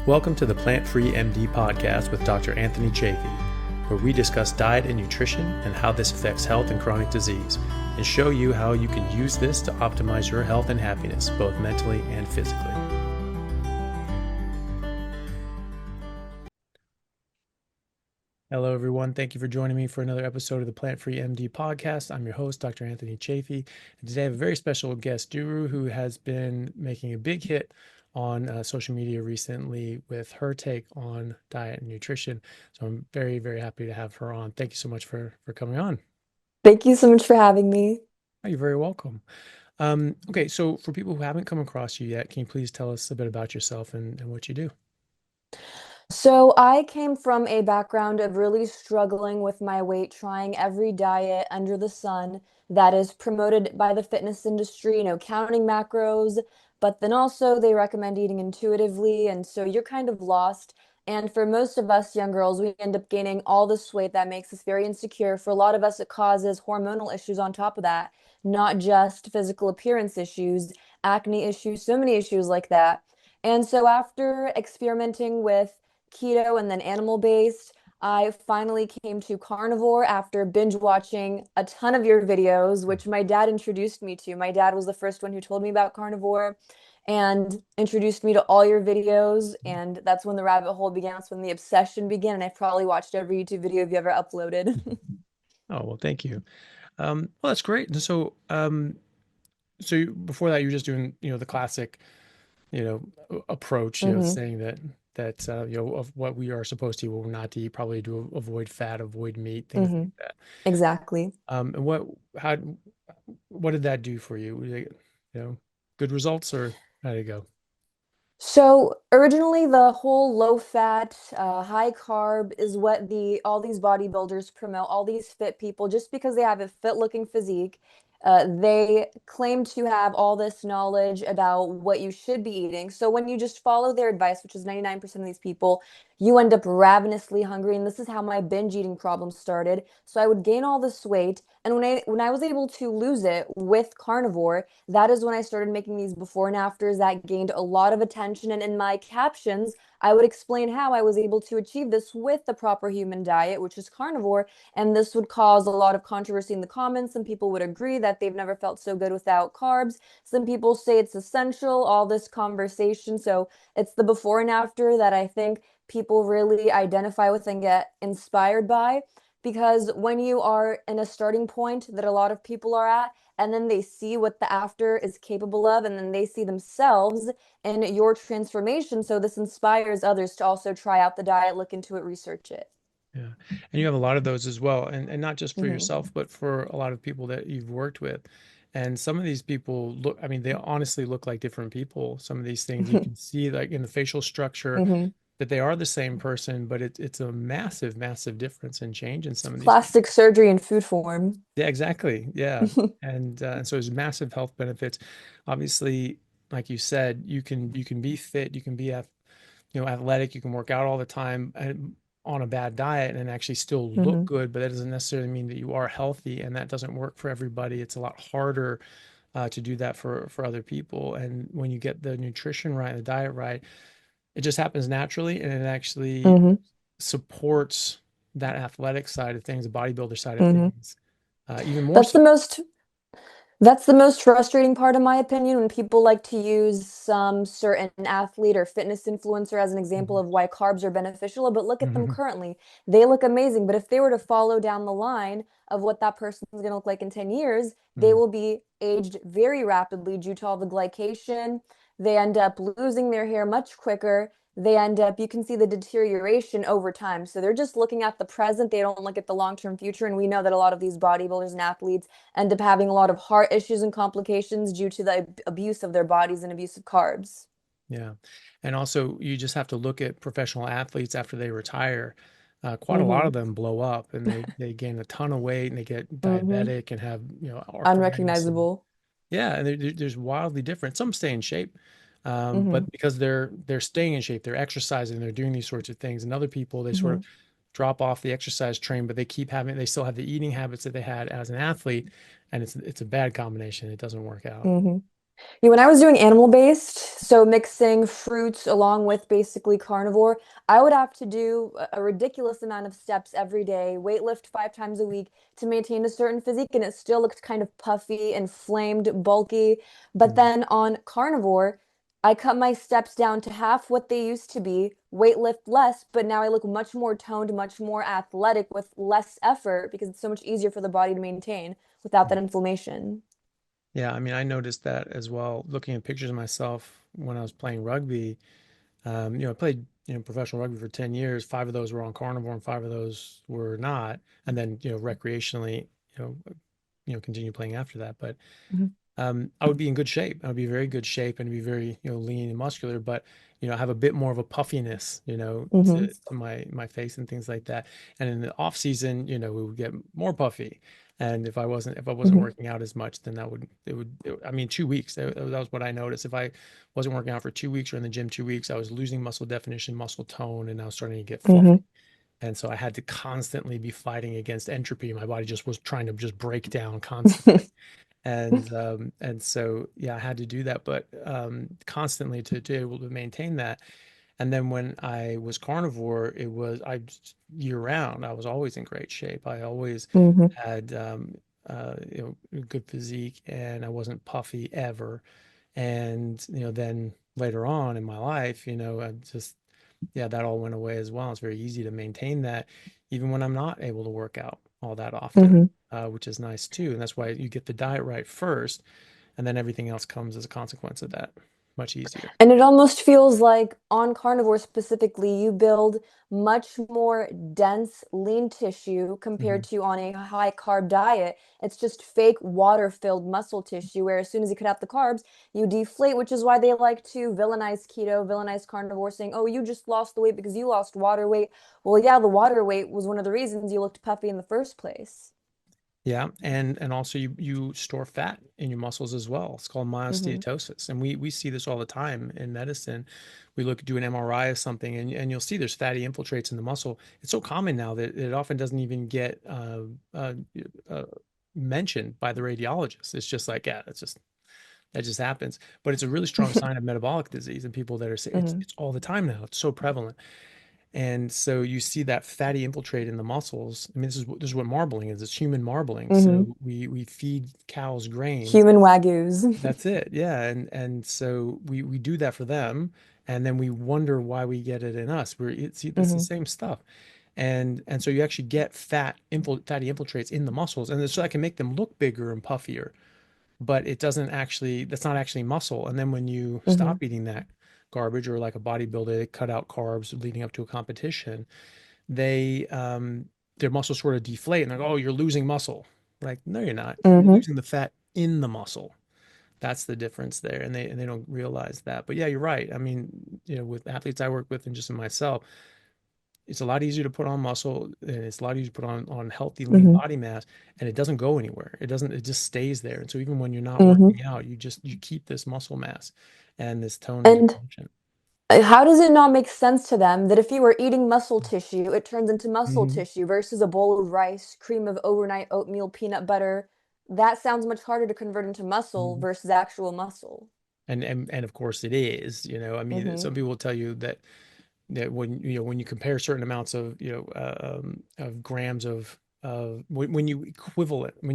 Welcome to the Plant-Free MD podcast with Dr. Anthony Chaffee, where we discuss diet and nutrition and how this affects health and chronic disease, and show you how you can use this to optimize your health and happiness, both mentally and physically. Hello, everyone. Thank you for joining me for another episode of the Plant-Free MD podcast. I'm your host, Dr. Anthony Chaffee, and today I have a very special guest, Duru, who has been making a big hit on social media recently with her take on diet and nutrition. So I'm very, very happy to have her on. Thank you so much for coming on. Thank you so much for having me. Oh, you're very welcome. Okay, so for people who haven't come across you yet, can you please tell us a bit about yourself and what you do? So I came from a background of really struggling with my weight, trying every diet under the sun that is promoted by the fitness industry, counting macros, but then also they recommend eating intuitively, and so you're kind of lost. And for most of us young girls, we end up gaining all this weight that makes us very insecure. For a lot of us, it causes hormonal issues on top of that, not just physical appearance issues, acne issues, so many issues like that. And so after experimenting with keto and then animal based, I finally came to carnivore after binge watching a ton of your videos, which my dad introduced me to. My dad was the first one who told me about carnivore and introduced me to all your videos. And that's when the rabbit hole began. That's when the obsession began. And I've probably watched every YouTube video you've ever uploaded. Oh, well, thank you. Well, that's great. And before that, you were just doing, the classic, approach, hmm saying that of what we are supposed to eat, what we're not to eat, probably to avoid fat, avoid meat, things hmm like that. Exactly. And what did that do for you? Were they, good results, or how did it go? So originally, the whole low fat, high carb is what all these bodybuilders promote. All these fit people, just because they have a fit looking physique, they claim to have all this knowledge about what you should be eating. So when you just follow their advice, which is 99% of these people, you end up ravenously hungry. And this is how my binge eating problem started. So I would gain all this weight, and when I was able to lose it with carnivore, that is when I started making these before and afters that gained a lot of attention. And in my captions, I would explain how I was able to achieve this with the proper human diet, which is carnivore. And this would cause a lot of controversy in the comments. Some people would agree that they've never felt so good without carbs. Some people say it's essential, all this conversation. So it's the before and after that I think people really identify with and get inspired by. Because when you are in a starting point that a lot of people are at, and then they see what the after is capable of, and then they see themselves in your transformation. So this inspires others to also try out the diet, look into it, research it. Yeah. And you have a lot of those as well, and not just for hmm yourself, but for a lot of people that you've worked with. And some of these people look, I mean, they honestly look like different people. Some of these things you can see, like in the facial structure, hmm that they are the same person, but it's a massive, massive difference and change in some of these people. Plastic surgery in food form. Yeah, exactly. Yeah. And so there's massive health benefits. Obviously, like you said, you can be fit, you can be athletic, you can work out all the time and on a bad diet and actually still look hmm good, but that doesn't necessarily mean that you are healthy, and that doesn't work for everybody. It's a lot harder to do that for other people. And when you get the nutrition right, the diet right, it just happens naturally, and it actually hmm supports that athletic side of things, the bodybuilder side of hmm things, even more That's so. the most That's the most frustrating part, in my opinion, when people like to use some certain athlete or fitness influencer as an example Mhm. of why carbs are beneficial. But look at them Mhm. currently. They look amazing. But if they were to follow down the line of what that person is going to look like in 10 years, they Mhm. will be aged very rapidly due to all the glycation. They end up losing their hair much quicker. You can see the deterioration over time. So they're just looking at the present. They don't look at the long-term future. And we know that a lot of these bodybuilders and athletes end up having a lot of heart issues and complications due to the abuse of their bodies and abuse of carbs. Yeah. And also, you just have to look at professional athletes after they retire. Quite a lot hmm of them blow up, and they gain a ton of weight, and they get hmm diabetic and have, arthritis. And Unrecognizable. yeah, and there's wildly different. Some stay in shape, hmm but because they're staying in shape, they're exercising, they're doing these sorts of things. And other people, they sort hmm of drop off the exercise train, but they still have the eating habits that they had as an athlete, and it's a bad combination. It doesn't work out. hmm Yeah, when I was doing animal-based, so mixing fruits along with basically carnivore, I would have to do a ridiculous amount of steps every day, weight lift 5 times a week to maintain a certain physique, and it still looked kind of puffy, inflamed, bulky. But Mhm. then on carnivore, I cut my steps down to half what they used to be, weight lift less, but now I look much more toned, much more athletic with less effort because it's so much easier for the body to maintain without that inflammation. Yeah, I mean, I noticed that as well, looking at pictures of myself when I was playing rugby. I played, professional rugby for 10 years. Five of those were on carnivore and five of those were not. And then, recreationally, you know, continue playing after that. But Mhm. I would be in good shape. I would be very good shape and be very, lean and muscular, but, have a bit more of a puffiness, Mhm. to my face and things like that. And in the off season, we would get more puffy. And if I wasn't Mhm. working out as much, then I mean, 2 weeks, that was what I noticed. If I wasn't working out for 2 weeks or in the gym 2 weeks, I was losing muscle definition, muscle tone, and I was starting to get fluffy. Mhm. And so I had to constantly be fighting against entropy. My body just was trying to just break down constantly. And so yeah, I had to do that, but constantly to able to maintain that. And then when I was carnivore, it was I year round. I was always in great shape. I always Mhm. had a good physique, and I wasn't puffy ever. And then later on in my life, I just yeah, that all went away as well. It's very easy to maintain that even when I'm not able to work out all that often, Mhm. which is nice too. And that's why you get the diet right first, and then everything else comes as a consequence of that. Much easier. And it almost feels like on carnivore specifically, you build much more dense, lean tissue Hmm. compared to on a high carb diet. It's just fake water-filled muscle tissue, where as soon as you cut out the carbs, you deflate, which is why they like to villainize keto, villainize carnivore, saying, oh, you just lost the weight because you lost water weight. Well, yeah, the water weight was one of the reasons you looked puffy in the first place. Yeah, and also you store fat in your muscles as well. It's called Hmm. myosteatosis, and we see this all the time in medicine. We do an MRI of something, and you'll see there's fatty infiltrates in the muscle. It's so common now that it often doesn't even get uh, mentioned by the radiologist. It's just like, yeah, that just happens. But it's a really strong sign of metabolic disease in people that are sick. It's Hmm. it's all the time now. It's so prevalent. And so you see that fatty infiltrate in the muscles. I mean, this is what marbling is. It's human marbling. Hmm. So we feed cows grains. Human wagyus. That's it. Yeah. And so we do that for them, and then we wonder why we get it in us. It's the Hmm. same stuff. And so you actually get fatty infiltrates in the muscles, and so that can make them look bigger and puffier, but that's not actually muscle. And then when you Hmm. stop eating that garbage, or like a bodybuilder, they cut out carbs leading up to a competition, they their muscles sort of deflate, and they're like, oh, you're losing muscle. Like, no, you're not. You're Hmm. losing the fat in the muscle. That's the difference there, and they don't realize that. But yeah, you're right. I mean, with athletes I work with and just in myself, it's a lot easier to put on muscle, and it's a lot easier to put on healthy lean Hmm. body mass, and it doesn't go anywhere. It just stays there. And so even when you're not Hmm. working out, you keep this muscle mass and this tone and And definition. how does it not make sense to them that if you were eating muscle tissue, it turns into muscle Hmm. tissue versus a bowl of rice, cream of overnight oatmeal, peanut butter? That sounds much harder to convert into muscle Hmm. versus actual muscle. And of course it is. I mean, Hmm. some people will tell you that when you compare certain amounts of of grams of when you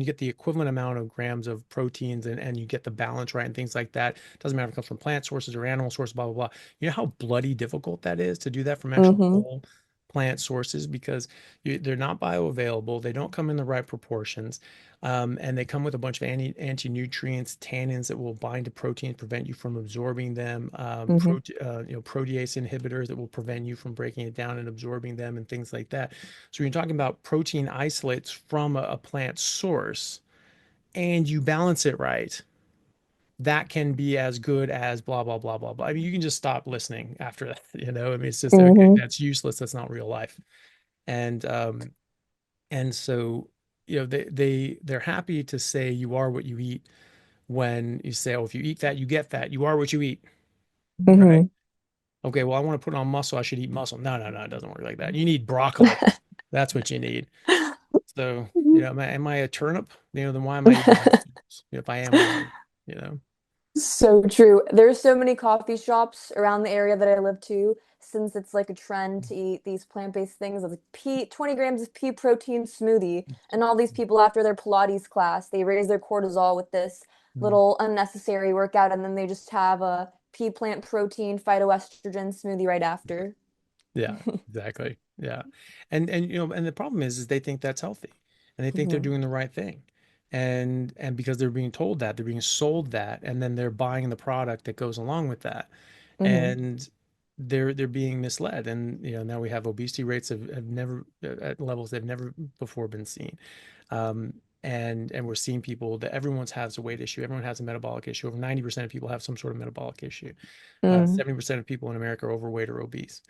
get the equivalent amount of grams of proteins, and you get the balance right and things like that, doesn't matter if it comes from plant sources or animal sources, blah blah blah. You know how bloody difficult that is to do that from actual Hmm. whole plant sources, because they're not bioavailable, they don't come in the right proportions, and they come with a bunch of anti-nutrients, tannins that will bind to proteins, prevent you from absorbing them, Hmm. protease inhibitors that will prevent you from breaking it down and absorbing them, and things like that. So when you're talking about protein isolates from a plant source, and you balance it right, that can be as good as blah blah blah blah blah. I mean, you can just stop listening after that. I mean, it's just okay. Hmm. That's useless. That's not real life. And so they're happy to say you are what you eat, when you say, oh, if you eat fat, you get fat. You are what you eat, right? Hmm. Okay, well, I want to put on muscle. I should eat muscle. No, no, no, it doesn't work like that. You need broccoli. That's what you need. So, am I a turnip? Then why am I eating vegetables? If I am one, you know. So true. There's so many coffee shops around the area that I live to, since it's like a trend to eat these plant-based things of like 20 grams of pea protein smoothie. And all these people after their Pilates class, they raise their cortisol with this Mm. little unnecessary workout, and then they just have a pea plant protein phytoestrogen smoothie right after. Yeah, exactly. Yeah. And and the problem is they think that's healthy and they think they're Hmm. doing the right thing. And because they're being told that, they're being sold that, and then they're buying the product that goes along with that. Hmm. And they're being misled. And now we have obesity rates have never at levels they've never before been seen. Um, and we're seeing people that everyone's has a weight issue, everyone has a metabolic issue. Over 90% of people have some sort of metabolic issue. Mm. 70% of people in America are overweight or obese.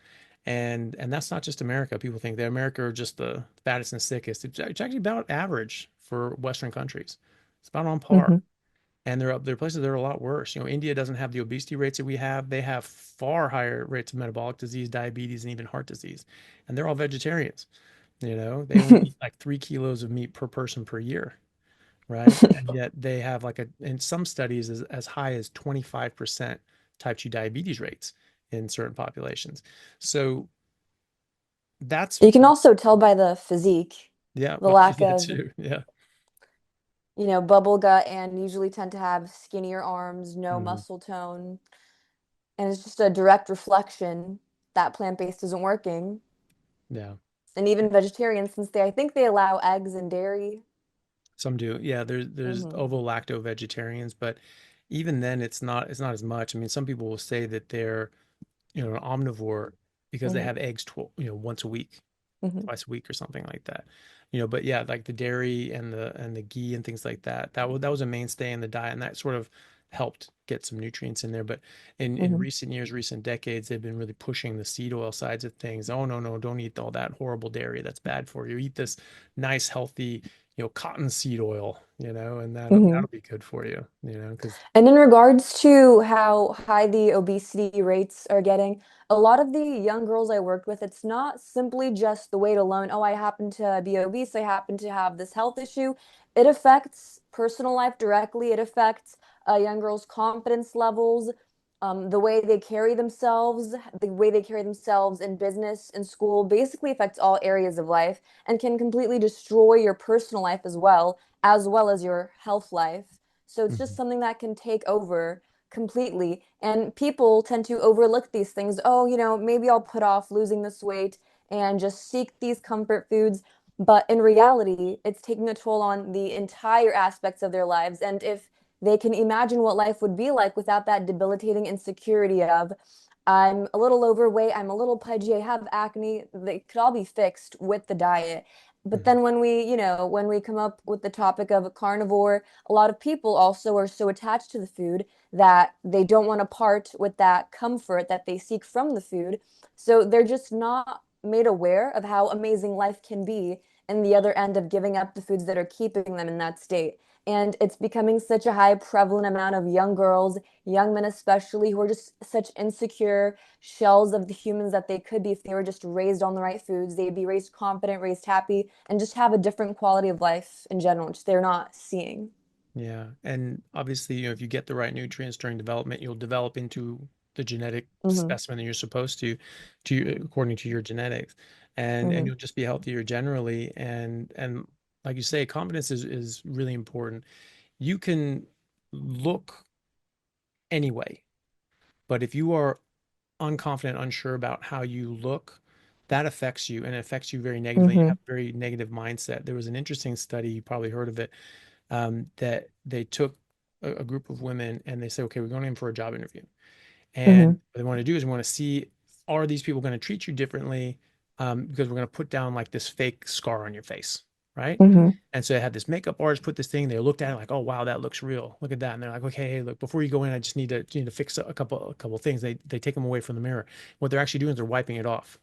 And that's not just America. People think that America are just the fattest and sickest. It's actually about average for Western countries. It's about on par. Hmm. And there are places that are a lot worse. India doesn't have the obesity rates that we have. They have far higher rates of metabolic disease, diabetes, and even heart disease. And they're all vegetarians. They only eat like 3 kilos of meat per person per year, right? And yet they have like in some studies as high as 25% type 2 diabetes rates in certain populations. So that's You can also tell by the physique, yeah, the well, lack that of, too. Yeah. bubble gut, and usually tend to have skinnier arms, no Mhm. muscle tone. And it's just a direct reflection that plant-based isn't working. Yeah. And even vegetarians, since I think they allow eggs and dairy. Some do. Yeah, there's Hmm. ovo-lacto vegetarians, but even then it's not as much. I mean, some people will say that they're, an omnivore because they Hmm. have eggs once a week, Hmm. twice a week or something like that. But yeah, like the dairy and the ghee and things like that. That was a mainstay in the diet, and that sort of helped get some nutrients in there. But in Hmm. recent years, recent decades, they've been really pushing the seed oil sides of things. Oh no, no, don't eat all that horrible dairy. That's bad for you. Eat this nice, healthy, cottonseed oil, and that'll Hmm. be good for you, because And in regards to how high the obesity rates are getting, a lot of the young girls I worked with, it's not simply just the weight alone. Oh, I happen to be obese. I happen to have this health issue. It affects personal life directly. It affects young girls' confidence levels, the way they carry themselves, the way they carry themselves in business, in school, basically affects all areas of life and can completely destroy your personal life as well as your health life. So it's just Mhm. something that can take over completely. And people tend to overlook these things. Oh, maybe I'll put off losing this weight and just seek these comfort foods. But in reality, it's taking a toll on the entire aspects of their lives. And if they can imagine what life would be like without that debilitating insecurity of, I'm a little overweight, I'm a little pudgy, I have acne, they could all be fixed with the diet. But Mhm. then when we come up with the topic of a carnivore, a lot of people also are so attached to the food that they don't want to part with that comfort that they seek from the food. So they're just not made aware of how amazing life can be in the other end of giving up the foods that are keeping them in that state. And it's becoming such a high prevalent amount of young girls, young men especially, who are just such insecure shells of the humans that they could be if they were just raised on the right foods. They'd be raised confident, raised happy, and just have a different quality of life in general, which they're not seeing. Yeah. And obviously, if you get the right nutrients during development, you'll develop into the genetic Hmm. specimen that you're supposed according to your genetics. And Hmm. you'll just be healthier generally. And like you say, confidence is really important. You can look anyway, but if you are unconfident, unsure about how you look, that affects you and it affects you very negatively. You Hmm. have a very negative mindset. There was an interesting study, you probably heard of it, that they took a group of women and they said, okay, we're going in for a job interview. And Hmm. what they want to do is we want to see, are these people going to treat you differently? Because we're going to put down like this fake scar on your face, right? Hmm. And so they had this makeup artist put this thing. They looked at it like, oh wow, that looks real. Look at that. And they're like, okay, hey, look, before you go in, I just need to fix a couple things. They take them away from the mirror. What they're actually doing is they're wiping it off.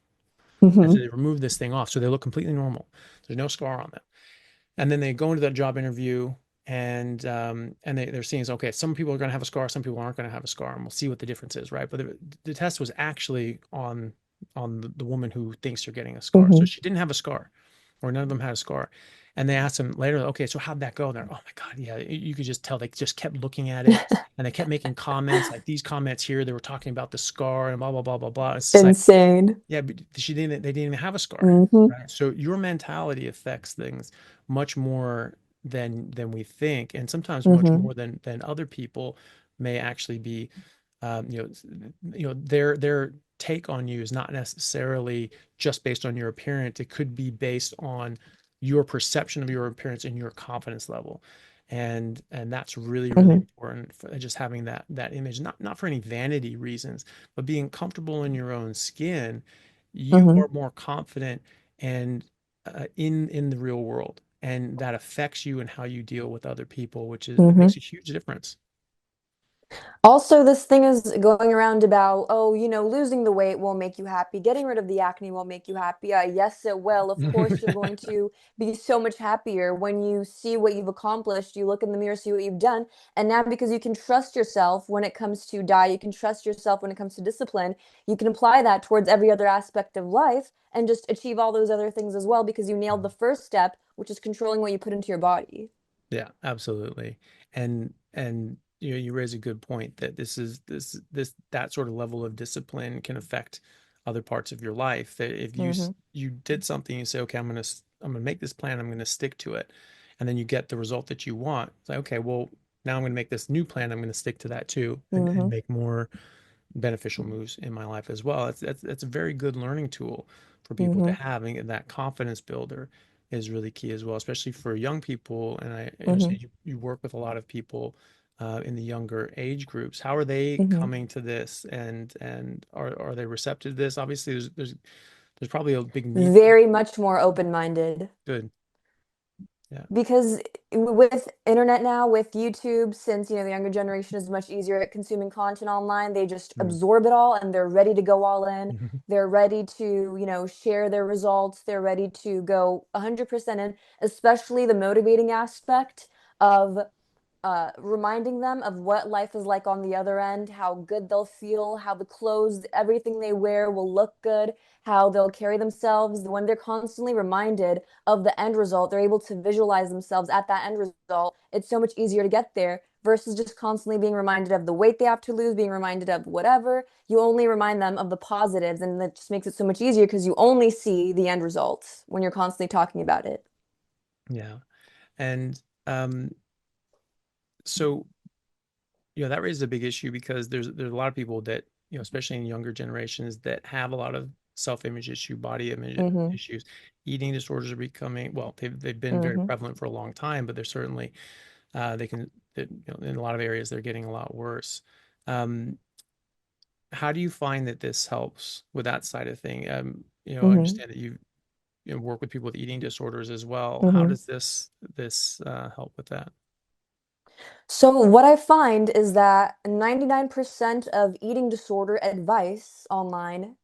And so Hmm. they remove this thing off. So they look completely normal. There's no scar on them. And then they go into that job interview and they're seeing is okay, some people are going to have a scar, some people aren't going to have a scar, and we'll see what the difference is, right? But the test was actually on the woman who thinks you're getting a scar. So Hmm. she didn't have a scar. or none of them had a scar. And they asked them later, okay, so how'd that go? And they're, oh my God, yeah, you could just tell they just kept looking at it and they kept making comments like these comments here. They were talking about the scar and blah, blah, blah, blah, blah. It's just like, Insane. yeah, but they didn't even have a scar, Hmm. right? So your mentality affects things much more than we think, and sometimes much Hmm. more than other people may actually be. You know, their take on you is not necessarily just based on your appearance. It could be based on your perception of your appearance and your confidence level, and that's really really Hmm. important for just having that image, not for any vanity reasons, but being comfortable in your own skin. You Hmm. are more confident and in the real world, and that affects you and how you deal with other people, which is it Hmm. makes a huge difference. Also, this thing is going around about, oh, losing the weight won't make you happy. Getting rid of the acne won't make you happy. Yes, it will. Of course, you're going to be so much happier when you see what you've accomplished. You look in the mirror, see what you've done. And now, because you can trust yourself when it comes to diet, you can trust yourself when it comes to discipline, you can apply that towards every other aspect of life and just achieve all those other things as well because you nailed the first step, which is controlling what you put into your body. Yeah, absolutely. And you raise a good point that that sort of level of discipline can affect other parts of your life. That if Hmm. you did something, you say, okay, I'm gonna make this plan, I'm gonna stick to it, and then you get the result that you want. It's like, okay, well, now I'm gonna make this new plan, I'm gonna stick to that too, and Hmm. make more beneficial moves in my life as well. That's a very good learning tool for people to Hmm. have, and that confidence builder is really key as well, especially for young people. And I Hmm. understand you work with a lot of people in the younger age groups. How are they Hmm. coming to this, and are they receptive to this? Obviously, there's probably a big need for Very much more open-minded. good. Yeah. Because with internet now, with YouTube, since the younger generation is much easier at consuming content online, they just Mm. absorb it all and they're ready to go all in. Mhm. They're ready to, share their results. They're ready to go 100% in, especially the motivating aspect of reminding them of what life is like on the other end, how good they'll feel, how the clothes, everything they wear will look good, how they'll carry themselves. When they're constantly reminded of the end result, they're able to visualize themselves at that end result. It's so much easier to get there versus just constantly being reminded of the weight they have to lose, being reminded of whatever. You only remind them of the positives, and that just makes it so much easier because you only see the end results when you're constantly talking about it. Yeah. And so that raises a big issue because there's a lot of people that, especially in younger generations, that have a lot of self-image issue, body image Mm-hmm. issues. Eating disorders are becoming, well, they've been very Mm-hmm. prevalent for a long time, but they're certainly they can in a lot of areas they're getting a lot worse. Um, how do you find that this helps with that side of thing? I Mm-hmm. understand that you work with people with eating disorders as well. How Mm-hmm. does this help with that? So, what I find is that 99% of eating disorder advice online,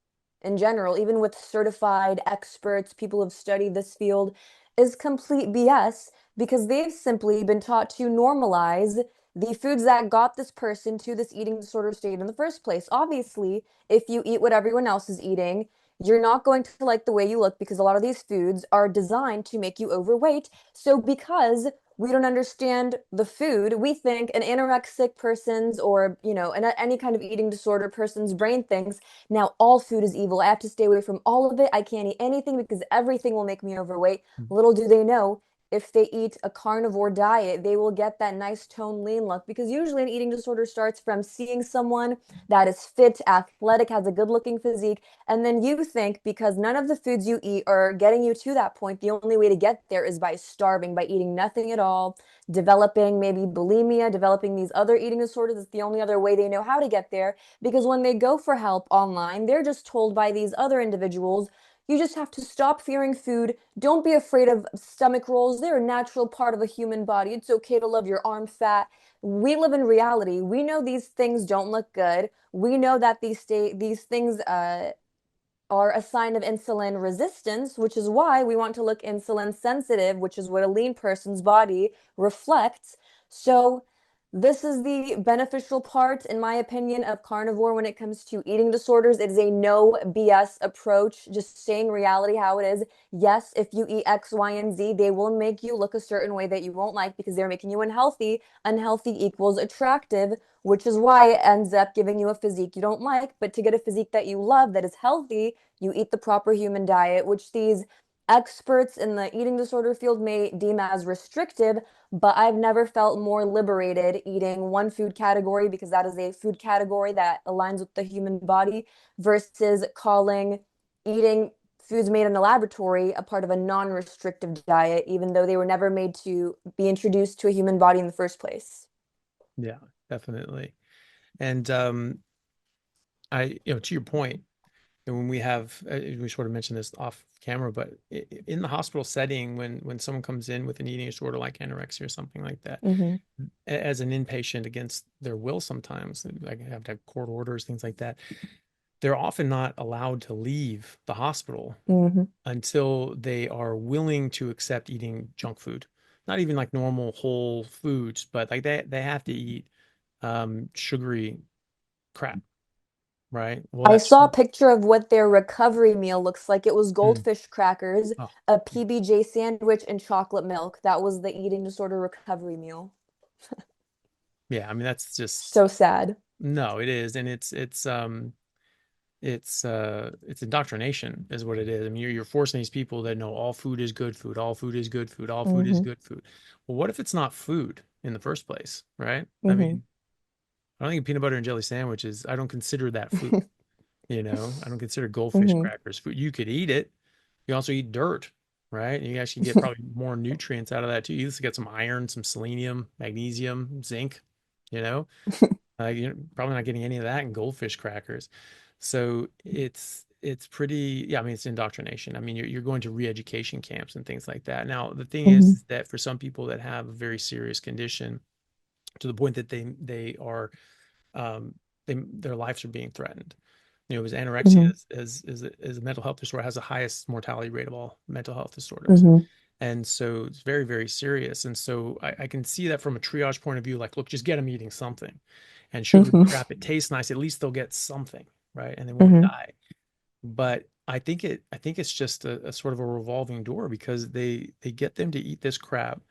in general, even with certified experts, people who've studied this field, is complete BS because they've simply been taught to normalize the foods that got this person to this eating disorder state in the first place. Obviously, if you eat what everyone else is eating, you're not going to like the way you look because a lot of these foods are designed to make you overweight. So, because we don't understand the food, we think an anorexic person's or, any kind of eating disorder person's brain thinks, now all food is evil. I have to stay away from all of it. I can't eat anything because everything will make me overweight. Little do they know, if they eat a carnivore diet, they will get that nice tone lean look because usually an eating disorder starts from seeing someone that is fit, athletic, has a good looking physique, and then you think because none of the foods you eat are getting you to that point, the only way to get there is by starving, by eating nothing at all, developing maybe bulimia, developing these other eating disorders. It's the only other way they know how to get there because when they go for help online, they're just told by these other individuals, you just have to stop fearing food. Don't be afraid of stomach rolls. They're a natural part of a human body. It's okay to love your arm fat. We live in reality. We know these things don't look good. We know that these things are a sign of insulin resistance, which is why we want to look insulin sensitive, which is what a lean person's body reflects. So This is the beneficial part, in my opinion, of carnivore when it comes to eating disorders. It is a no BS approach, just saying reality how it is. Yes, if you eat X, Y, and Z, they will make you look a certain way that you won't like because they're making you unhealthy. Unhealthy equals attractive, which is why it ends up giving you a physique you don't like. But to get a physique that you love, that is healthy, you eat the proper human diet, which these experts in the eating disorder field may deem as restrictive, but I've never felt more liberated eating one food category because that is a food category that aligns with the human body versus calling eating foods made in a laboratory a part of a non-restrictive diet, even though they were never made to be introduced to a human body in the first place. Yeah, definitely. And to your point, and when we have, we sort of mentioned this off camera, but in the hospital setting, when someone comes in with an eating disorder like anorexia or something like that, Mm-hmm. as an inpatient against their will, sometimes like have to have court orders, things like that, they're often not allowed to leave the hospital Mm-hmm. until they are willing to accept eating junk food, not even like normal whole foods, but like they have to eat sugary crap, right? Well, I that's saw a picture of what their recovery meal looks like. It was mm, goldfish crackers, oh, a PBJ sandwich, and chocolate milk. That was the eating disorder recovery meal. yeah. I mean, that's just So sad. no, it is, and it's indoctrination is what it is. I mean, you're forcing these people that know all food is good food, all food is good food, all food is Mm-hmm. good food. Well, what if it's not food in the first place, right? I Mm-hmm. mean, I don't think a peanut butter and jelly sandwich is, I don't consider that food, I don't consider goldfish Mm-hmm. crackers food. You could eat it. You also eat dirt, right? And you actually get probably more nutrients out of that too. You just get some iron, some selenium, magnesium, zinc, you know? You're probably not getting any of that in goldfish crackers. So it's pretty, yeah, I mean, it's indoctrination. I mean, you're going to re-education camps and things like that. Now, the thing Mm-hmm. is that for some people that have a very serious condition to the point that they are their lives are being threatened. Because anorexia Mm-hmm. is a mental health disorder, has the highest mortality rate of all mental health disorders. Mm-hmm. And so it's very, very serious. And so I can see that from a triage point of view, like, look, just get them eating something. And sugary Mm-hmm. crap, it tastes nice. At least they'll get something, right? And they won't Mm-hmm. die. But I think it's just a sort of a revolving door because they get them to eat this crap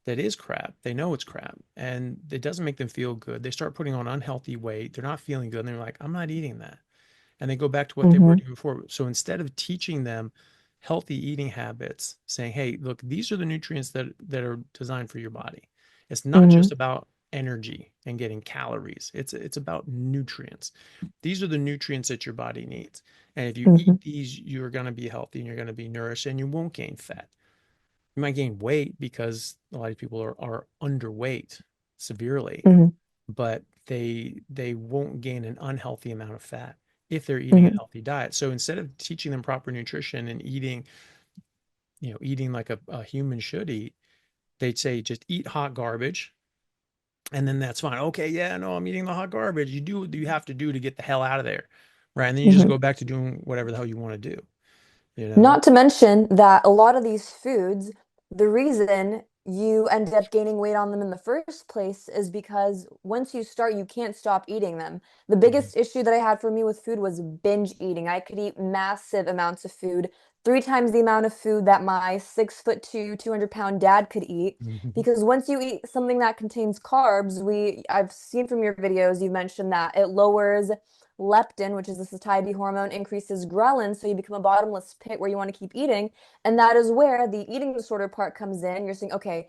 that is crap. They know it's crap and it doesn't make them feel good. They start putting on unhealthy weight. They're not feeling good. And they're like, I'm not eating that. And they go back to what they were Mm-hmm. doing before. So instead of teaching them healthy eating habits, saying, hey, look, these are the nutrients that are designed for your body. It's not Mm-hmm. just about energy and getting calories. It's about nutrients. These are the nutrients that your body needs. And if you eat Mm-hmm. these, you're going to be healthy and you're going to be nourished and you won't gain fat. You might gain weight because a lot of people are underweight severely, Mm-hmm. but they won't gain an unhealthy amount of fat if they're eating a Mm-hmm. healthy diet. So instead of teaching them proper nutrition and eating like a human should eat, they'd say just eat hot garbage and then that's fine. Okay, yeah, no, I'm eating the hot garbage. You do what you have to do to get the hell out of there. Right. And then you just Mm-hmm. go back to doing whatever the hell you want to do, you know? Not to mention that a lot of these foods, the reason you end up gaining weight on them in the first place is because once you start, you can't stop eating them. The Mhm. biggest issue that I had for me with food was binge eating. I could eat massive amounts of food, three times the amount of food that my 6'2", 200-pound dad could eat. Mhm. Because once you eat something that contains carbs, I've seen from your videos, you mentioned that it lowers leptin, which is the satiety hormone, increases ghrelin, so you become a bottomless pit where you want to keep eating. And that is where the eating disorder part comes in. You're saying, okay,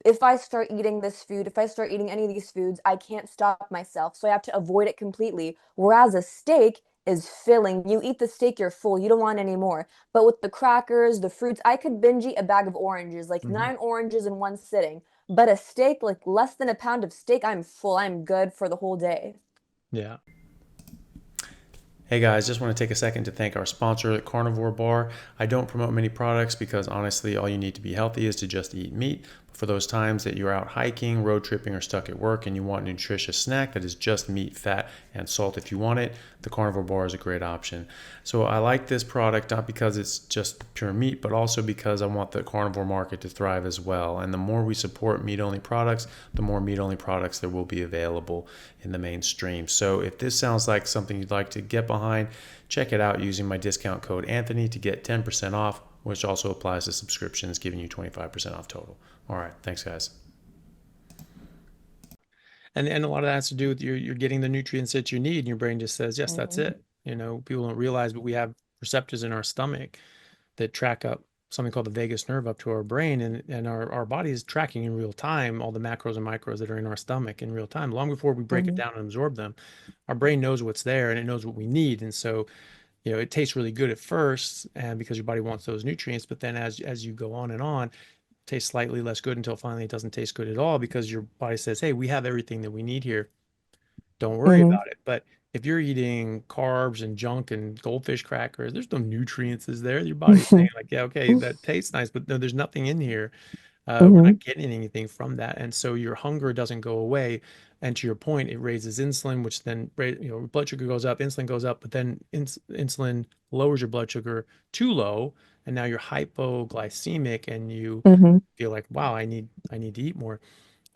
if I start eating this food, if I start eating any of these foods, I can't stop myself. So I have to avoid it completely. Whereas a steak is filling. You eat the steak, you're full. You don't want any more. But with the crackers, the fruits, I could binge eat a bag of oranges, like Mhm. 9 oranges in one sitting. But a steak, like less than a pound of steak, I'm full. I'm good for the whole day. Yeah. Hey guys, just want to take a second to thank our sponsor, Carnivore Bar. I don't promote many products because honestly, all you need to be healthy is to just eat meat. for those times that you're out hiking, road tripping, or stuck at work and you want a nutritious snack that is just meat, fat, and salt if you want it, the carnivore bar is a great option. So I like this product not because it's just pure meat, but also because I want the carnivore market to thrive as well. And the more we support meat-only products, the more meat-only products there will be available in the mainstream. So if this sounds like something you'd like to get behind, check it out using my discount code Anthony to get 10% off, which also applies to subscriptions, giving you 25% off total. All right, thanks guys. And a lot of that has to do with you're getting the nutrients that you need, and your brain just says, yes, that's Hmm. it. People don't realize, but we have receptors in our stomach that track up something called the vagus nerve up to our brain, and our body is tracking in real time all the macros and micros that are in our stomach in real time, long before we break it Hmm. down and absorb them. Our brain knows what's there and it knows what we need. And so, it tastes really good at first, and because your body wants those nutrients, but then as you go on, tastes slightly less good until finally it doesn't taste good at all because your body says, hey, we have everything that we need here. Don't worry Hmm. about it. But if you're eating carbs and junk and goldfish crackers, there's no nutrients is there. Your body's saying like, yeah, okay, that tastes nice, but no, there's nothing in here. We're not Hmm. getting anything from that. And so your hunger doesn't go away. And to your point, it raises insulin, which then, blood sugar goes up, insulin goes up, but then insulin lowers your blood sugar too low. And now you're hypoglycemic and you Hmm. feel like, wow, I need to eat more.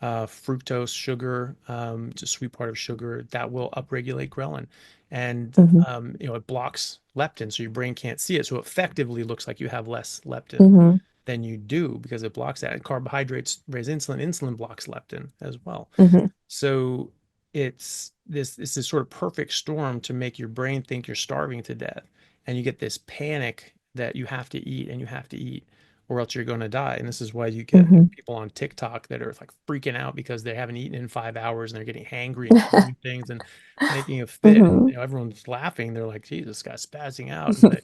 Fructose, sugar, it's a sweet part of sugar that will upregulate ghrelin, and Hmm. it blocks leptin, so your brain can't see it. So effectively, looks like you have less leptin Hmm. than you do because it blocks that. And carbohydrates raise insulin. Insulin blocks leptin as well. Hmm. So it's this sort of perfect storm to make your brain think you're starving to death, and you get this panic that you have to eat and you have to eat, or else you're going to die. And this is why you get Hmm. people on TikTok that are like freaking out because they haven't eaten in 5 hours and they're getting hangry and throwing things and making a fit, and Hmm. everyone's laughing. They're like, "Jesus, this guy's spazzing out," and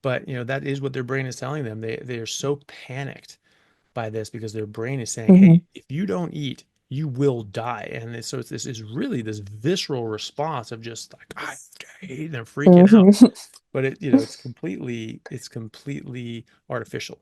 but that is what their brain is telling them. They are so panicked by this because their brain is saying, Hmm. "Hey, if you don't eat, you will die." And so this is really this visceral response of just like I hate, and they're freaking out. Hmm. But it's completely artificial.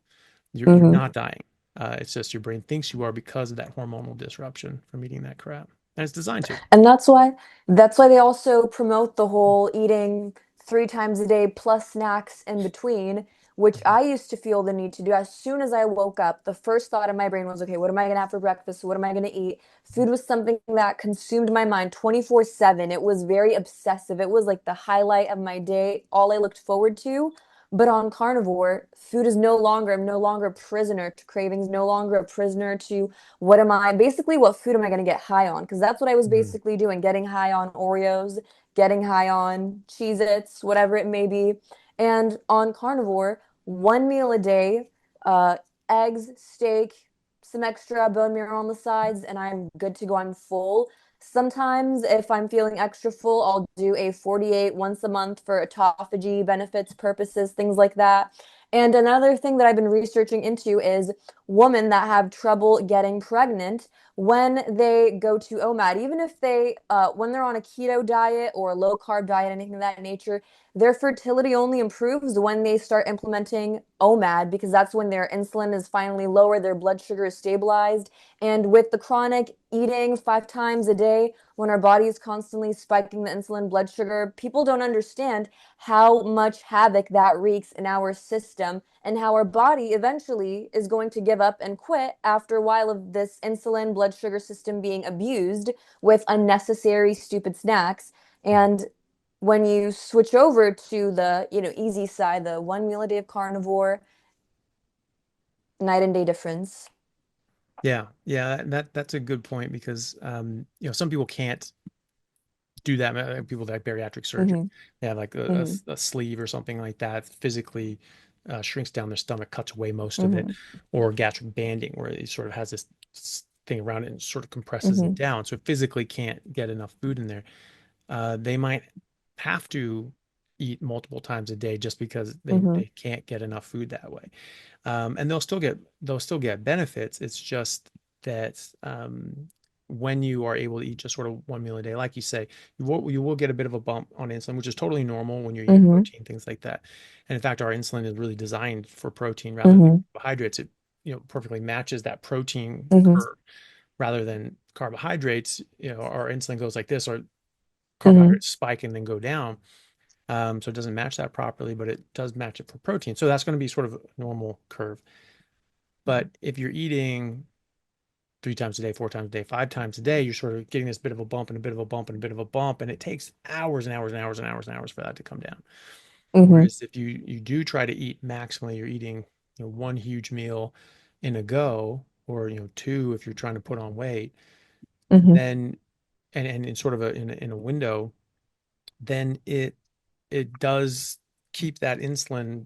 You're Hmm. not dying. It's just your brain thinks you are because of that hormonal disruption from eating that crap, and it's designed to. And that's why they also promote the whole eating 3 times a day plus snacks in between, which Mhm. I used to feel the need to do. As soon as I woke up, the first thought in my brain was, okay, what am I gonna have for breakfast? What am I gonna eat? Food was something that consumed my mind 24/7. It was very obsessive. It was like the highlight of my day, all I looked forward to. But on carnivore, food is no longer, I'm no longer a prisoner to cravings, no longer a prisoner to what food am I going to get high on? Because that's what I was Mhm. basically doing, getting high on Oreos, getting high on Cheez-Its, whatever it may be. And on carnivore, one meal a day, uh, eggs, steak, some extra bone marrow on the sides, and I'm good to go. I'm full. Sometimes, if I'm feeling extra full, I'll do a 48 once a month for autophagy benefits purposes, things like that. And another thing that I've been researching into is women that have trouble getting pregnant when they go to OMAD, even if when they're on a keto diet or a low carb diet, anything of that nature, their fertility only improves when they start implementing OMAD because that's when their insulin is finally lower, their blood sugar is stabilized. And with the chronic eating 5 times a day, when our body is constantly spiking the insulin blood sugar, people don't understand how much havoc that wreaks in our system and how our body eventually is going to give up and quit after a while of this insulin blood sugar system being abused with unnecessary stupid snacks. And when you switch over to the easy side, the one meal a day of carnivore, night and day difference. Yeah, yeah, that's a good point because some people can't do that. People that have bariatric surgery, Hmm. they have like Hmm. a sleeve or something like that, physically shrinks down their stomach, cuts away most of it, Hmm. or gastric banding, where it sort of has this thing around it and sort of compresses it Hmm. down, so it physically can't get enough food in there. They might have to eat multiple times a day just because they Hmm. they can't get enough food that way, and they'll still get benefits. It's just that when you are able to eat just sort of one meal a day, like you say, you will get a bit of a bump on insulin, which is totally normal when you're eating Hmm. protein, things like that. And in fact, our insulin is really designed for protein rather than Hmm. carbohydrates. It perfectly matches that protein Hmm. curve rather than carbohydrates. Our insulin goes like this, or Hmm. carbohydrates spike and then go down. So it doesn't match that properly, but it does match it for protein. So that's going to be sort of a normal curve. But if you're eating 3 times a day, 4 times a day, 5 times a day, you're sort of getting this bit of a bump and a bit of a bump and a bit of a bump, and it takes hours and hours and hours and hours and hours for that to come down. Hmm. Whereas if you do try to eat maximally, you're eating one huge meal in a go, or two if you're trying to put on weight, Hmm. then and in sort of a window, then it does keep that insulin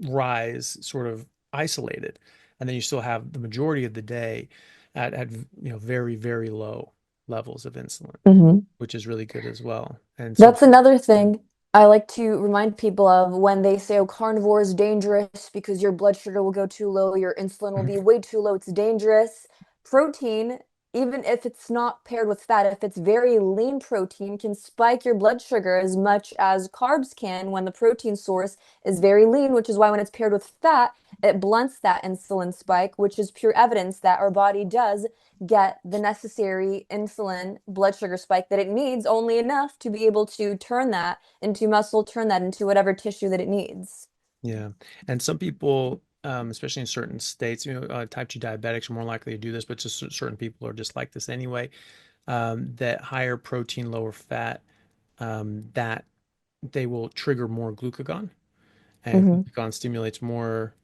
rise sort of isolated, and then you still have the majority of the day at very, very low levels of insulin, Hmm. which is really good as well. And so, That's another yeah. thing I like to remind people of when they say, oh, carnivore is dangerous because your blood sugar will go too low, your insulin will Mhm. be way too low, it's dangerous. Protein, even if it's not paired with fat, if it's very lean protein, can spike your blood sugar as much as carbs can when the protein source is very lean, which is why when it's paired with fat, it blunts that insulin spike, which is pure evidence that our body does get the necessary insulin blood sugar spike that it needs, only enough to be able to turn that into muscle, turn that into whatever tissue that it needs. Yeah. And some people, especially in certain states, type 2 diabetics are more likely to do this, but just certain people are just like this anyway, that higher protein, lower fat, that they will trigger more glucagon, and Hmm. glucagon stimulates more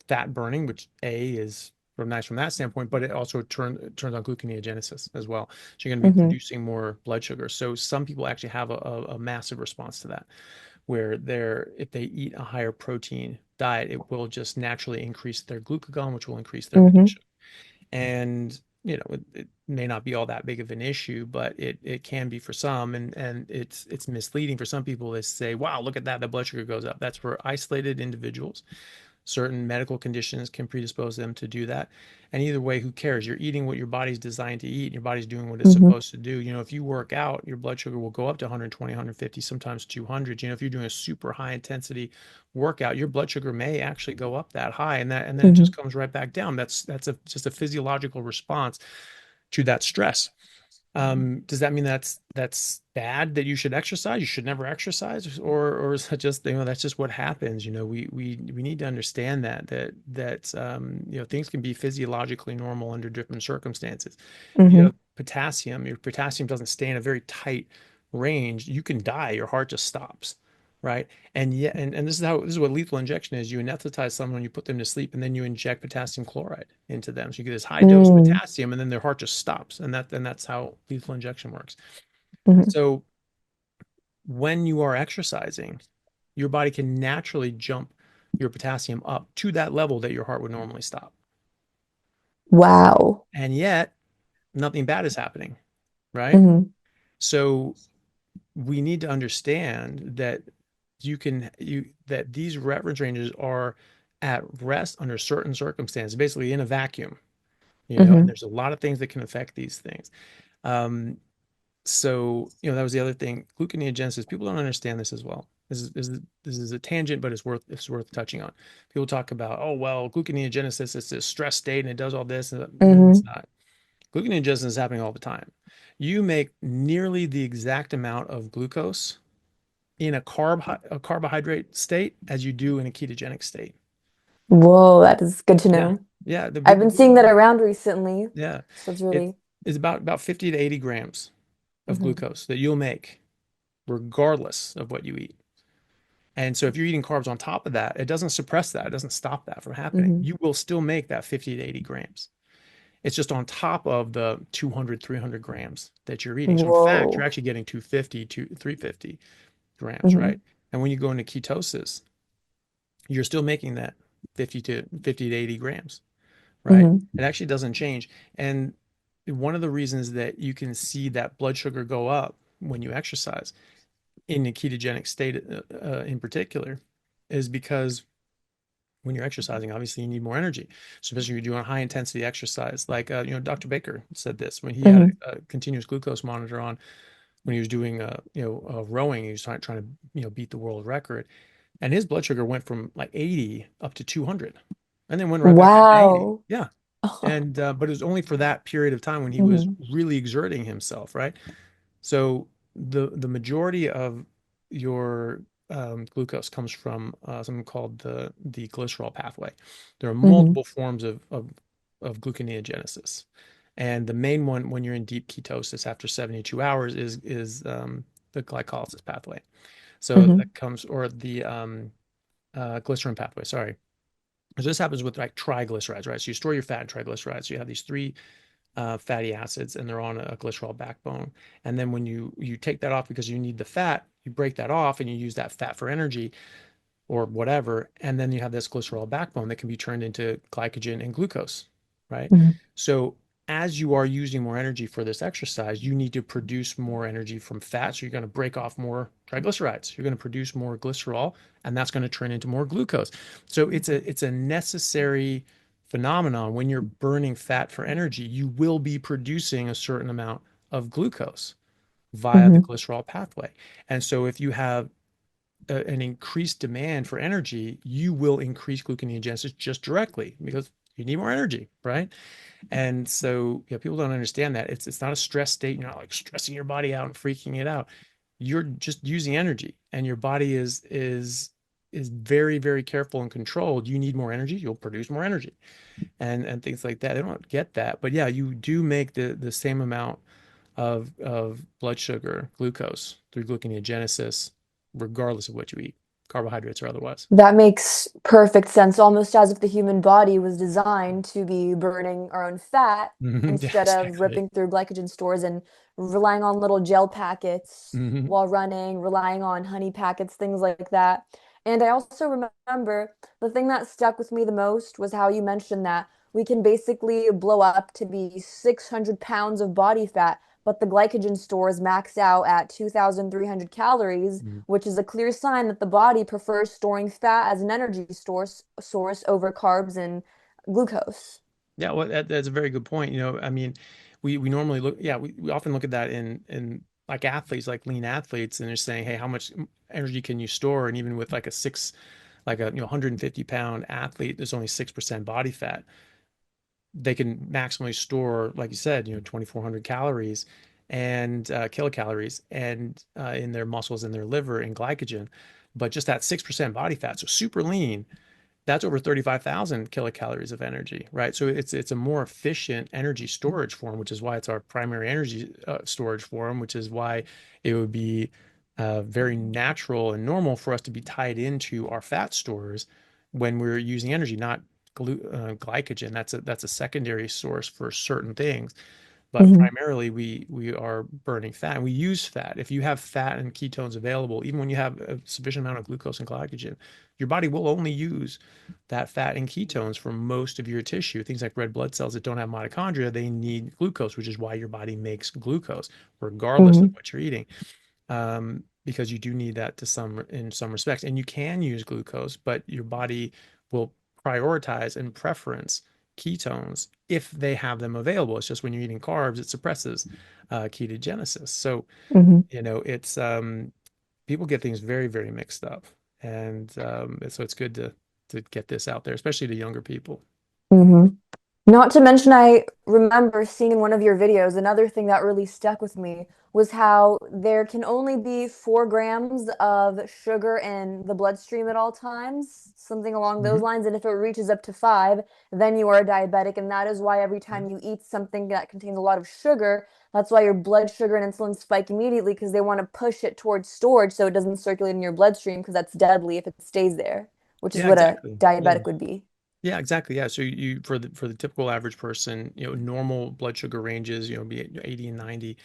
fat burning, which is nice from that standpoint, but it also turns on gluconeogenesis as well. So you're going to be Hmm. producing more blood sugar. So some people actually have a massive response to that, where if they eat a higher protein diet, it will just naturally increase their glucagon, which will increase their blood Hmm. sugar. And it may not be all that big of an issue, but it can be for some, and it's misleading for some people to say, wow, look at that, the blood sugar goes up. That's for isolated individuals. Certain medical conditions can predispose them to do that. And either way, who cares? You're eating what your body's designed to eat, and your body's doing what it's Hmm. supposed to do. If you work out, your blood sugar will go up to 120, 150, sometimes 200. If you're doing a super high intensity workout, your blood sugar may actually go up that high, and then it just Hmm. comes right back down. Just a physiological response to that stress. Does that mean that's bad that you should exercise? You should never exercise, or is that just that's just what happens? We need to understand that things can be physiologically normal under different circumstances. If you Hmm. have potassium, your potassium doesn't stay in a very tight range. You can die. Your heart just stops, right? And yet, and this is what lethal injection is. You anesthetize someone, you put them to sleep, and then you inject potassium chloride into them. So you get this high dose Hmm. potassium, and then their heart just stops. And that's how lethal injection works. Hmm. So when you are exercising, your body can naturally jump your potassium up to that level that your heart would normally stop. Wow. And yet, nothing bad is happening, right? Hmm. So we need to understand that that these reference ranges are at rest under certain circumstances, basically in a vacuum, and Hmm. there's a lot of things that can affect these things. Um, so that was the other thing. Gluconeogenesis. People don't understand this as well. This is a tangent, but it's worth touching on. People talk about, oh well, gluconeogenesis is this stress state and it does all this, and no, it's Hmm. not. Gluconeogenesis is happening all the time. You make nearly the exact amount of glucose in a carbohydrate state as you do in a ketogenic state. Whoa, that is good to Yeah. know. Yeah, the I've people been don't seeing know that that. around recently. Yeah. So it's It really. is about 50 to 80 grams of Hmm. glucose that you'll make regardless of what you eat. And so if you're eating carbs on top of that, it doesn't suppress that. It doesn't stop that from happening. Hmm. You will still make that 50 to 80 grams. It's just on top of the 200, 300 grams that you're eating. So in fact, you're Whoa. actually getting 250 to 350 grams, Hmm. right? And when you go into ketosis, you're still making that 50 to 80 grams, right? Hmm. It actually doesn't change. And one of the reasons that you can see that blood sugar go up when you exercise in a ketogenic state, in particular, is because when you're exercising, obviously you need more energy. So especially if you're doing high intensity exercise, like Dr. Baker said this when he had Hmm. a continuous glucose monitor on when he was doing rowing. He was trying to beat the world record, and his blood sugar went from like 80 up to 200. and then went right back down to 80. Wow. Yeah. And but it was only for that period of time when he was Hmm. really exerting himself, right? So the majority of your glucose comes from something called the glycerol pathway. There are Hmm. multiple forms of gluconeogenesis, and the main one when you're in deep ketosis after 72 hours is the glycolysis pathway. So Hmm. that comes, or the glycerin pathway. Sorry. So this happens with like triglycerides, right? So you store your fat in triglycerides. So you have these three fatty acids, and they're on a glycerol backbone. And then when you take that off because you need the fat, you break that off and you use that fat for energy or whatever. And then you have this glycerol backbone that can be turned into glycogen and glucose, right? Hmm. So as you are using more energy for this exercise, you need to produce more energy from fat. So you're going to break off more triglycerides. You're going to produce more glycerol, and that's going to turn into more glucose. So it's a necessary phenomenon. When you're burning fat for energy, you will be producing a certain amount of glucose via the Hmm. glycerol pathway. And so if you have an increased demand for energy, you will increase gluconeogenesis just directly because you need more energy, right? And so, yeah, people don't understand that. It's not a stress state. You're not like stressing your body out and freaking it out. You're just using energy, and your body is very, very careful and controlled. You need more energy, you'll produce more energy, and things like that. They don't get that, but yeah, you do make the same amount of blood sugar, glucose through gluconeogenesis, regardless of what you eat, carbohydrates or otherwise. That makes perfect sense, almost as if the human body was designed to be burning our own fat Mhm. Yeah, instead of exactly. ripping through glycogen stores and relying on little gel packets Hmm. while running, relying on honey packets, things like that. And I also remember the thing that stuck with me the most was how you mentioned that we can basically blow up to be 600 pounds of body fat, but the glycogen stores max out at 2,300 calories, which is a clear sign that the body prefers storing fat as an energy source over carbs and glucose. Yeah, well, that's a very good point. I mean, we normally look, yeah, we often look at that in like athletes, like lean athletes, and they're saying, hey, how much energy can you store? And even with like like a 150 pound athlete, there's only 6% body fat. They can maximally store, like you said, 2,400 calories and kilocalories and in their muscles and their liver and glycogen. But just that 6% body fat, so super lean, that's over 35,000 kilocalories of energy, right? So it's a more efficient energy storage form, which is why it's our primary energy storage form, which is why it would be very natural and normal for us to be tied into our fat stores when we're using energy, not glycogen. That's a secondary source for certain things, but Hmm. primarily we are burning fat and we use fat. If you have fat and ketones available, even when you have a sufficient amount of glucose and glycogen, your body will only use that fat and ketones for most of your tissue. Things like red blood cells that don't have mitochondria, they need glucose, which is why your body makes glucose, regardless of Hmm. what you're eating, because you do need that in some respects. And you can use glucose, but your body will prioritize and preference ketones if they have them available. It's just when you're eating carbs, it suppresses ketogenesis. So, Hmm. it's people get things very, very mixed up, and so it's good to get this out there, especially to younger people. Hmm. Not to mention, I remember seeing in one of your videos, another thing that really stuck with me was how there can only be 4 grams of sugar in the bloodstream at all times, something along those Mhm. lines. And if it reaches up to 5, then you are a diabetic. And that is why every time you eat something that contains a lot of sugar, that's why your blood sugar and insulin spike immediately because they want to push it towards storage so it doesn't circulate in your bloodstream because that's deadly if it stays there, which is Yeah, what a exactly. Yeah. diabetic would be. Yeah, exactly. Yeah. So you for the typical average person, normal blood sugar ranges, be at 80 and 90.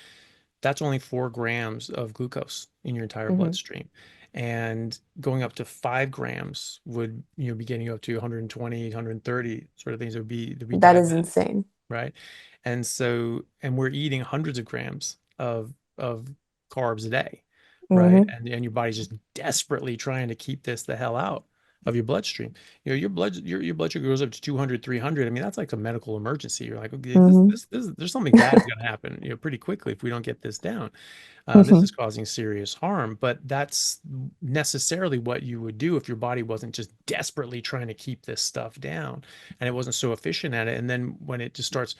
That's only 4 grams of glucose in your entire Hmm. bloodstream. And going up to 5 grams would, be getting you up to 120, 130 sort of things. It would be That is diabetic, insane. right? And we're eating hundreds of grams of carbs a day, right? Hmm. And your body's just desperately trying to keep this the hell out. of your bloodstream. You know, your blood sugar goes up to 200, 300. I mean, that's like a medical emergency. You're like, okay, Hmm. there's something bad is going to happen, you know, pretty quickly if we don't get this down. This Hmm. is causing serious harm, but that's necessarily what you would do if your body wasn't just desperately trying to keep this stuff down and it wasn't so efficient at it. And then when it just starts,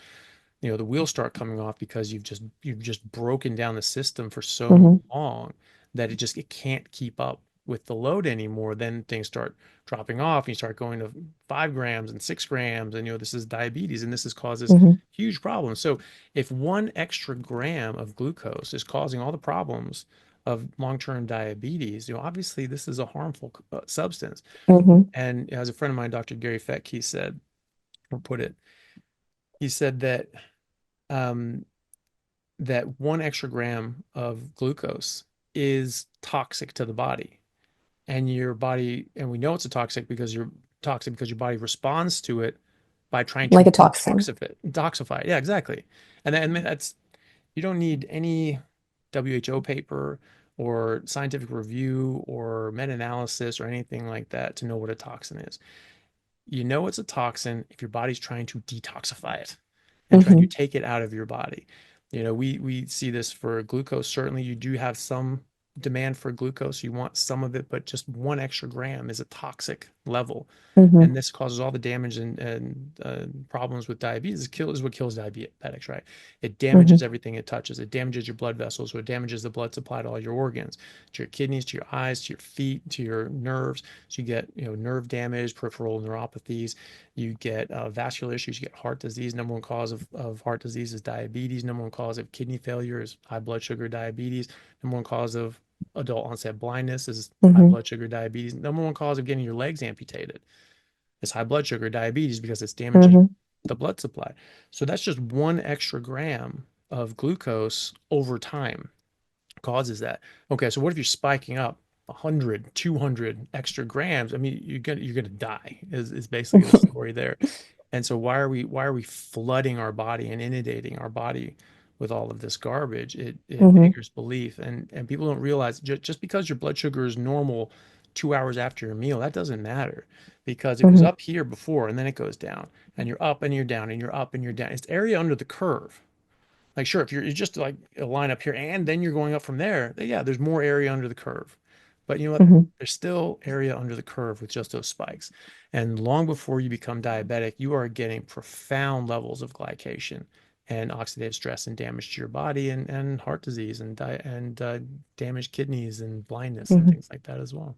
you know, the wheels start coming off because you've just broken down the system for so Hmm. long that it can't keep up with the load anymore. Then things start dropping off and you start going to 5 grams and 6 grams, and you know this is diabetes, and this is causes Hmm. huge problems. So if 1 extra gram of glucose is causing all the problems of long-term diabetes, you know, obviously this is a harmful substance. Hmm. And as a friend of mine, Dr. Gary Feck, he said, or put it, he said um, that 1 extra gram of glucose is toxic to the body. And your body, and we know it's a toxic because your body responds to it by trying to Like a toxin. detoxify it. Yeah, exactly. And that's, you don't need any WHO paper or scientific review or meta-analysis or anything like that to know what a toxin is. You know it's a toxin if your body's trying to detoxify it and trying to Hmm. take it out of your body. You know, we see this for glucose. Certainly, you do have some demand for glucose. You want some of it, but just 1 extra gram is a toxic level. And Hmm. this causes all the damage and problems with diabetes. Is what kills diabetics, right? It damages Hmm. everything it touches. It damages your blood vessels, so it damages the blood supply to all your organs, to your kidneys, to your eyes, to your feet, to your nerves. So you get, you know, nerve damage, peripheral neuropathies. You get vascular issues. You get heart disease. Number one cause of heart disease is diabetes. Number one cause of kidney failure is high blood sugar diabetes. Number one cause of adult onset blindness is high Hmm. blood sugar diabetes. Number one cause of getting your legs amputated is high blood sugar diabetes because it's damaging Hmm. the blood supply. So that's just 1 extra gram of glucose over time causes that. Okay, so what if you're spiking up 100, 200 extra grams? I mean, you're gonna die is basically the story there. And so why are we flooding our body and inundating our body with all of this garbage? It Hmm. beggars belief, and people don't realize just because your blood sugar is normal 2 hours after your meal, that doesn't matter because it was Hmm. up here before and then it goes down, and you're up and you're down and you're up and you're down. It's area under the curve. Like, sure, if you're just like a line up here and then you're going up from there, yeah, there's more area under the curve. But you know what? Hmm. There's still area under the curve with just those spikes. And long before you become diabetic, you are getting profound levels of glycation and oxidative stress and damage to your body and heart disease and damaged kidneys and blindness and Hmm. things like that as well.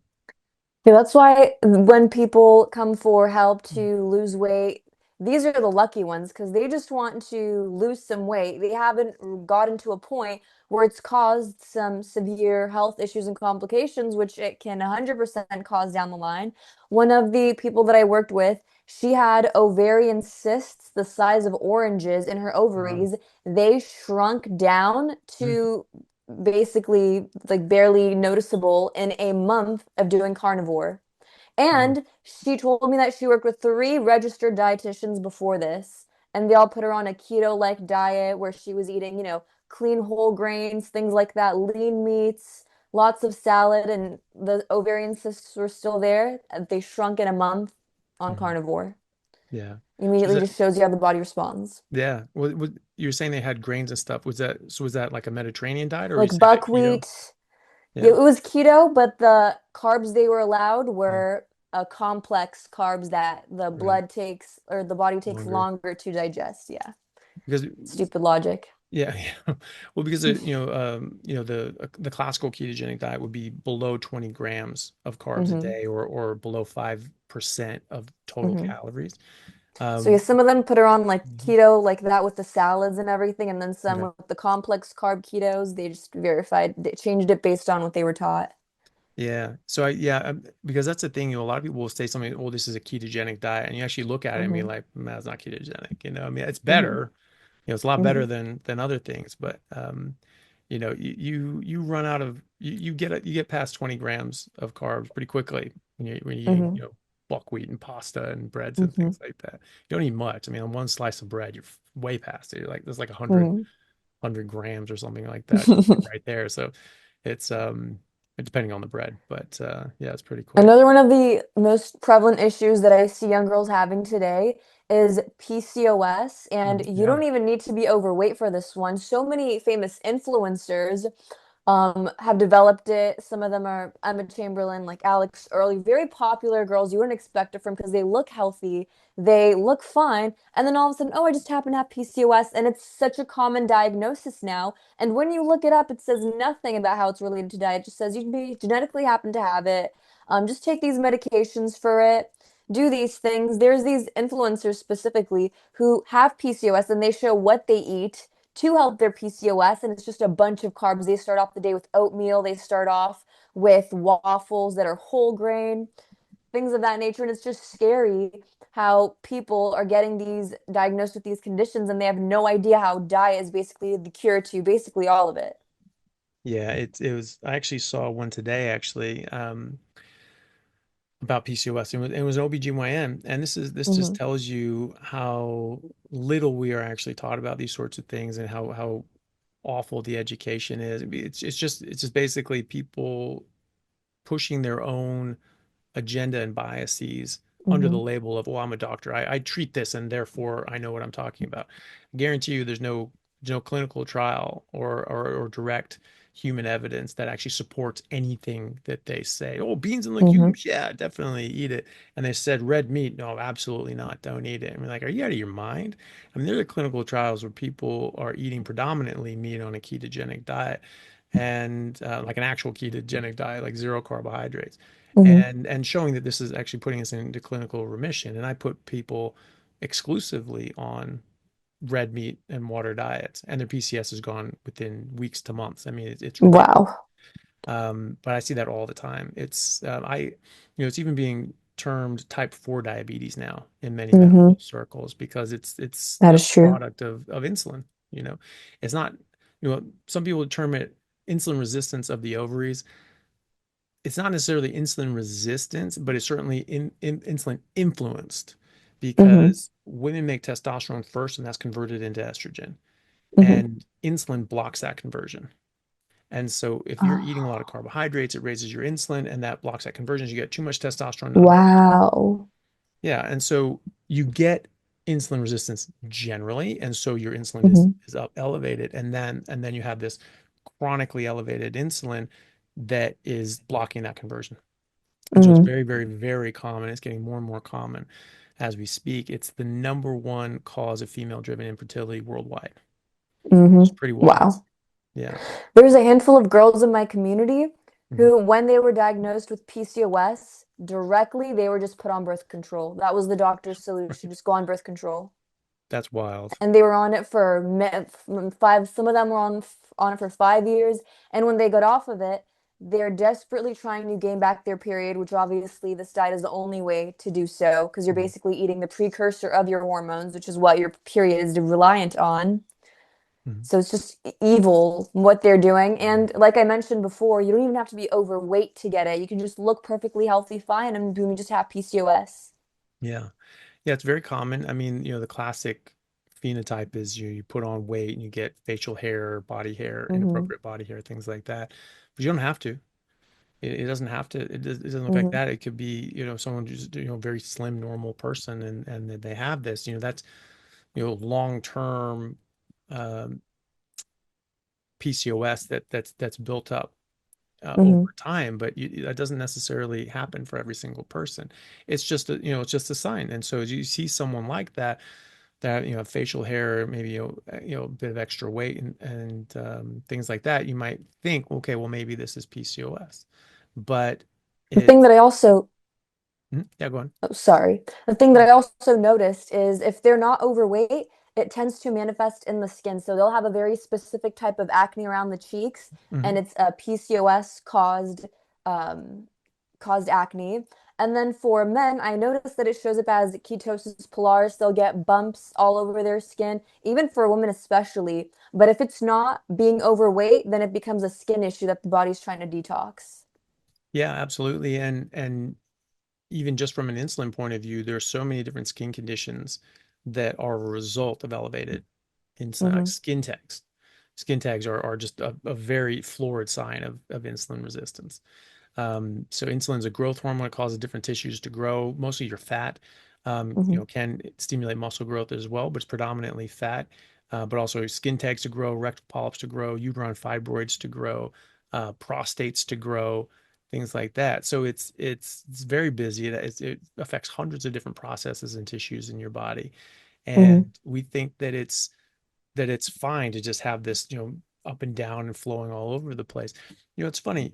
Yeah, that's why when people come for help to lose weight, these are the lucky ones because they just want to lose some weight. They haven't gotten to a point where it's caused some severe health issues and complications, which it can 100% cause down the line. One of the people that I worked with, she had ovarian cysts the size of oranges in her Wow. ovaries. They shrunk down Mm, to basically like barely noticeable in a month of doing carnivore. wow. And she told me that she worked with three registered dietitians before this, and they all put her on a keto-like diet where she was eating, clean whole grains, things like that, lean meats, lots of salad, and the ovarian cysts were still there. They shrunk in a month on Mhm. carnivore. Yeah. So is Immediately that, just shows you how the body responds. yeah. You were saying they had grains and stuff. Was that like a Mediterranean diet, or were you Like saying like keto? buckwheat. Yeah, Yeah. it was keto, but the carbs they were allowed Yeah. were complex carbs that the Right. blood takes or the body takes Longer. longer to digest. Yeah. Because Stupid logic. yeah, yeah. Well, because the classical ketogenic diet would be below 20 grams of carbs a Hmm. day or below 5% of total Hmm. calories. So yeah, Um, some of them put her on like Mhm. keto like that with the salads and everything, and then some Okay. with the complex carb ketos, they just verified, they changed it based on what they were taught. Yeah. So because that's the thing, a lot of people will say something, oh, this is a ketogenic diet, and you actually look at it and be Hmm. like, "Nah, it's not ketogenic." I mean, it's Hmm. better. It's a lot better Hmm. than other things, but you run out of you get past 20 grams of carbs pretty quickly when you eat, Hmm. buckwheat and pasta and breads and Hmm. things like that. You don't eat much. I mean, on one slice of bread, you're way past it. You're like there's like Hmm. 100 grams or something like that just right there. So it's depending on the bread. But yeah, it's pretty quick. Another one of the most prevalent issues that I see young girls having today is PCOS, and you Yeah. don't even need to be overweight for this one. So many famous influencers have developed it. Some of them are Emma Chamberlain, like Alex Early, very popular girls you wouldn't expect it from because they look healthy, they look fine, and then all of a sudden, oh, I just happen to have PCOS, and it's such a common diagnosis now. And when you look it up, it says nothing about how it's related to diet. It just says you can be genetically happen to have it. Just take these medications for it. Do these things. There's these influencers specifically who have PCOS and they show what they eat to help their PCOS, and it's just a bunch of carbs. They start off the day with oatmeal, they start off with waffles that are whole grain, things of that nature. And it's just scary how people are getting these diagnosed with these conditions and they have no idea how diet is basically the cure to basically all of it. Yeah, it was. I actually saw one today actually about PCOS. It was an OBGYN, and this just Hmm. tells you how little we are actually taught about these sorts of things and how awful the education is. It's just basically people pushing their own agenda and biases under the Hmm. label of, well, I'm a doctor. I treat this and therefore I know what I'm talking about. I guarantee you there's no clinical trial or direct human evidence that actually supports anything that they say. Oh, beans and Hmm. legumes, yeah, definitely eat it. And they said red meat, no, absolutely not, don't eat it. I mean, like, are you out of your mind? I mean, there are clinical trials where people are eating predominantly meat on a ketogenic diet and like an actual ketogenic diet, like zero carbohydrates Hmm. and showing that this is actually putting us into clinical remission. And I put people exclusively on red meat and water diets, and their PCS is gone within weeks to months. I mean, it's crazy. Wow. But I see that all the time. It's even being termed type 4 diabetes now in many Hmm. medical circles because it's That a is true. product of insulin. It's not, some people term it insulin resistance of the ovaries. It's not necessarily insulin resistance, but it's certainly insulin influenced Hmm. because women make testosterone first and that's converted into estrogen. Hmm. And insulin blocks that conversion. And so if you're eating a lot of Oh, carbohydrates, it raises your insulin and that blocks that conversion. You get too much testosterone, not enough estrogen. wow. Yeah. And so you get insulin resistance generally. And so your insulin is Hmm. is up elevated. And then you have this chronically elevated insulin that is blocking that conversion. And so it's Hmm. very, very, very common. It's getting more and more common as we speak. It's the number one cause of female-driven infertility worldwide. Hmm. It's pretty wild. Wow. Yeah. There's a handful of girls in my community Mhm. who, when they were diagnosed with PCOS, directly they were just put on birth control. That was the doctor's solution, just go on birth control. That's wild. And they were on it for five, some of them were on it for 5 years. And when they got off of it, they're desperately trying to gain back their period, which obviously this diet is the only way to do so because you're Mhm. basically eating the precursor of your hormones, which is what your period is reliant on. Mhm. So it's just evil what they're doing. And like I mentioned before, you don't even have to be overweight to get it. You can just look perfectly healthy, fine, and boom, you just have PCOS. Yeah. Yeah, it's very common. I mean, the classic phenotype is you put on weight and you get facial hair, body hair, Hmm. inappropriate body hair, things like that. But you don't have to. It doesn't have to. It doesn't look like Hmm. that. It could be, someone who's, very slim, normal person, and that they have this. That's long-term um, PCOS that's built up Hmm. over time, but that doesn't necessarily happen for every single person. It's just a sign. And so as you see someone like that facial hair, maybe a bit of extra weight and things like that, you might think, okay, well maybe this is PCOS, but The thing it's that I also yeah, go on. Oh, sorry. The thing that I also noticed is if they're not overweight, it tends to manifest in the skin. So they'll have a very specific type of acne around the cheeks, and Mhm. it's a PCOS um, caused acne. And then for men, I noticed that it shows up as ketosis pilaris. They'll get bumps all over their skin, even for women especially. But if it's not being overweight, then it becomes a skin issue that the body's trying to detox. Yeah, absolutely. And even just from an insulin point of view, there are so many different skin conditions that are a result of elevated insulin, like Hmm. skin tags. Skin tags are just a very florid sign of insulin resistance. So insulin is a growth hormone. It causes different tissues to grow. Mostly your fat, Hmm. can stimulate muscle growth as well, but it's predominantly fat. But also skin tags to grow, rectal polyps to grow, uterine fibroids to grow, prostates to grow, things like that. So it's very busy. It affects hundreds of different processes and tissues in your body. Hmm. And we think that it's fine to just have this, up and down and flowing all over the place. It's funny.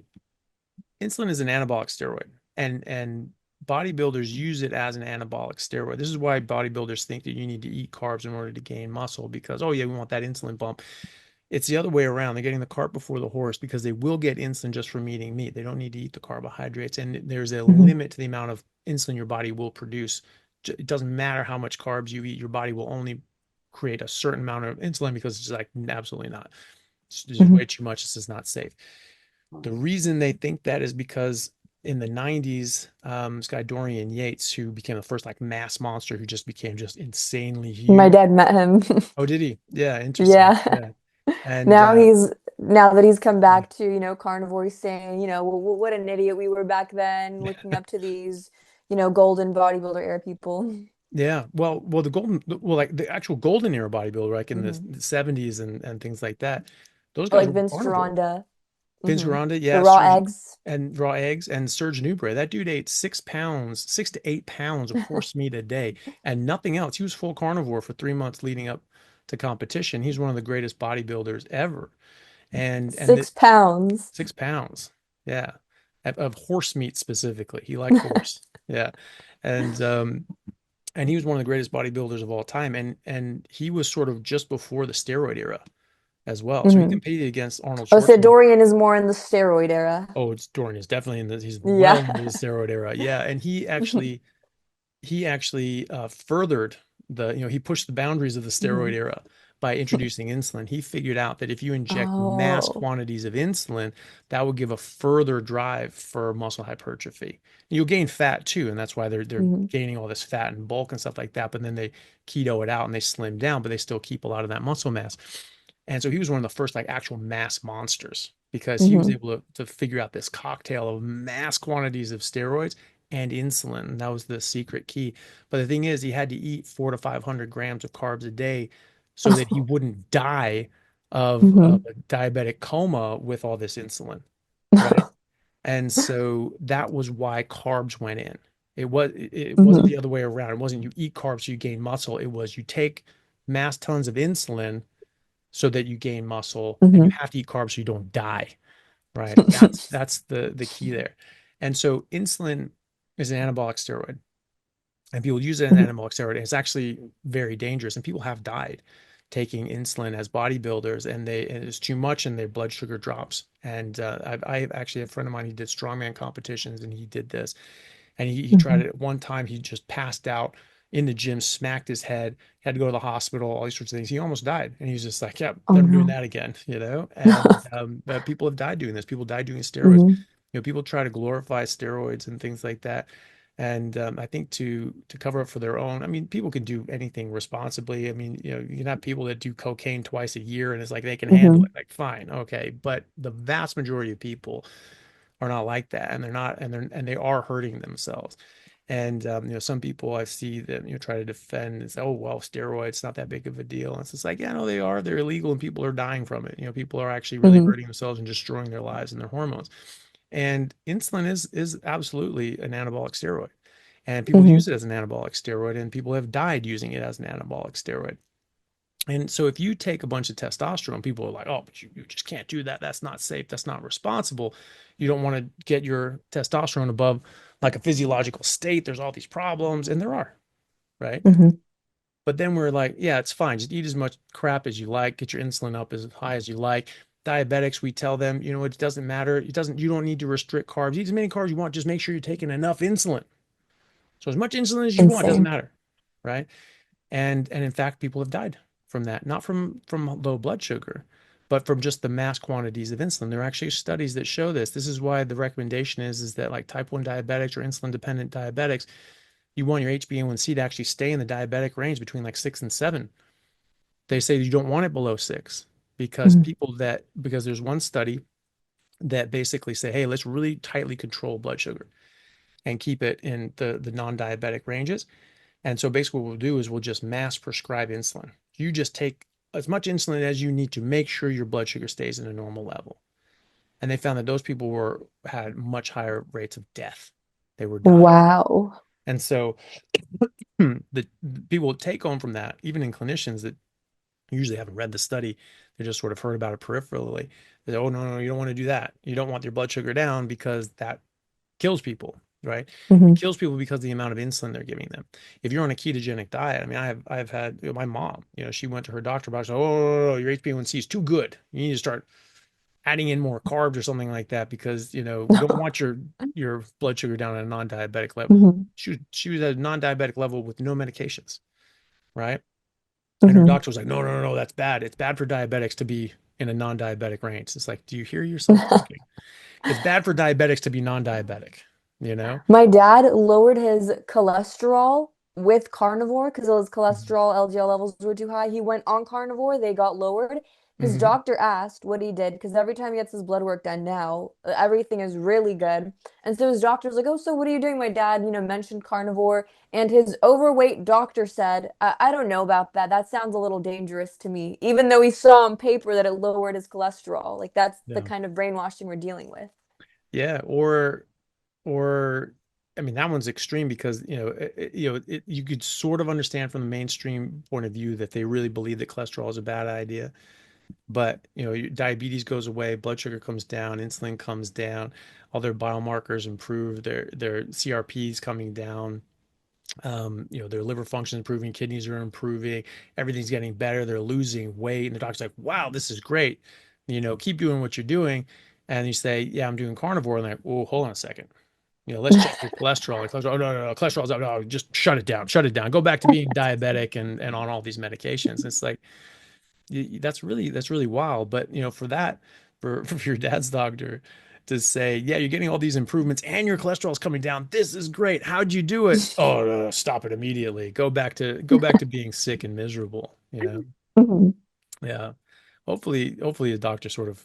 Insulin is an anabolic steroid, and bodybuilders use it as an anabolic steroid. This is why bodybuilders think that you need to eat carbs in order to gain muscle because, oh yeah, we want that insulin bump. It's the other way around. They're getting the cart before the horse because they will get insulin just from eating meat. They don't need to eat the carbohydrates, and there's a Hmm. limit to the amount of insulin your body will produce. It doesn't matter how much carbs you eat, your body will only create a certain amount of insulin because it's like absolutely not. It's just Hmm. way too much. This is not safe. The reason they think that is because in the 90s, this guy Dorian Yates, who became the first like mass monster, who just became just insanely My huge. dad met him. Oh, did he? Yeah, interesting. Yeah. Yeah. And Now he's now that he's come back to, carnivore, he's saying, what an idiot we were back then, looking up to these, golden bodybuilder era people. yeah, well, like the actual golden era bodybuilder, like in Hmm. the 70s and things like that, those guys Like were Vince carnivore. Gironda. Vince Hmm. Gironda, The yeah, raw Serge eggs. and raw eggs and Serge Nubret. That dude ate 6 pounds, 6 to 8 pounds of horse meat a day and nothing else. He was full carnivore for 3 months leading up to competition. He's one of the greatest bodybuilders ever. And the 6 pounds. 6 pounds, yeah, of horse meat specifically. He liked horse, yeah, and and he was one of the greatest bodybuilders of all time. And he was sort of just before the steroid era as well. So he Hmm. competed against Arnold Oh, so Schwarzenegger. Dorian is more in the steroid era. Oh, it's Dorian is definitely he's well into the Yeah. steroid era. Yeah. And he actually furthered he pushed the boundaries of the steroid Hmm. era by introducing insulin. He figured out that if you inject mass Oh. quantities of insulin, that will give a further drive for muscle hypertrophy. You'll gain fat too, and that's why they're Hmm. gaining all this fat and bulk and stuff like that. But then they keto it out and they slim down, but they still keep a lot of that muscle mass. And so he was one of the first like actual mass monsters because he was Hmm. able to figure out this cocktail of mass quantities of steroids and insulin. That was the secret key. But the thing is, he had to eat 400 to 500 grams of carbs a day so that he wouldn't die of Hmm. a diabetic coma with all this insulin, right? And so that was why carbs went in. It wasn't the Hmm. other way around. It wasn't you eat carbs so you gain muscle. It was you take mass tons of insulin so that you gain muscle, and you Hmm. have to eat carbs so you don't die, right? That's the key there. And so insulin is an anabolic steroid, and people use it as an anabolic steroid. And it's actually very dangerous, and people have died taking insulin as bodybuilders, and it's too much, and their blood sugar drops. And I actually have a friend of mine. He did strongman competitions, and he did this, and he tried Hmm. it at one time. He just passed out in the gym, smacked his head, had to go to the hospital, all these sorts of things. He almost died. And he's just like, yeah, Oh never doing no. that again. And but people have died doing this. People die doing steroids. Hmm. People try to glorify steroids and things like that. And I think to cover up for their own, I mean, people can do anything responsibly. I mean, you can have people that do cocaine twice a year and it's like they can handle Hmm. it. Like, fine, okay. But the vast majority of people are not like that, and they're not, and they are hurting themselves. And some people I see that try to defend and say, "Oh well, steroids not that big of a deal." And it's just like, yeah, no, they are. They're illegal, and people are dying from it. People are actually really Hmm. hurting themselves and destroying their lives and their hormones. And insulin is absolutely an anabolic steroid, and people Hmm. use it as an anabolic steroid, and people have died using it as an anabolic steroid. And so if you take a bunch of testosterone, people are like, oh, but you just can't do that. That's not safe. That's not responsible. You don't want to get your testosterone above like a physiological state. There's all these problems, and there are, right? Hmm. But then we're like, yeah, it's fine. Just eat as much crap as you like. Get your insulin up as high as you like. Diabetics, we tell them, it doesn't matter. You don't need to restrict carbs. Eat as many carbs you want. Just make sure you're taking enough insulin. So as much insulin as you want, doesn't Insane. matter, right? And in fact, people have died from that, not from low blood sugar, but from just the mass quantities of insulin. There are actually studies that show this. This is why the recommendation is that like type 1 diabetics or insulin dependent diabetics, you want your HbA1c to actually stay in the diabetic range between like 6 and 7. They say you don't want it below 6. because Hmm. because there's one study that basically say, hey, let's really tightly control blood sugar and keep it in the non-diabetic ranges. And so basically what we'll do is we'll just mass prescribe insulin. You just take as much insulin as you need to make sure your blood sugar stays in a normal level. And they found that those people had much higher rates of death. They were dying. Wow. And so the people take home from that, even in clinicians that usually haven't read the study, they just sort of heard about it peripherally. They say, oh, no, no, you don't want to do that. You don't want your blood sugar down because that kills people, right? It Hmm. kills people because of the amount of insulin they're giving them. If you're on a ketogenic diet, I mean, I've had my mom, she went to her doctor about, oh, your HbA1c is too good. You need to start adding in more carbs or something like that because we don't want your blood sugar down at a non-diabetic level. Hmm. She was at a non-diabetic level with no medications, right? And her Hmm. doctor was like, no, no, no, no, that's bad. It's bad for diabetics to be in a non-diabetic range. It's like, do you hear yourself talking? It's bad for diabetics to be non-diabetic, you know? My dad lowered his cholesterol with carnivore because his Mhm. cholesterol LDL levels were too high. He went on carnivore, they got lowered. His Mhm. doctor asked what he did because every time he gets his blood work done now, everything is really good. And so his doctor's like, "Oh, so what are you doing?" My dad, mentioned carnivore, and his overweight doctor said, I don't know about that. That sounds a little dangerous to me," even though he saw on paper that it lowered his cholesterol. Like that's the Yeah. kind of brainwashing we're dealing with. Yeah. Or, I mean, that one's extreme because, you could sort of understand from the mainstream point of view that they really believe that cholesterol is a bad idea. But, your diabetes goes away, blood sugar comes down, insulin comes down, all their biomarkers improve, their CRP's coming down. Their liver function is improving, kidneys are improving, everything's getting better, they're losing weight, and the doctor's like, wow, this is great. Keep doing what you're doing. And you say, yeah, I'm doing carnivore. And they're like, oh, hold on a second. Let's check your cholesterol. Like, cholesterol, oh, no, no, no, cholesterol's up. No, just shut it down. Shut it down. Go back to being diabetic and on all these medications. It's like that's really wild. But for that, for your dad's doctor to say, yeah, you're getting all these improvements and your cholesterol's coming down. This is great. How'd you do it? Oh, no, no, stop it immediately. Go back to being sick and miserable. Mhm. Yeah. Hopefully the doctor sort of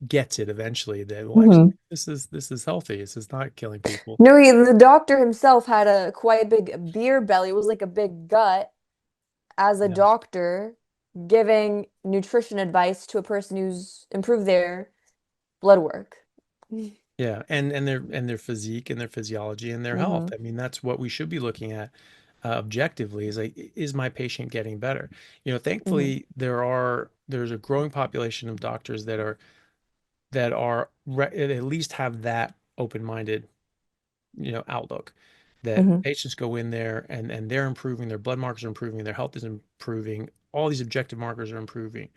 gets it eventually that, well, actually, Mhm. this is healthy. This is not killing people. No, the doctor himself had a quite big beer belly. It was like a big gut as a Yeah. doctor giving nutrition advice to a person who's improved their blood work. Yeah, and their physique and their physiology and their health. Hmm. I mean, that's what we should be looking at objectively. Is like, is my patient getting better? Hmm. Thankfully, there's a growing population of doctors that at least have that open-minded, outlook. That Hmm. patients go in there and they're improving, their blood markers are improving, their health is improving, all these objective markers are improving,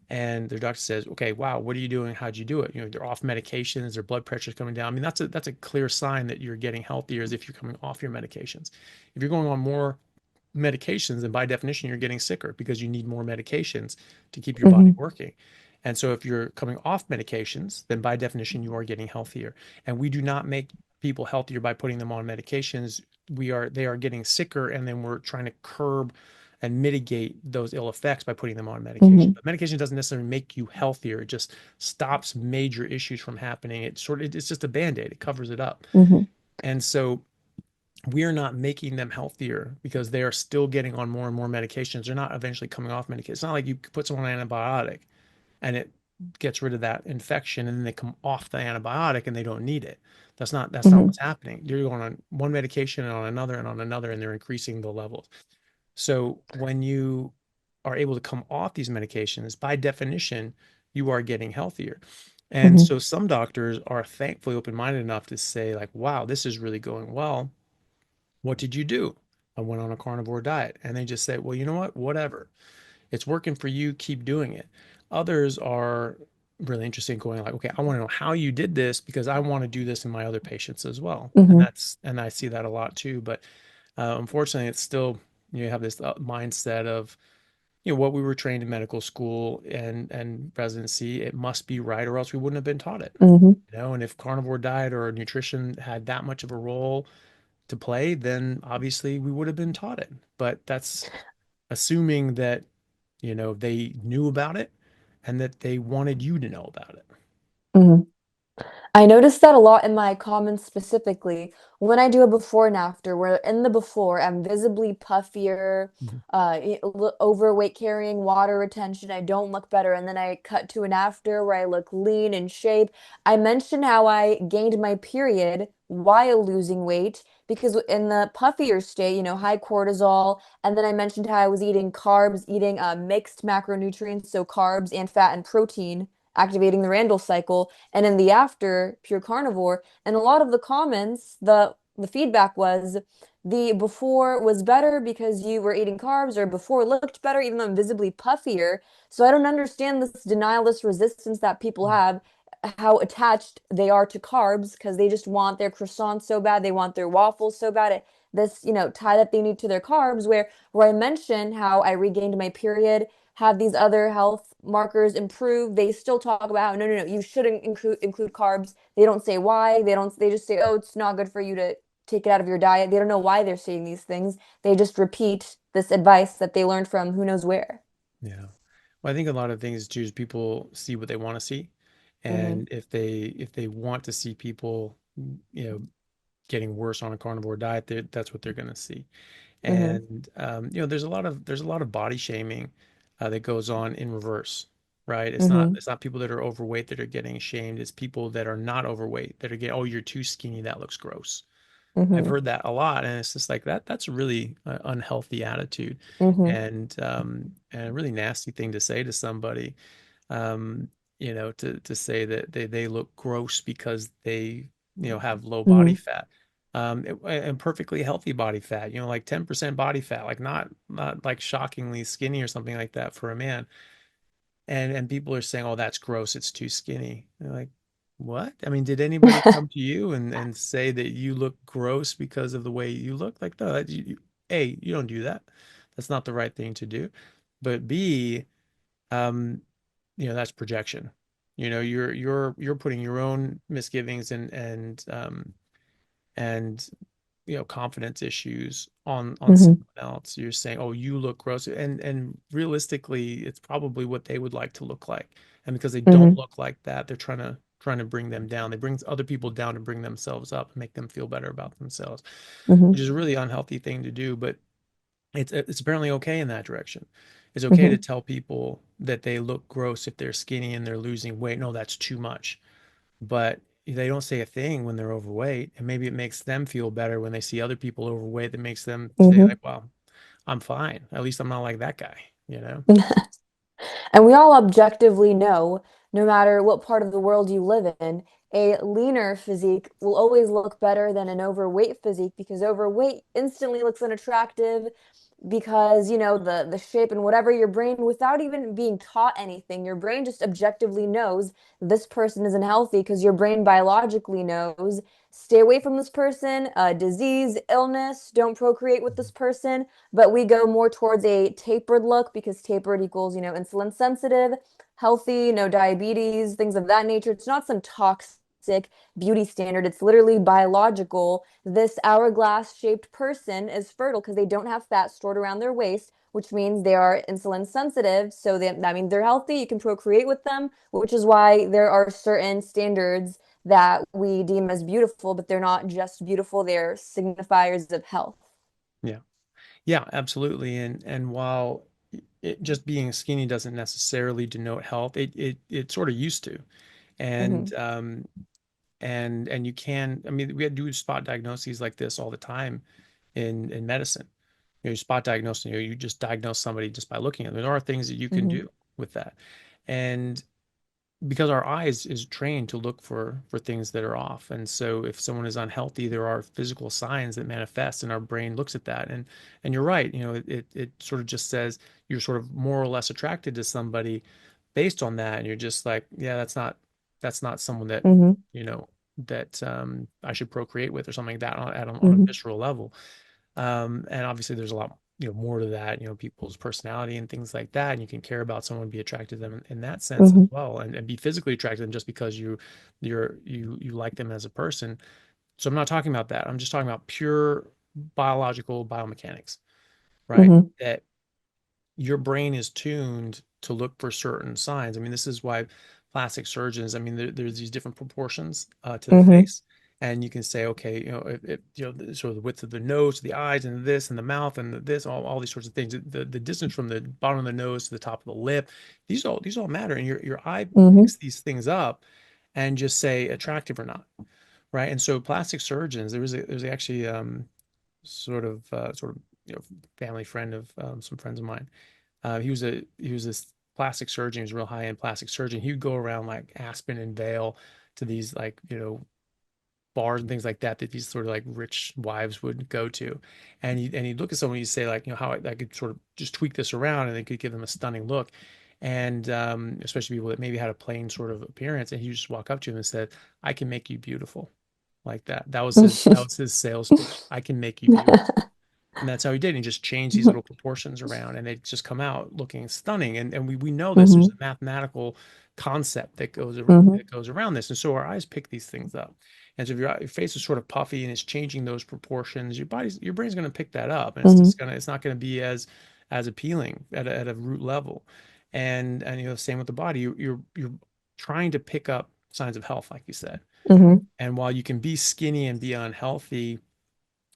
and their doctor says, okay, wow, what are you doing? How'd you do it? They're off medications, their blood pressure's coming down. I mean, that's a clear sign that you're getting healthier, is if you're coming off your medications. If you're going on more medications, then by definition, you're getting sicker because you need more medications to keep your body Hmm. working. And so if you're coming off medications, then by definition, you are getting healthier. And we do not make people healthier by putting them on medications. They are getting sicker, and then we're trying to curb and mitigate those ill effects by putting them on medication. Hmm. But medication doesn't necessarily make you healthier. It just stops major issues from happening. It's just a band-aid. It covers it up. Hmm. And so we are not making them healthier because they are still getting on more and more medications. They're not eventually coming off medication. It's not like you put someone on an antibiotic and it gets rid of that infection and then they come off the antibiotic and they don't need it. That's not Hmm. what's happening. You're going on one medication and on another and on another, and they're increasing the levels. So when you are able to come off these medications, by definition, you are getting healthier. And Hmm. so some doctors are thankfully open-minded enough to say, like, wow, this is really going well. What did you do? I went on a carnivore diet. And they just say, well, you know what? Whatever. It's working for you. Keep doing it. Others are really interested in going like, okay, I want to know how you did this because I want to do this in my other patients as well. And Hmm. I see that a lot too. But unfortunately, it's still, you have this mindset of, what we were trained in medical school and residency. It must be right, or else we wouldn't have been taught it. Hmm. And if carnivore diet or nutrition had that much of a role to play, then obviously we would have been taught it. But that's assuming that, they knew about it. and that they wanted you to know about it. Hmm. I noticed that a lot in my comments specifically when I do a before and after, where in the before I'm visibly puffier, Mhm. overweight, carrying water retention. I don't look better. And then I cut to an after where I look lean and shape. I mentioned how I gained my period while losing weight because in the puffier state, high cortisol. And then I mentioned how I was eating carbs, eating mixed macronutrients, so carbs and fat and protein, activating the Randle cycle, and in the after, pure carnivore. And a lot of the comments, the feedback was the before was better because you were eating carbs, or before looked better even though I'm visibly puffier. So I don't understand this denial, this resistance that people have, how attached they are to carbs because they just want their croissants so bad, they want their waffles so bad. This, tie that they need to their carbs, where I mentioned how I regained my period, have these other health markers improve, they still talk about how no, no, no, you shouldn't include carbs. They don't say why. They just say, oh, it's not good for you to take it out of your diet. They don't know why they're saying these things. They just repeat this advice that they learned from who knows where. Yeah. Well, I think a lot of things too is people see what they want to see. Mm-hmm. And if they want to see people, getting worse on a carnivore diet, that's what they're going to see. Mm-hmm. And there's a lot of body shaming that goes on in reverse, right? It's not Mm-hmm. it's not people that are overweight that are getting shamed. It's people that are not overweight that are getting, oh, you're too skinny, that looks gross. I've Mm-hmm. heard that a lot, and it's just like that's a really unhealthy attitude, Mm-hmm. and a really nasty thing to say to somebody. Um, to say that they look gross because they have low body Mm-hmm. fat, and perfectly healthy body fat, like 10% body fat, like not like shockingly skinny or something like that for a man. And people are saying, oh, that's gross, it's too skinny. They're like, what? I mean, did anybody come to you and say that you look gross because of the way you look? Like, no, A, you don't do that. That's not the right thing to do. But B, um, that's projection. You're putting your own misgivings and confidence issues on Mm-hmm. someone else. You're saying, oh, you look gross, and realistically it's probably what they would like to look like, and because they don't Mm-hmm. look like that, they're trying to bring them down. They bring other people down to bring themselves up and make them feel better about themselves, which Mm-hmm. is a really unhealthy thing to do. But it's apparently okay in that direction. It's okay to Mm-hmm. tell people that they look gross if they're skinny and they're losing weight. No, that's too much. But they don't say a thing when they're overweight, and maybe it makes them feel better when they see other people overweight. That makes them say Mm-hmm. like, "Well, I'm fine. At least I'm not like that guy." You know? And we all objectively know, no matter what part of the world you live in, a leaner physique will always look better than an overweight physique because overweight instantly looks unattractive because, the shape and whatever your brain, without even being taught anything, your brain just objectively knows this person isn't healthy because your brain biologically knows stay away from this person, disease, illness, don't procreate with this person. But we go more towards a tapered look because tapered equals, insulin sensitive, healthy, no diabetes, things of that nature. It's not some toxic beauty standard. It's literally biological. This hourglass shaped person is fertile because they don't have fat stored around their waist, which means they are insulin sensitive. So that means they're healthy. You can procreate with them, which is why there are certain standards that we deem as beautiful, but they're not just beautiful, they're signifiers of health. Yeah. Yeah, absolutely. And while just being skinny doesn't necessarily denote health, it sort of used to. Mm-hmm. And and you can, I mean, we do spot diagnoses like this all the time in medicine. You spot diagnose, you just diagnose somebody just by looking at them. There are things that you can Mm-hmm. do with that. And because our eyes is trained to look for things that are off. And so if someone is unhealthy, there are physical signs that manifest, and our brain looks at that. And you're right, it sort of just says you're sort of more or less attracted to somebody based on that. And you're just like, yeah, that's not someone that, Mm-hmm. you know, that I should procreate with or something like that on a Mm-hmm. visceral level. And obviously there's a lot, more to that, people's personality and things like that. And you can care about someone, be attracted to them in that sense as Mm-hmm. well, and be physically attracted to them just because you like them as a person. So I'm not talking about that. I'm just talking about pure biological biomechanics, right? Mm-hmm. That your brain is tuned. to look for certain signs. I mean, this is why plastic surgeons, I mean, there's these different proportions to the Mm-hmm. face. And you can say, okay, sort of the width of the nose, the eyes, and this, and the mouth, and this, all these sorts of things. The distance from the bottom of the nose to the top of the lip, these all matter. And your eye Mm-hmm. picks these things up and just say attractive or not, right? And so plastic surgeons, there's actually sort of family friend of some friends of mine. He was this plastic surgeon. He was a real high end plastic surgeon. He would go around like Aspen and Vale to these like bars and things like that that these sort of like rich wives would go to, and he'd look at someone and he'd say like how I could sort of just tweak this around and they could give them a stunning look, and especially people that maybe had a plain sort of appearance, and he just walk up to him and said, "I can make you beautiful," like that. That was his sales pitch. I can make you beautiful. And that's how he did. He just changed these little proportions around and they just come out looking stunning. And we know this. There's Mm-hmm. a mathematical concept Mm-hmm. that goes around this. And so our eyes pick these things up. And so if your face is sort of puffy and it's changing those proportions, your brain's going to pick that up, and Mm-hmm. it's not going to be as appealing at a root level. And same with the body. You're trying to pick up signs of health, like you said. Mm-hmm. And while you can be skinny and be unhealthy,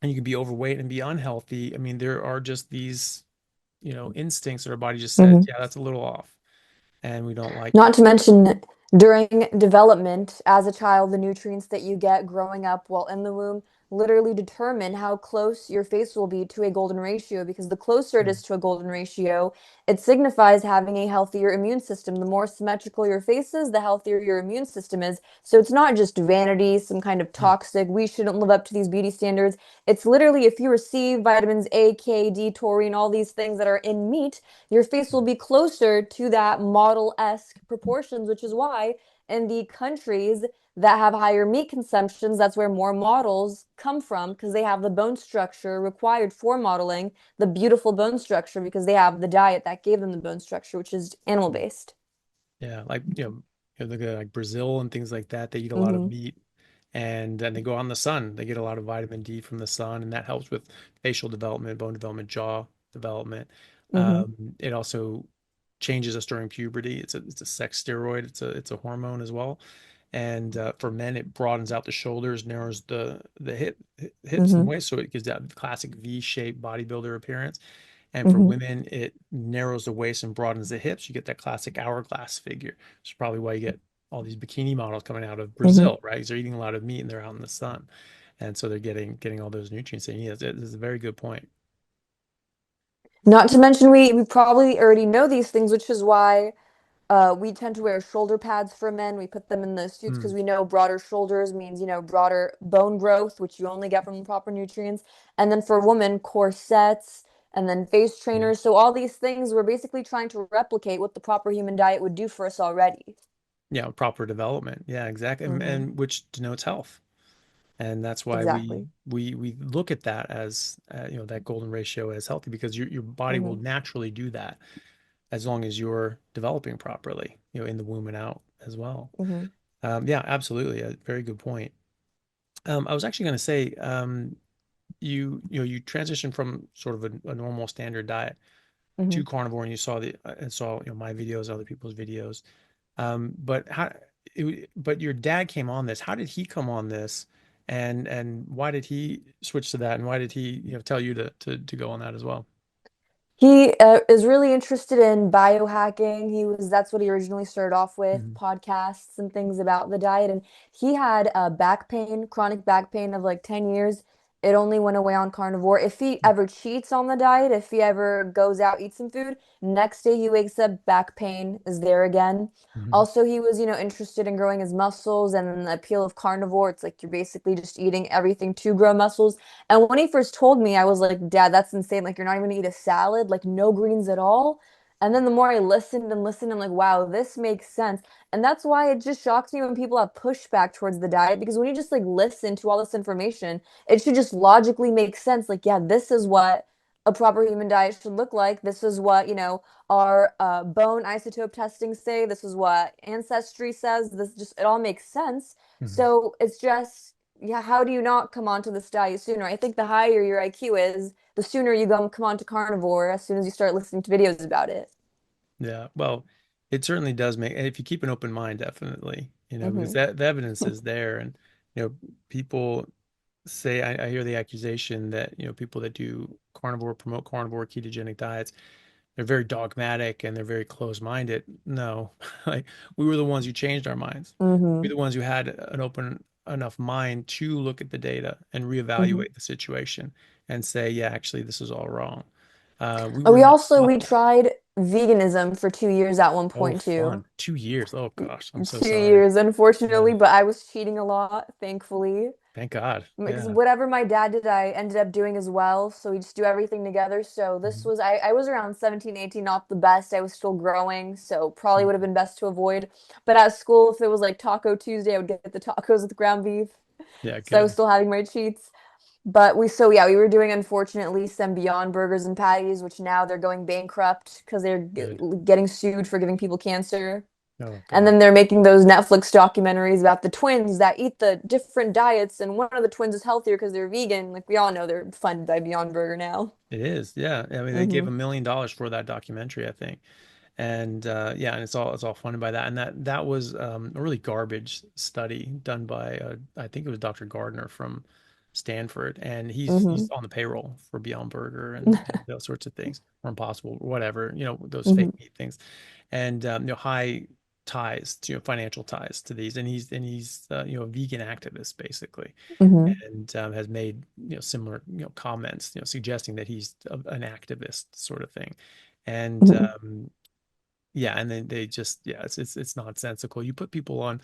and you can be overweight and be unhealthy. I mean, there are just these, instincts that our body just says, Mm-hmm. yeah, that's a little off, and we don't like Not that. to mention, during development as a child, the nutrients that you get growing up while in the womb literally determine how close your face will be to a golden ratio. Because the closer it Mm, is to a golden ratio, it signifies having a healthier immune system. The more symmetrical your face is, the healthier your immune system is. So it's not just vanity, some kind of mm, toxic, we shouldn't live up to these beauty standards. It's literally if you receive vitamins A, K, D, taurine, all these things that are in meat, your face will be closer to that model-esque proportions, which is why in the countries that have higher meat consumptions, that's where more models come from because they have the bone structure required for modeling, the beautiful bone structure because they have the diet that gave them the bone structure, which is animal mm. based. Yeah, like look at like Brazil and things like that. They eat a lot of Mm-hmm. meat, and then they go on the sun. They get a lot of vitamin D from the sun, and that helps with facial development, bone development, jaw development. Mm-hmm. It also changes us during puberty. It's a sex steroid. It's a hormone as well. And for men, it broadens out the shoulders, narrows the hips and Mm-hmm. waist, so it gives that classic V-shaped bodybuilder appearance. And for Mm-hmm. women, it narrows the waist and broadens the hips. You get that classic hourglass figure. It's probably why you get all these bikini models coming out of Mm-hmm. Brazil, right? Because they're eating a lot of meat and they're out in the sun, and so they're getting all those nutrients. And yeah, this is a very good point. Not to mention, we probably already know these things, which is why we tend to wear shoulder pads for men. We put them in the suits because Mm, we know broader shoulders means, broader bone growth, which you only get from the proper nutrients. And then for women, corsets and then face yeah, trainers. So all these things, we're basically trying to replicate what the proper human diet would do for us already. yeah, proper development. Yeah, exactly, Mm-hmm. and which denotes health. And that's why we Exactly. we we look at that as that golden ratio as healthy, because your body will Mm-hmm. naturally do that as long as you're developing properly, in the womb and out as well. Mm-hmm. Yeah, absolutely, a very good point. I was actually going to say, you transitioned from sort of a normal standard diet Mm-hmm. to carnivore, and you saw my videos, other people's videos. But but your dad came on this. How did he come on this? And why did he switch to that? And why did he, tell you to go on that as well? He is really interested in biohacking. That's what he originally started off with, Hmm. podcasts and things about the diet. And he had back pain, chronic back pain of like 10 years. It only went away on carnivore. If he ever cheats on the diet, if he ever goes out, eats some food, next day he wakes up, back pain is there again. Hmm. Also, he was, interested in growing his muscles and then the appeal of carnivore. It's like you're basically just eating everything to grow muscles. And when he first told me, I was like, Dad, that's insane. Like, you're not even gonna eat a salad, like, no greens at all. And then the more I listened and listened, I'm like, wow, this makes sense. And that's why it just shocks me when people have pushback towards the diet, because when you just like listen to all this information, it should just logically make sense. Like, yeah, this is what a proper human diet should look like. This is what, our bone isotope testing say. This is what ancestry says. This just, it all makes sense. Hmm. So it's just, yeah, how do you not come onto this diet sooner? I think the higher your IQ is, the sooner you come onto carnivore as soon as you start listening to videos about it. Yeah. Well, it certainly does make, and if you keep an open mind, definitely, because Hmm that the evidence is there. And, people say, I hear the accusation that, people that do carnivore, promote carnivore ketogenic diets, they're very dogmatic and they're very closed-minded. No, like we were the ones who changed our minds. We're hmm the ones who had an open enough mind to look at the data and hmm reevaluate the situation and say, yeah, actually, this is all wrong. We Oh, were not we taught that. tried veganism for 2 years at one Oh, point too. fun. 2 years. Oh gosh, I'm so Two sorry. years, Yeah. unfortunately, but I was cheating a lot, thankfully. Thank God. Because Yeah. whatever my dad did, I ended up doing as well. So we just do everything together. So this Mhm. was, I was around 17, 18, not the best. I was still growing. So probably would have Mhm. been best to avoid. But at school, if it was like Taco Tuesday, I would get the tacos with ground beef. Yeah, So I was good. still having my cheats. But so yeah, we were doing unfortunately some Beyond Burgers and patties, which now they're going bankrupt because they're Good. getting sued for giving people cancer. Oh And God. then they're making those Netflix documentaries about the twins that eat the different diets, and one of the twins is healthier because they're vegan. Like we all know they're funded by Beyond Burger now. It is. Yeah. I mean, they gave Hmm $1 million for that documentary, I think. And yeah, and it's all funded by that. And that was a really garbage study done by I think it was Dr. Gardner from Stanford, and he's hmm on the payroll for Beyond Burger and those sorts of things, or Impossible, or whatever, those fake hmm meat things, and high ties to financial ties to these, and he's a vegan activist basically, hmm and has made similar comments suggesting that he's an activist sort of thing, and hmm yeah, and then they just yeah, it's nonsensical. You put people on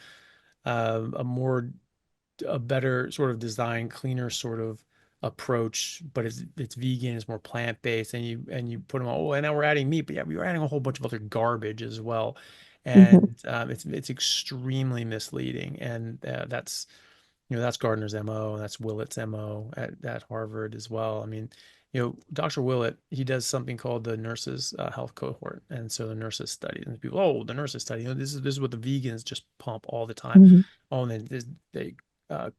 a better sort of design, cleaner sort of approach, but it's vegan, it's more plant-based, and you put them on, oh, and now we're adding meat, but yeah, we were adding a whole bunch of other garbage as well, hmm and it's extremely misleading, and that's Gardner's MO, and that's Willett's MO at Harvard as well. I mean, Dr. Willett, he does something called the nurses health cohort. And so the nurses study, and people, oh, the nurses study, this is what the vegans just pump all the time. hmm Oh, and then they, uh,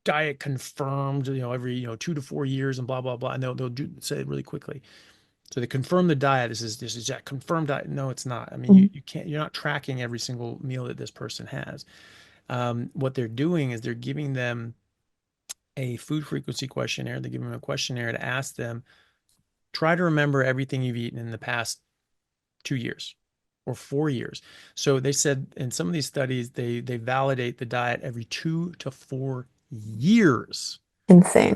diet confirmed, every, 2 to 4 years and blah, blah, blah. And they'll say it really quickly. So they confirm the diet. This is that confirmed diet. No, it's not. I mean, hmm you're not tracking every single meal that this person has. What they're doing is they're giving them a food frequency questionnaire. They give them a questionnaire to ask them, try to remember everything you've eaten in the past 2 years or 4 years. So they said in some of these studies, they validate the diet every 2 to 4 years.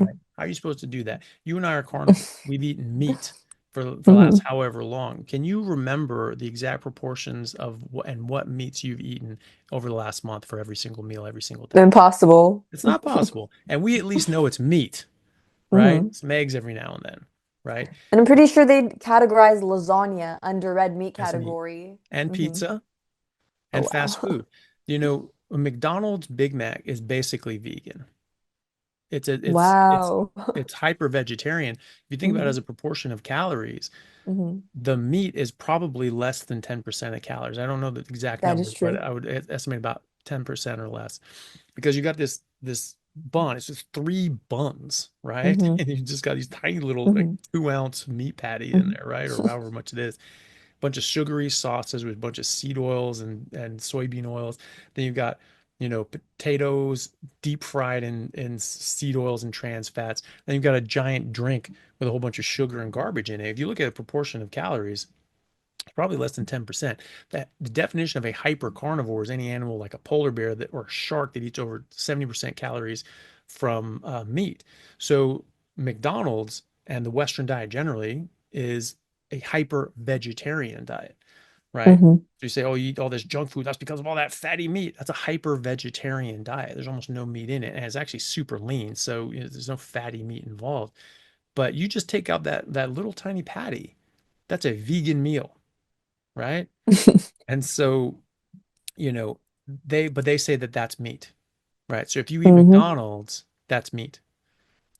Right? Insane. How are you supposed to do that? You and I are carnivores. We've eaten meat for the last hmm however long. Can you remember the exact proportions of what meats you've eaten over the last month for every single meal, every single day? Impossible. It's not possible. And we at least know it's meat, right? hmm Some eggs every now and then, right? And I'm pretty sure they'd categorize lasagna under red meat As meat. category. And Hmm pizza Oh and fast wow. food. A McDonald's Big Mac is basically vegan. It's a it's Wow. it's hyper vegetarian. If you think about it hmm as a proportion of calories, hmm the meat is probably less than 10% of calories. I don't know the exact That is numbers, but true. I would estimate about 10% or less, because you got this bun. It's just three buns, right? hmm And you just got these tiny little like hmm 2 ounce meat patties in hmm there, right? Or however much it is. Bunch of sugary sauces with a bunch of seed oils and soybean oils. Then you've got, potatoes deep fried in seed oils and trans fats. Then you've got a giant drink with a whole bunch of sugar and garbage in it. If you look at a proportion of calories, it's probably less than 10%. That the definition of a hyper carnivore is any animal like a polar bear or a shark that eats over 70% calories from meat. So McDonald's and the Western diet generally is a hyper vegetarian diet, right? hmm So you say, oh, you eat all this junk food, that's because of all that fatty meat. That's a hyper vegetarian diet. There's almost no meat in it, and it's actually super lean. So there's no fatty meat involved. But you just take out that little tiny patty. That's a vegan meal, right? And so, you know, they say that that's meat, right? So if you eat hmm McDonald's, that's meat,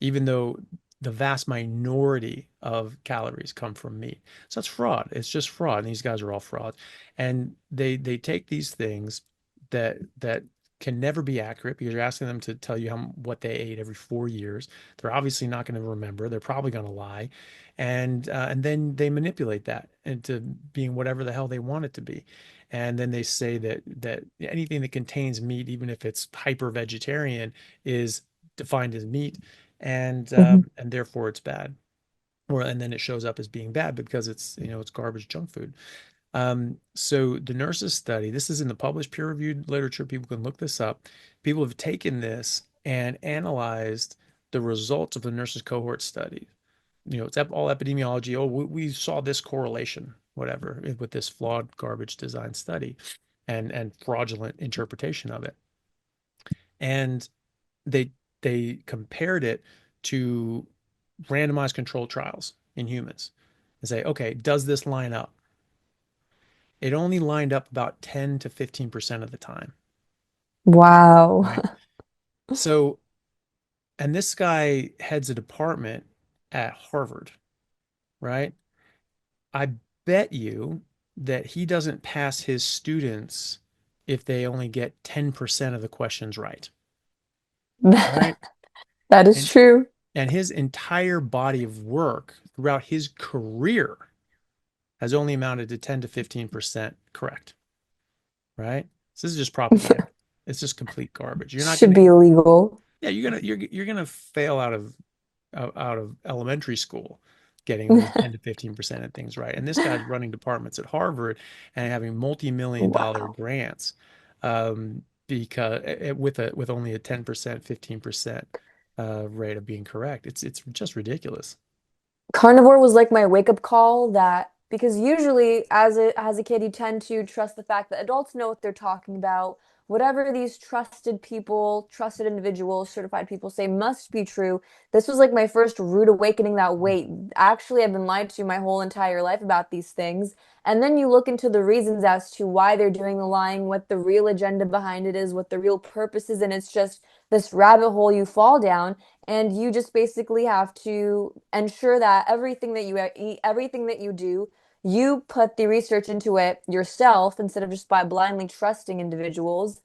even though the vast minority of calories come from meat. So that's fraud. It's just fraud. And these guys are all frauds. And they take these things that can never be accurate because you're asking them to tell you what they ate every 4 years. They're obviously not going to remember. They're probably going to lie, and then they manipulate that into being whatever the hell they want it to be. And then they say that anything that contains meat, even if it's hyper vegetarian, is defined as meat, Hmm. and therefore it's bad. Or and then it shows up as being bad because it's garbage junk food. So the nurses study, this is in the published peer-reviewed literature. People can look this up. People have taken this and analyzed the results of the nurses cohort study. It's all epidemiology. Oh, we saw this correlation, whatever, with this flawed garbage design study and fraudulent interpretation of it. And they they compared it to randomized controlled trials in humans and say, okay, does this line up? It only lined up about 10 to 15% of the time, Wow. right? So, and this guy heads a department at Harvard, right? I bet you that he doesn't pass his students if they only get 10% of the questions right, right? That is And true. and his entire body of work throughout his career has only amounted to 10 to 15% correct, right? So this is just propaganda. It's just complete garbage. You're not Should going be to, illegal. yeah, you're gonna fail out of elementary school getting only 10 to 15% of things right. And this guy's running departments at Harvard and having multi-million dollar Wow. grants because with only a 10%, 15% rate of being correct. It's just ridiculous. Carnivore was like my wake-up call that because usually as a kid you tend to trust the fact that adults know what they're talking about. Whatever these trusted people, trusted individuals, certified people say must be true. This was like my first rude awakening that wait, actually I've been lied to my whole entire life about these things. And then you look into the reasons as to why they're doing the lying, what the real agenda behind it is, what the real purpose is, and it's just this rabbit hole you fall down. And you just basically have to ensure that everything that you eat, everything that you do, you put the research into it yourself instead of just by blindly trusting individuals.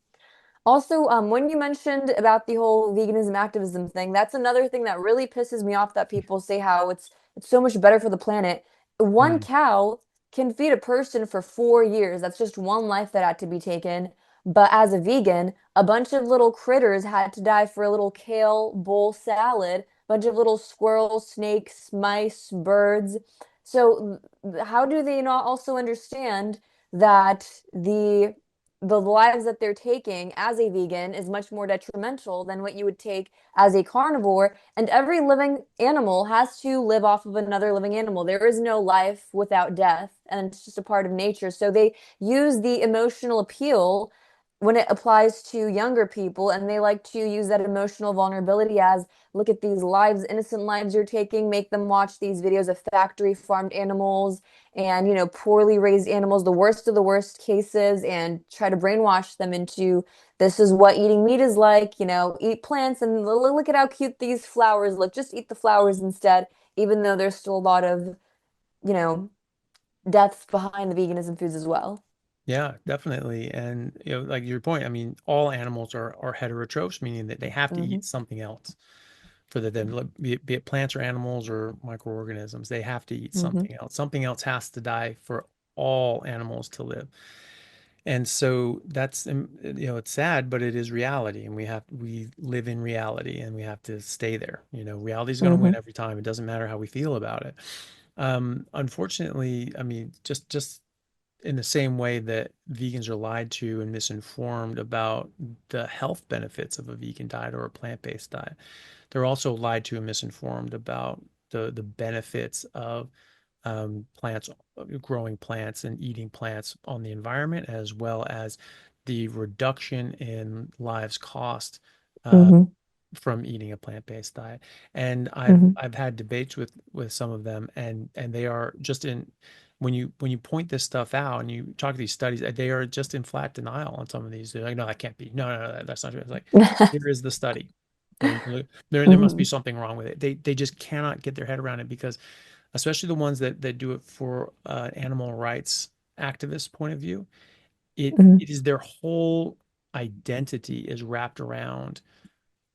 Also, when you mentioned about the whole veganism activism thing, that's another thing that really pisses me off that people say how it's so much better for the planet. One Mm. cow can feed a person for 4 years. That's just one life that had to be taken. But as a vegan, a bunch of little critters had to die for a little kale bowl salad, a bunch of little squirrels, snakes, mice, birds. So how do they not also understand that the lives that they're taking as a vegan is much more detrimental than what you would take as a carnivore. And every living animal has to live off of another living animal. There is no life without death, and it's just a part of nature. So they use the emotional appeal when it applies to younger people, and they like to use that emotional vulnerability as look at these lives, innocent lives you're taking, make them watch these videos of factory farmed animals and poorly raised animals, the worst of the worst cases, and try to brainwash them into this is what eating meat is like, eat plants and look at how cute these flowers look, just eat the flowers instead, even though there's still a lot of you know deaths behind the veganism foods as well. Yeah, definitely. And like your point, I mean, all animals are heterotrophs, meaning that they have to Hmm. eat something else for them, be it plants or animals or microorganisms. They have to eat Hmm. something else. Something else has to die for all animals to live. And so that's it's sad, but it is reality, and we live in reality, and we have to stay there. Reality is going to win Hmm. every time. It doesn't matter how we feel about it. Unfortunately, I mean, just in the same way that vegans are lied to and misinformed about the health benefits of a vegan diet or a plant-based diet, they're also lied to and misinformed about the benefits of plants, growing plants and eating plants on the environment, as well as the reduction in lives cost uh, Hmm. from eating a plant-based diet. And I've Hmm. I've had debates with some of them, and they are just in when you point this stuff out and you talk to these studies, they are just in flat denial on some of these. They're like, no, that can't be. No, no, no, that's not true. It's like, here is the study. There must be Hmm. something wrong with it. They just cannot get their head around it because especially the ones that do it for animal rights activist point of view, it Hmm. it is their whole identity is wrapped around,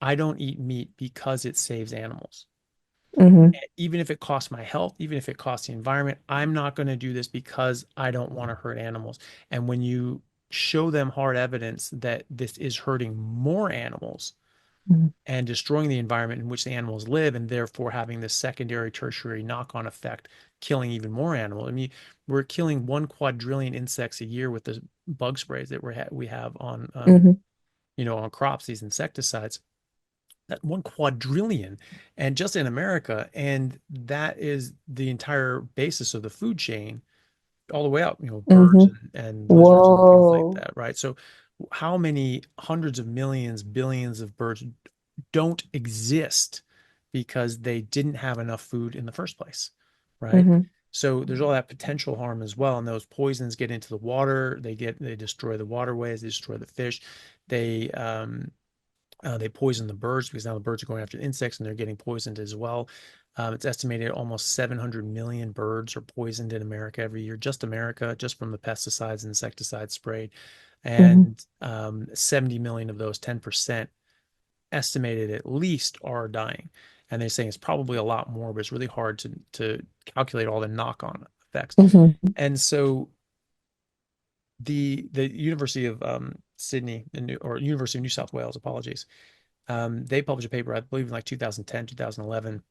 I don't eat meat because it saves animals. Hmm. Even if it costs my health, even if it costs the environment, I'm not going to do this because I don't want to hurt animals. And when you show them hard evidence that this is hurting more animals and destroying the environment in which the animals live, and therefore having this secondary, tertiary knock-on effect, killing even more animals. I mean, we're killing 1 quadrillion insects a year with the bug sprays that we have on, Hmm. on crops, these insecticides. That 1 quadrillion, and just in America, and that is the entire basis of the food chain all the way up, birds Hmm. and lizards and things like Whoa. that, right? So how many hundreds of millions, billions of birds don't exist because they didn't have enough food in the first place, right? Hmm. So there's all that potential harm as well, and those poisons get into the water. They destroy the waterways, they destroy the fish, they poison the birds because now the birds are going after the insects and they're getting poisoned as well. It's estimated almost 700 million birds are poisoned in America every year, just America, just from the pesticides and insecticides sprayed. Hmm. And 70 million of those, 10%, estimated at least, are dying. And they're saying it's probably a lot more, but it's really hard to calculate all the knock-on effects. Hmm. And so the University of Sydney, or University of New South Wales, apologies, they published a paper, I believe, in like 2010, 2011,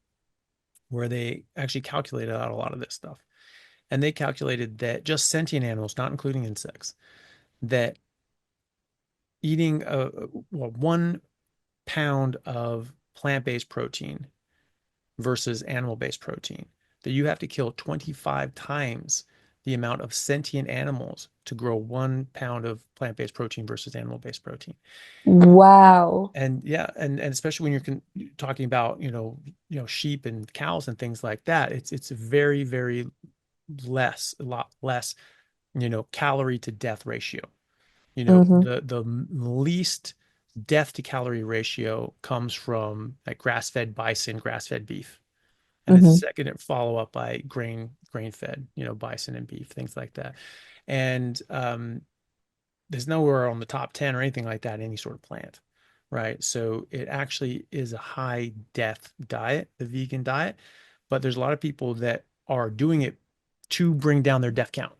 where they actually calculated out a lot of this stuff. And they calculated that just sentient animals, not including insects, that eating 1 pound of plant-based protein versus animal-based protein, that you have to kill 25 times the amount of sentient animals to grow 1 pound of plant-based protein versus animal-based protein. Wow. And yeah, and especially when you're talking about, sheep and cows and things like that, it's very, very a lot less, calorie to death ratio. Hmm. The least death to calorie ratio comes from like grass-fed bison, grass-fed beef. And it's Hmm. second follow up by grain-fed, bison and beef, things like that. And there's nowhere on the top 10 or anything like that, any sort of plant, right? So it actually is a high death diet, the vegan diet, but there's a lot of people that are doing it to bring down their death count.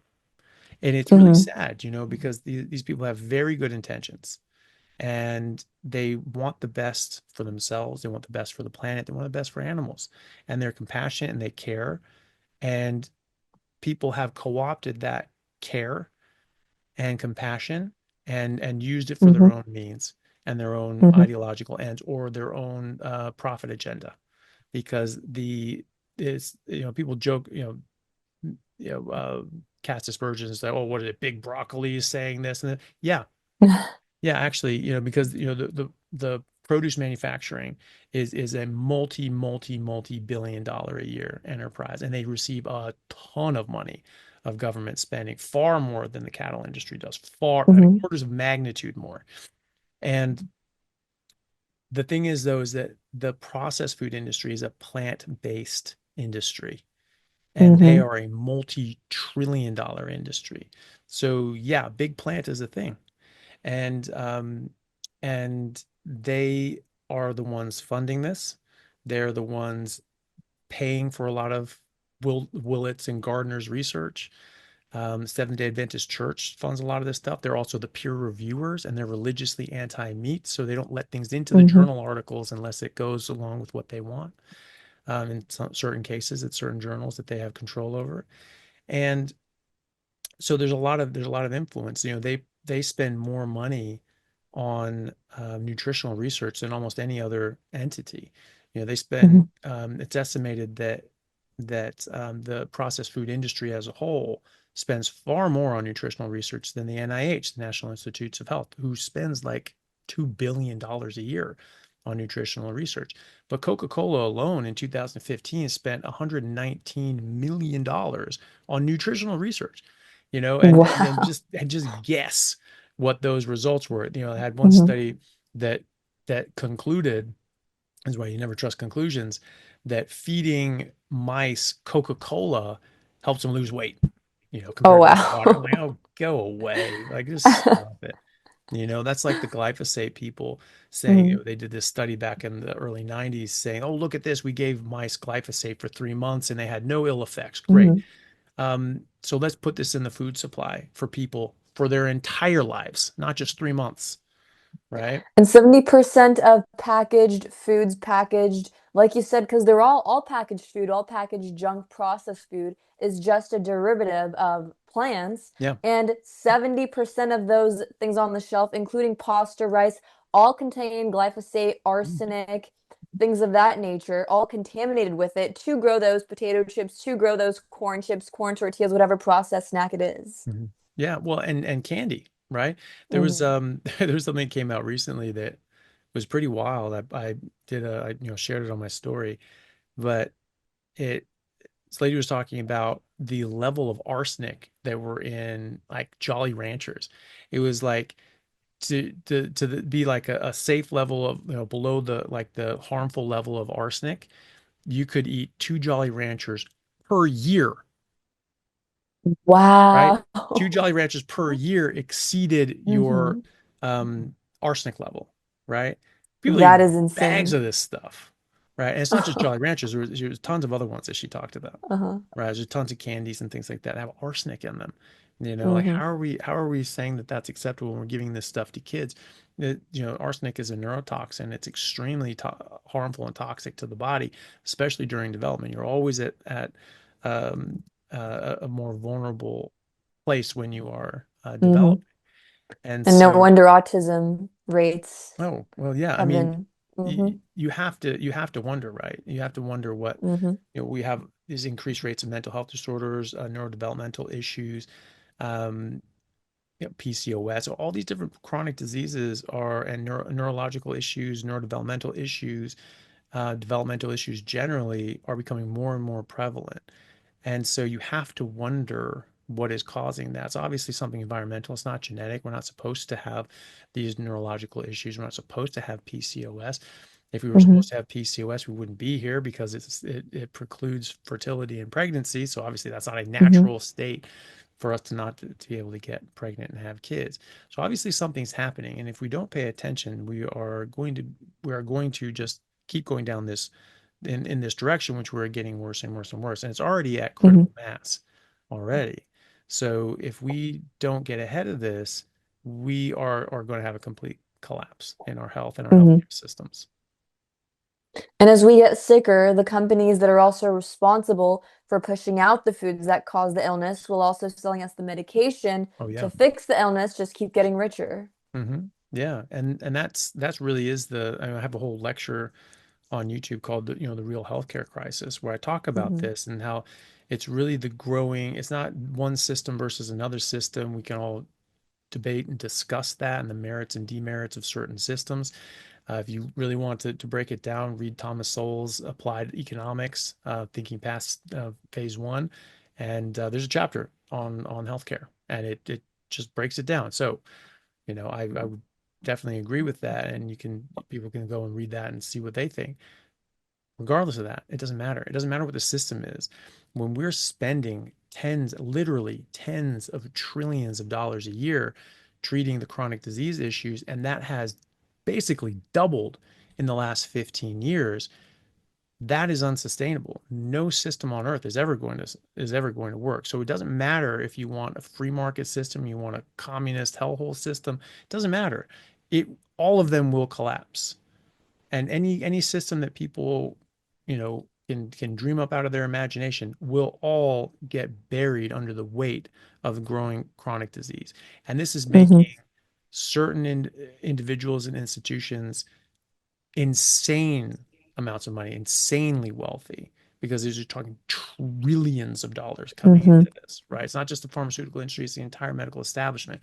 And it's really Hmm. sad, because these people have very good intentions and they want the best for themselves. They want the best for the planet. They want the best for animals, and they're compassionate and they care. And people have co-opted that care and compassion and used it for their Hmm. own means and their own Hmm. ideological ends or their own profit agenda. Because people joke, cast aspersions and say, oh, what is it, big broccoli is saying this and that. Yeah, yeah, actually, because the produce manufacturing is a multi-billion-dollar a year enterprise, and they receive a ton of money of government spending, far more than the cattle industry does, far, I mean, Hmm. orders of magnitude more. And the thing is, though, is that the processed food industry is a plant-based industry, and they Hmm. are a multi-trillion-dollar industry. So yeah, big plant is a thing. And um, and they are the ones funding this. They're the ones paying for a lot of Willett's and Gardner's research. Seventh Day Adventist Church funds a lot of this stuff. They're also the peer reviewers, and they're religiously anti-meat, so they don't let things into the Hmm. journal articles unless it goes along with what they want. In certain cases, it's certain journals that they have control over, and so there's a lot of influence. They spend more money on nutritional research than almost any other entity. They spend. Hmm. It's estimated that the processed food industry as a whole spends far more on nutritional research than the NIH, the National Institutes of Health, who spends like $2 billion a year on nutritional research. But Coca-Cola alone in 2015 spent $119 million on nutritional research, and Wow. just guess what those results were. I had one Hmm. study that concluded, is why you never trust conclusions, that feeding mice Coca-Cola helps them lose weight, Oh, compared to water. I'm wow. like, oh, go away. Like, just stop it. That's like the glyphosate people saying, Hmm. they did this study back in the early 90s saying, oh, look at this. We gave mice glyphosate for 3 months and they had no ill effects. Great. Hmm. So let's put this in the food supply for people for their entire lives, not just 3 months, right? And 70% of packaged foods, packaged, like you said, because they're all packaged food, all packaged junk processed food is just a derivative of plants. Yeah. And 70% of those things on the shelf, including pasta, rice, all contain glyphosate, arsenic, things of that nature, all contaminated with it to grow those potato chips, to grow those corn chips, corn tortillas, whatever processed snack it is. Mhm. Yeah, well, and candy, right? There was Hmm. there was something that came out recently that was pretty wild. I did shared it on my story, but it this lady was talking about the level of arsenic that were in like Jolly Ranchers. It was like be like a safe level of, below the like the harmful level of arsenic, you could eat two Jolly Ranchers per year, right? Wow. Two Jolly Ranchers per year exceeded your Hmm. arsenic level, right? People eat That is bags insane. of this stuff, right? And it's not just Jolly Ranchers. There was tons of other ones that she talked about, Uh-huh. right? There's tons of candies and things like that have arsenic in them. Like Hmm. how are we saying that that's acceptable when we're giving this stuff to kids? Arsenic is a neurotoxin. It's extremely harmful and toxic to the body, especially during development. You're always at um, a more vulnerable place when you are Hmm. developing. And And no so, wonder autism rates oh, well, yeah, I have mean, been. Hmm. you have to wonder, right? You have to wonder what, Hmm. we have these increased rates of mental health disorders, neurodevelopmental issues, um, PCOS, all these different chronic diseases and neurological issues, neurodevelopmental issues, developmental issues generally are becoming more and more prevalent. And so you have to wonder what is causing that. It's obviously something environmental. It's not genetic. We're not supposed to have these neurological issues. We're not supposed to have PCOS. If we were Hmm. supposed to have PCOS, we wouldn't be here because it precludes fertility and pregnancy. So obviously that's not a Hmm. natural state for us to not to be able to get pregnant and have kids. So obviously something's happening. And if we don't pay attention, we are going to just keep going down this in this direction, which we're getting worse and worse and worse. And it's already at Hmm. critical mass already. So if we don't get ahead of this, we are going to have a complete collapse in our health and our Hmm. healthcare systems. And as we get sicker, the companies that are also responsible for pushing out the foods that cause the illness will also selling us the medication Oh to yeah. fix the illness, just keep getting richer. Yeah. And that's really is I have a whole lecture on YouTube called the real healthcare crisis, where I talk about Hmm. this and how it's really it's not one system versus another system. We can all debate and discuss that and the merits and demerits of certain systems. If you really want to break it down, read Thomas Sowell's Applied Economics, Thinking Past Phase One, and there's a chapter on healthcare, and it just breaks it down. So, I would definitely agree with that, and people can go and read that and see what they think. Regardless of that, it doesn't matter. It doesn't matter what the system is. When we're spending literally tens of trillions of dollars a year treating the chronic disease issues, and that has basically doubled in the last 15 years, that is unsustainable. No system on earth is ever going to work. So it doesn't matter if you want a free market system, you want a communist hellhole system, it doesn't matter. It All of them will collapse, and any system that people can dream up out of their imagination will all get buried under the weight of growing chronic disease. And this is Hmm. making certain individuals and institutions insane amounts of money, insanely wealthy, because they're just talking trillions of dollars coming Hmm. into this, right? It's not just the pharmaceutical industry, it's the entire medical establishment.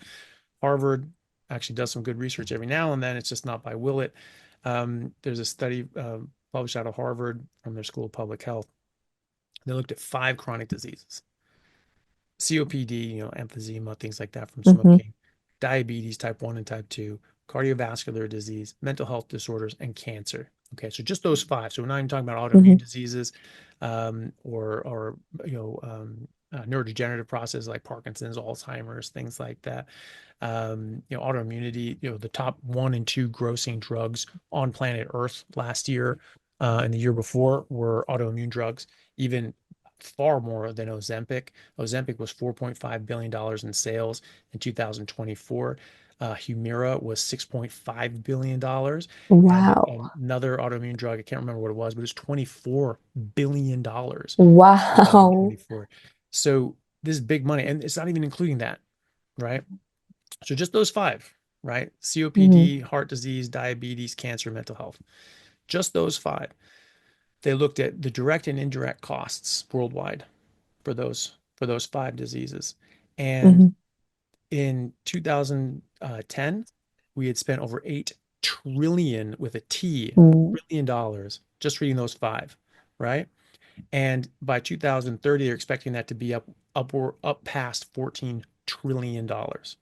Harvard actually does some good research every now and then. It's just not by Willett. There's a study published out of Harvard from their School of Public Health. They looked at 5 chronic diseases: COPD, emphysema, things like that from Hmm. smoking, diabetes type 1 and type 2, cardiovascular disease, mental health disorders, and cancer. Okay, so just those five. So we're not even talking about autoimmune Hmm. diseases, or neurodegenerative processes like Parkinson's, Alzheimer's, things like that. Autoimmunity. The top one and two grossing drugs on planet Earth last year, and the year before were autoimmune drugs, even far more than Ozempic. Ozempic was $4.5 billion in sales in 2024. Humira was $6.5 billion. And Wow. another autoimmune drug, I can't remember what it was, but it was $24 billion in Wow. 2024. So this is big money. And it's not even including that, right? So just those five, right? Hmm. COPD, heart disease, diabetes, cancer, mental health. Just those five. They looked at the direct and indirect costs worldwide for those five diseases. And Hmm. in 2010, we had spent over 8 trillion with a T, trillion dollars just reading those five, right? And by 2030, they're expecting that to be up past $14 trillion,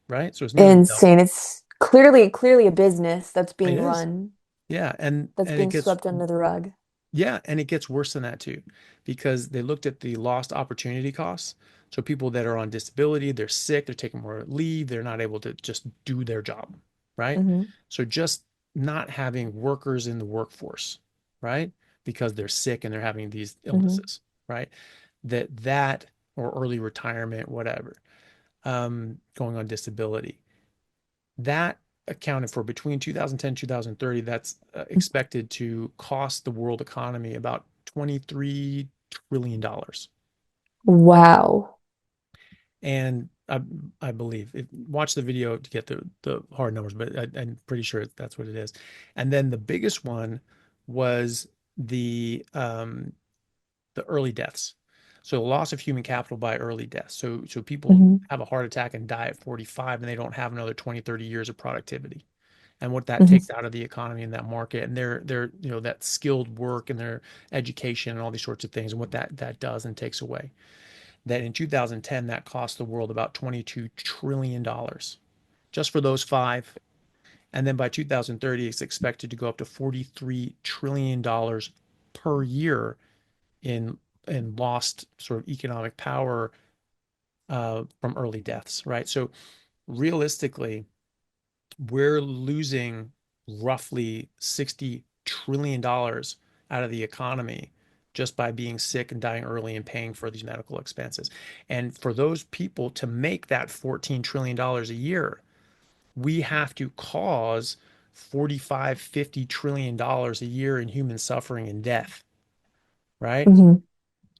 right? So it's nearly double. Insane. It's clearly a business that's It being is. run, Yeah, and that's and it being gets swept under the rug. yeah, and it gets worse than that too, because they looked at the lost opportunity costs. So people that are on disability, they're sick, they're taking more leave, they're not able to just do their job, right? Hmm. So just not having workers in the workforce, right? Because they're sick and they're having these Hmm. illnesses, right? That or early retirement, whatever, going on disability. That accounted for between 2010 and 2030. That's expected to cost the world economy about $23 trillion. Wow. And I believe watch the video to get the hard numbers, but I'm pretty sure that's what it is. And then the biggest one was the early deaths. So loss of human capital by early death. So people Hmm. have a heart attack and die at 45 and they don't have another 20, 30 years of productivity. And what that Hmm. takes out of the economy and that market and their that skilled work and their education and all these sorts of things, and what that does and takes away. That in 2010 that cost the world about $22 trillion just for those five. And then by 2030 it's expected to go up to $43 trillion per year in lost sort of economic power from early deaths, right? So realistically, we're losing roughly $60 trillion out of the economy just by being sick and dying early and paying for these medical expenses. And for those people to make that $14 trillion a year, we have to cause 45, $50 trillion a year in human suffering and death, right? Hmm.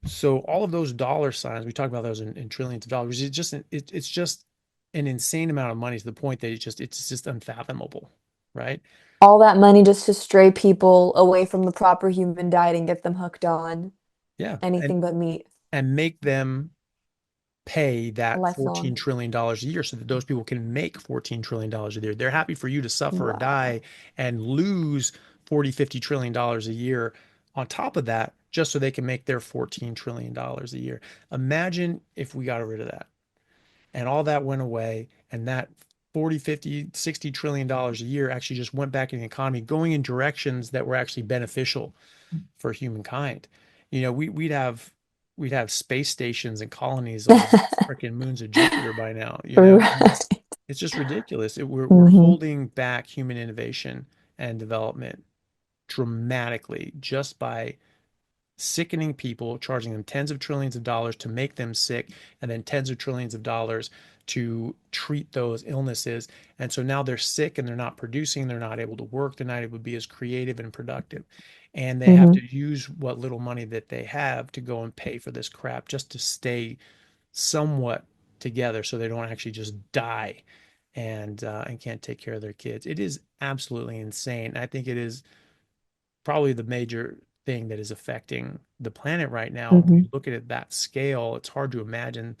So all of those dollar signs, we talk about those in trillions of dollars. It's just an insane amount of money to the point that it's just unfathomable, right? All that money just to stray people away from the proper human diet and get them hooked on Yeah, anything but meat, and make them pay a that $14 lifelong. trillion a year so that those people can make $14 trillion a year. They're happy for you to suffer or Wow. die and lose 40, $50 trillion a year on top of that, just so they can make their $14 trillion a year. Imagine if we got rid of that and all that went away and that 40, 50, $60 trillion a year actually just went back in the economy, going in directions that were actually beneficial for humankind. We'd have space stations and colonies on the freaking moons of Jupiter by now. I mean, Right. it's just ridiculous. We're Hmm. holding back human innovation and development dramatically just by sickening people, charging them tens of trillions of dollars to make them sick, and then tens of trillions of dollars to treat those illnesses. And so now they're sick and they're not producing, they're not able to work, they're not able to be as creative and productive. And they have Hmm. to use what little money that they have to go and pay for this crap just to stay somewhat together so they don't actually just die and can't take care of their kids. It is absolutely insane. I think it is probably the major thing that is affecting the planet right now. When you Hmm. look at it at that scale, it's hard to imagine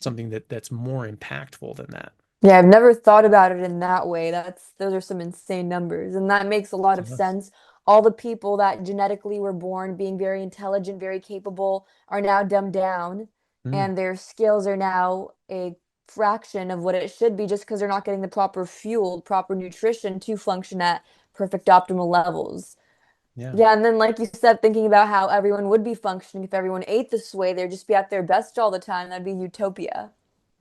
something that's more impactful than that. Yeah, I've never thought about it in that way. Those are some insane numbers, and that makes a lot of Yes. sense. All the people that genetically were born being very intelligent, very capable, are now dumbed down, Mm. and their skills are now a fraction of what it should be just because they're not getting the proper fuel, proper nutrition to function at perfect optimal levels. Yeah. Yeah, and then like you said, thinking about how everyone would be functioning if everyone ate this way, they'd just be at their best all the time. That'd be utopia.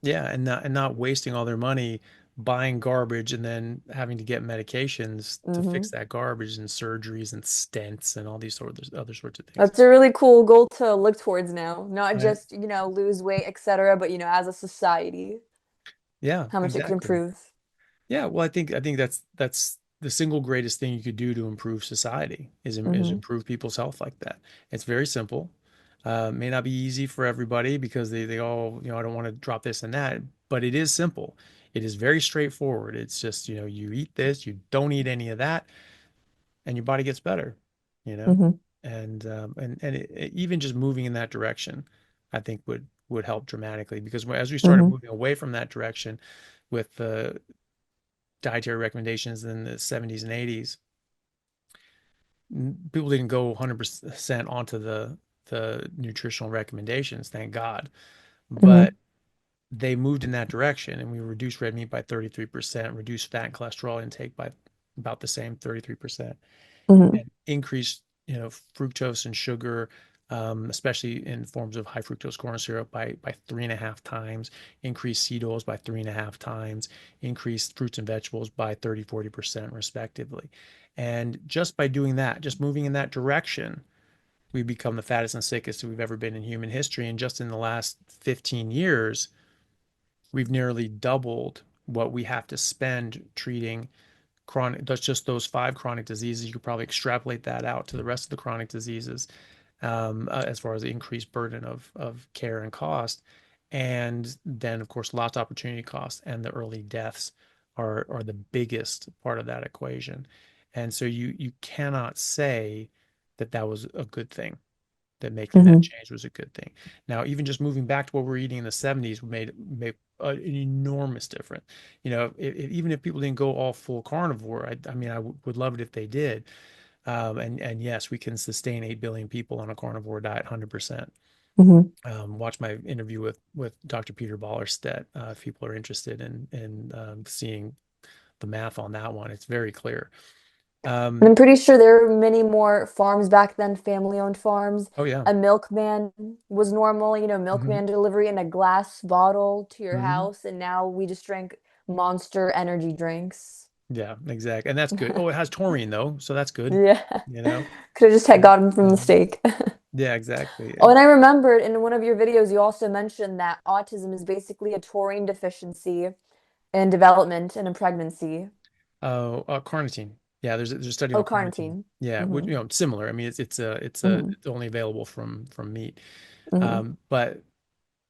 Yeah, and not wasting all their money buying garbage and then having to get medications to fix Hmm. that garbage and surgeries and stents and all these other sorts of things. That's a really cool goal to look towards now. Not I, just, lose weight, etc., but, as a society, yeah, how much it could exactly. improve. Yeah, well, I think that's the single greatest thing you could do to improve society is Hmm. improve people's health like that. It's very simple. May not be easy for everybody because they all, I don't want to drop this and that, but it is simple. It is very straightforward. It's just, you eat this, you don't eat any of that, and your body gets better, you know? Hmm. Even just moving in that direction, I think would help dramatically because as we started Hmm. moving away from that direction with the dietary recommendations in the 70s and 80s, people didn't go 100% onto the nutritional recommendations, thank God. But Hmm. they moved in that direction and we reduced red meat by 33%, reduced fat and cholesterol intake by about the same 33%, Hmm. and increased, fructose and sugar, especially in forms of high fructose corn syrup by 3.5 times, increased seed oils by 3.5 times, increased fruits and vegetables by 30, 40% respectively. And just by doing that, just moving in that direction, we become the fattest and sickest we've ever been in human history. And just in the last 15 years, we've nearly doubled what we have to spend treating chronic, that's just those 5 chronic diseases. You could probably extrapolate that out to the rest of the chronic diseases, as far as the increased burden of care and cost. And then, of course, lost opportunity costs and the early deaths are the biggest part of that equation. And so you cannot say that that was a good thing, that making that Hmm. change was a good thing. Now, even just moving back to what we were eating in the 70s made an enormous difference. Even if people didn't go all full carnivore, I mean, would love it if they did. And yes, we can sustain 8 billion people on a carnivore diet 100%. Hmm. Watch my interview with Dr. Peter Ballerstedt, if people are interested in seeing the math on that one. It's very clear. And Um, I'm pretty sure there were many more farms back then, family-owned farms. oh yeah. A milkman was normal, Hmm. milkman delivery in a glass bottle to your Hmm. house, and now we just drink Monster energy drinks. Yeah, exactly. And that's good. Oh, it has taurine though, so that's good. Yeah. You know? Could have just had Yeah. got him from the Yeah, steak. yeah, exactly. Oh, and I remembered in one of your videos, you also mentioned that autism is basically a taurine deficiency in development and in pregnancy. Oh, carnitine. Yeah, there's a study Oh, on carnitine. carnitine. Yeah, which, Mm-hmm. similar. I mean, Mm-hmm. it's only available from meat. Mm-hmm. But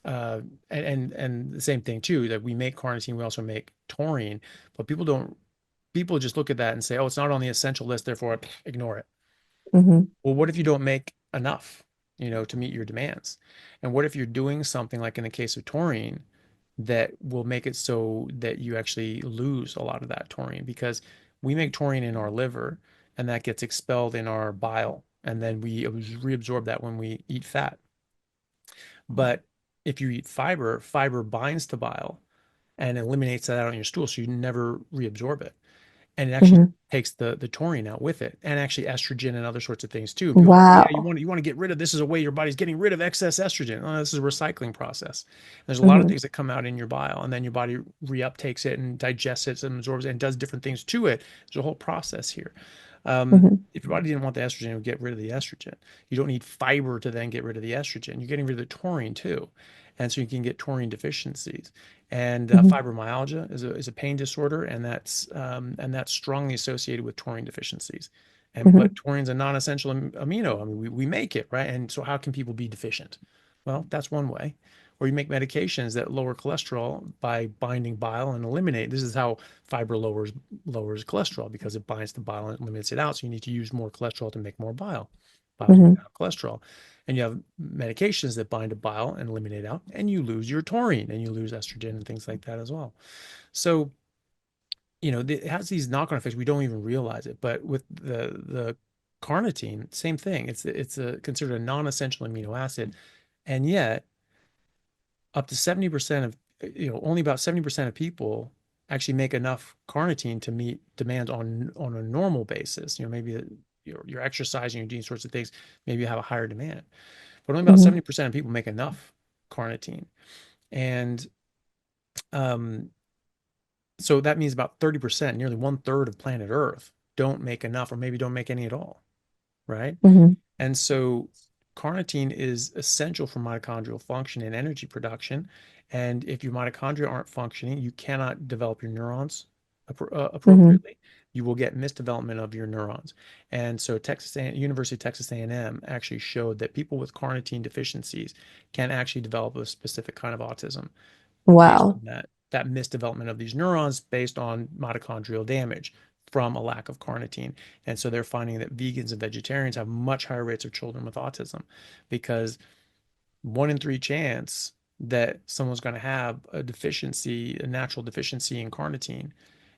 and the same thing too, that we make carnitine, we also make taurine, but people just look at that and say, oh, it's not on the essential list, therefore ignore it. Mm-hmm. Well, what if you don't make enough, to meet your demands? And what if you're doing something like in the case of taurine that will make it so that you actually lose a lot of that taurine? Because we make taurine in our liver and that gets expelled in our bile. And then we reabsorb that when we eat fat. But if you eat fiber, fiber binds to bile and eliminates that out on your stool. So you never reabsorb it, and it actually Mm-hmm. takes the taurine out with it, and actually estrogen and other sorts of things too. People go, oh yeah, you Wow. want you want to get rid of, this is a way your body's getting rid of excess estrogen. Oh, this is a recycling process. There's a lot of Mm-hmm. things that come out in your bile, and then your body reuptakes it and digests it and absorbs it and does different things to it. There's a whole process here. Mm-hmm. If your body didn't want the estrogen, it would get rid of the estrogen. You don't need fiber to then get rid of the estrogen. You're getting rid of the taurine too, and so you can get taurine deficiencies. And Mm-hmm. fibromyalgia is a pain disorder, and that's strongly associated with taurine deficiencies. And Mm-hmm. but taurine's a non-essential amino. I mean, we make it, right? And so how can people be deficient? Well, that's one way. Or you make medications that lower cholesterol by binding bile and eliminate. This is how fiber lowers cholesterol, because it binds to bile and eliminates it out. So you need to use more cholesterol to make more bile. Bile's made Mm-hmm. out of cholesterol. And you have medications that bind to bile and eliminate out, and you lose your taurine and you lose estrogen and things like that as well. So, it has these knock-on effects. We don't even realize it. But with the carnitine, same thing. It's considered a non-essential amino acid, and yet up to 70% of, only about 70% of people actually make enough carnitine to meet demands on a normal basis. Maybe you're exercising, you're doing sorts of things, maybe you have a higher demand. But only about Hmm. 70% of people make enough carnitine. And um, so that means about 30%, nearly one third of planet Earth, don't make enough or maybe don't make any at all, right? Hmm. And so carnitine is essential for mitochondrial function and energy production. And if your mitochondria aren't functioning, you cannot develop your neurons Hmm. appropriately. You will get misdevelopment of your neurons. And so University of Texas A&M actually showed that people with carnitine deficiencies can actually develop a specific kind of autism based on Wow. that misdevelopment of these neurons based on mitochondrial damage from a lack of carnitine. And so they're finding that vegans and vegetarians have much higher rates of children with autism because 1 in 3 chance that someone's going to have a deficiency, a natural deficiency in carnitine.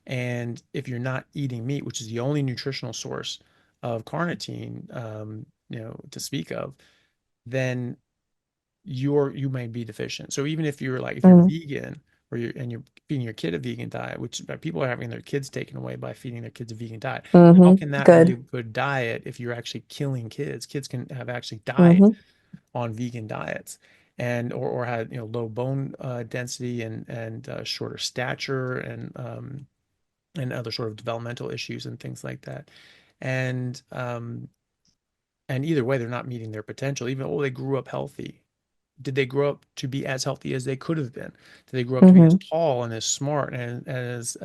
And if you're not eating meat, which is the only nutritional source of carnitine, to speak of, then you may be deficient. So even if you're like if you're Mm. vegan or you're feeding your kid a vegan diet, which people are having their kids taken away by feeding their kids a vegan diet, how Hmm. can that be a Good. good diet if you're actually killing kids? Kids can have actually died Hmm. on vegan diets and or had low bone density and shorter stature and other sort of developmental issues and things like that. And either way, they're not meeting their potential. Even they grew up healthy, did they grow up to be as healthy as they could have been? Did they grow up to be as Hmm. tall and as smart and as